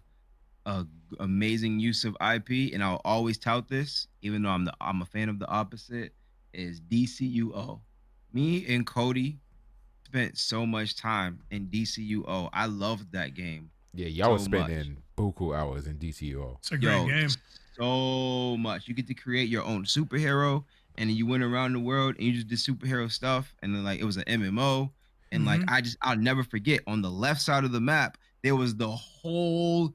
amazing use of IP, and I'll always tout this, even though I'm a fan of the opposite, is DCUO. Me and Cody spent so much time in DCUO. I loved that game. Yeah, y'all was spending buku hours in DCUO. It's a great game. So much. You get to create your own superhero, and then you went around the world and you just did superhero stuff, and then like it was an MMO, and like I'll never forget, on the left side of the map there was the whole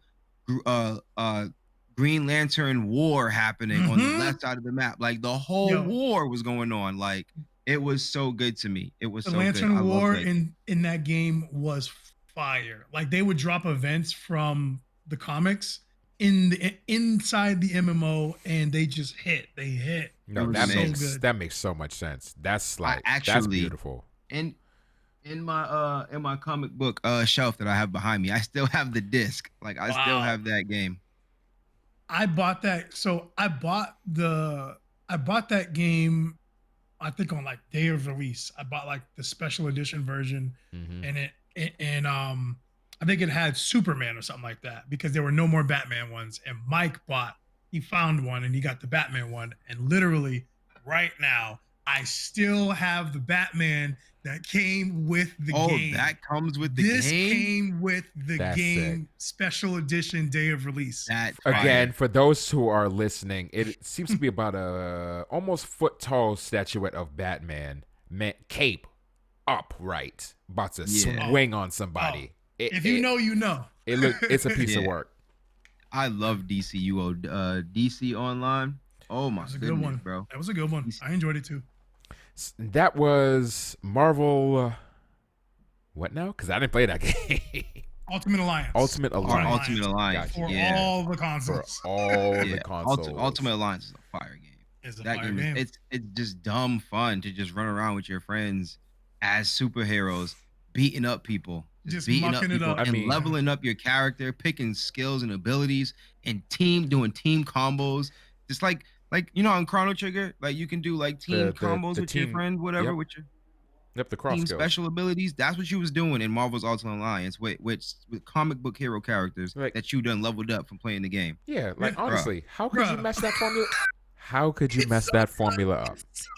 Green Lantern war happening on the left side of the map. Like the whole war was going on. Like it was so good to me. It was so good. The Lantern war in that game was fire. Like they would drop events from the comics inside the MMO, and they just hit. They hit. No, that makes so much sense. That's like that's beautiful. And in my comic book shelf that I have behind me, I still have the disc. Like I still have that game. I bought that. So I bought that game, I think on like day of release. I bought like the special edition version, and I think it had Superman or something like that, because there were no more Batman ones. And Mike he found one and he got the Batman one. And literally right now, I still have the Batman that came with the game. Oh, that comes with the game? This came with the game, special edition, day of release. Again, for those who are listening, it seems to be about a almost foot tall statuette of Batman, cape upright, about to swing on somebody. If you know, you know. It's a piece of work. I love DCUO, DC Online. Oh my goodness, good one, bro. That was a good one. I enjoyed it too. That was Marvel. What now? Because I didn't play that game. Ultimate Alliance. Ultimate Alliance. For all the consoles. For all the consoles. Ultimate Alliance is a fire game. It's a fire game. It's just dumb fun to just run around with your friends as superheroes, beating up people. Just beating up people and leveling up your character, picking skills and abilities, and doing team combos. Just like you know, on Chrono Trigger, like you can do like team combos with your friend, whatever, with your the cross team skills. Special abilities. That's what you was doing in Marvel's Ultimate Alliance with comic book hero characters that you done leveled up from playing the game. Yeah, like honestly, how could you mess that formula? How could you mess that formula up? So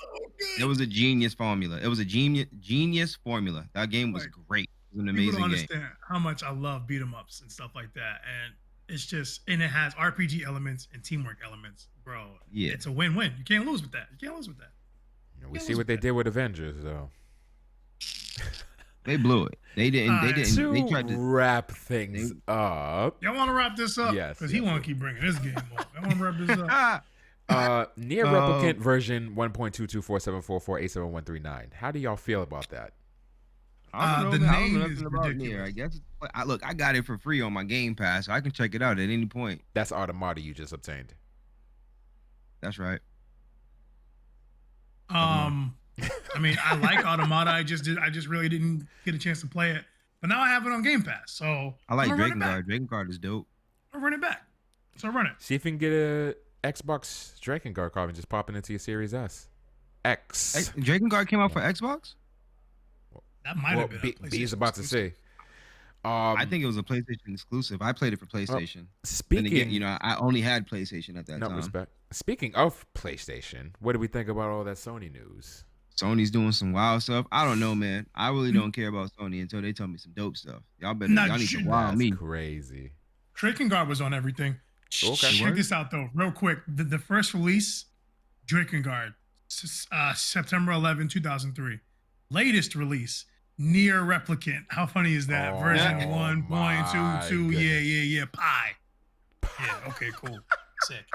it was a genius formula. It was a genius formula. That game was great. It was an amazing game. People don't understand how much I love beat 'em ups and stuff like that, and it's just, and it has RPG elements and teamwork elements, bro. Yeah, it's a win-win. You can't lose with that. We see what they did with Avengers, though. They blew it. They didn't. They tried to wrap things up. Y'all want to wrap this up? Yes. Because he want to keep bringing this game up. Y'all want to wrap this up? Nier Replicant version 1.22474487139. How do y'all feel about that? I don't know nothing about Nier. I guess. Look, I got it for free on my Game Pass, so I can check it out at any point. That's Automata you just obtained. That's right. I mean, I like Automata. I just really didn't get a chance to play it, but now I have it on Game Pass. So I like Drakengard. Drakengard is dope. I'll run it back. So run it. See if you can get a Xbox Drakengard card and just pop it into your Series S. X. Drakengard came out for Xbox? That might have been. B's about to say. I think it was a PlayStation exclusive. I played it for PlayStation. And again, speaking, I only had PlayStation at that no time. respect. Speaking of PlayStation, what do we think about all that Sony news? Sony's doing some wild stuff. I don't know, man. I really don't care about Sony until they tell me some dope stuff. Y'all need to wow That's me. crazy. Drake Guard was on everything. Okay. Check this out though, real quick. The first release, Drake Guard, September 11, 2003. Latest release, Nier Replicant. How funny is that? Version 1.22. Yeah. Pie. Yeah. Okay. Cool. Sick.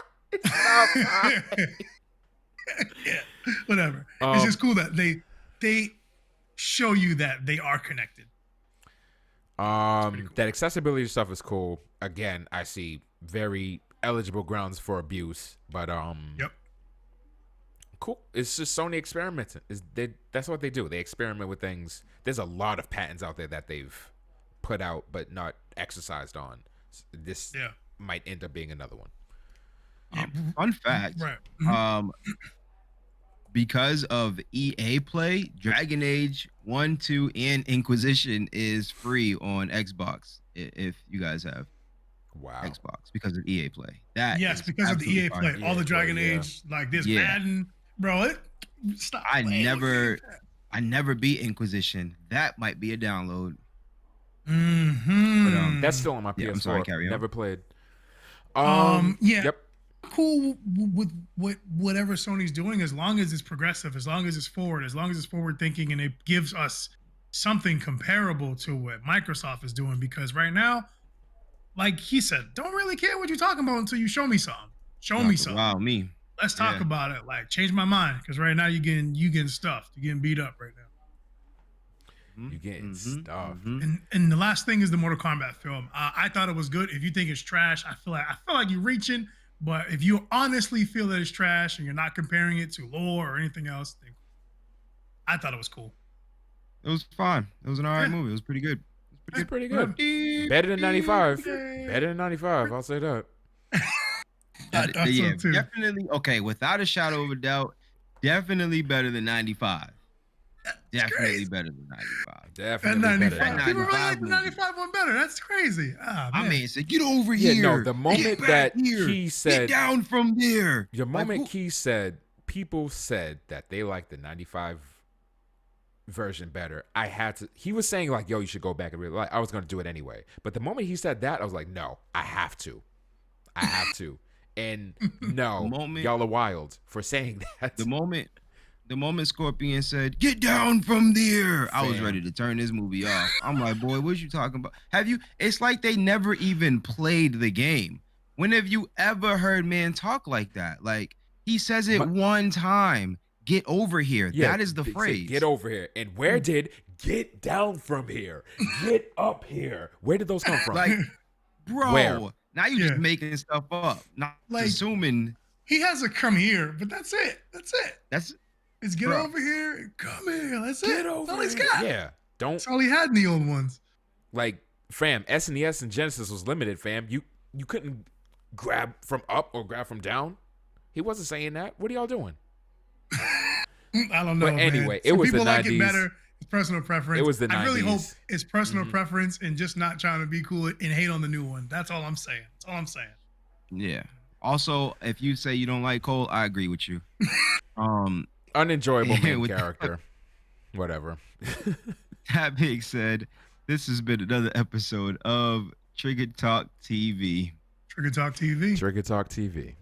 Yeah. Whatever. It's just cool that they show you that they are connected. Cool. That accessibility stuff is cool. Again, I see very eligible grounds for abuse, but Yep. cool. It's just Sony experimenting. That's what they do. They experiment with things. There's a lot of patents out there that they've put out but not exercised on. This might end up being another one. Fun fact. Right. Because of EA Play, Dragon Age 1, 2, and Inquisition is free on Xbox if you guys have Xbox because of EA Play. Yes, because of the EA Play. All the Dragon Age, like this Madden, bro. Stop. I never beat Inquisition. That might be a download. Mm-hmm. But, that's still on my PS4. I'm sorry, carry on. Never played. Yep. Cool with whatever Sony's doing, as long as it's progressive, as long as it's forward, as long as it's forward thinking, and it gives us something comparable to what Microsoft is doing. Because right now, like he said, don't really care what you're talking about until you show me something. Show me something. Wow, me. Let's talk about it. Like, change my mind, because right now you getting stuffed. You're getting beat up right now. You getting stuffed. And the last thing is the Mortal Kombat film. I thought it was good. If you think it's trash, I feel like you're reaching. But if you honestly feel that it's trash and you're not comparing it to lore or anything else, then I thought it was cool. It was fine. It was an alright movie. It was pretty good. It's pretty good. Better than 95. Better than 95. I'll say that. Yeah, definitely. Okay, without a shadow of a doubt, definitely better than 95. Definitely better than 95. Definitely better than 95. People really like the 95 one better. That's crazy. I mean, said, get over here. Yeah, no, the moment that Key said, get down from there. The moment Key said, people said that they like the 95 version better. I had to. He was saying like, yo, you should go back and like, I was going to do it anyway. But the moment he said that, I was like, no, I have to. And no, y'all are wild for saying that. The moment Scorpion said, get down from there, I was ready to turn this movie off. I'm like, boy, what you talking about? It's like they never even played the game. When have you ever heard man talk like that? Like, he says it one time, get over here. Yeah, that is the phrase. Get over here. And where did get down from here? Get up here. Where did those come from? Like, bro, where? Now you just making stuff up. Not like, assuming. He has to come here, but that's it. That's It's get over here and come here. That's get it. over That's all he's got. Yeah. That's all he had in the old ones. Like, fam, SNES and Genesis was limited, fam. You couldn't grab from up or grab from down. He wasn't saying that. What are y'all doing? I don't know. But anyway, man. it was people the 90s. Like it better. It's personal preference. It was the 90s. I really hope it's personal preference and just not trying to be cool and hate on the new one. That's all I'm saying. Yeah. Also, if you say you don't like Cole, I agree with you. Unenjoyable main character. Whatever. That being said, this has been another episode of Trigger Talk TV. Trigger Talk TV. Trigger Talk TV.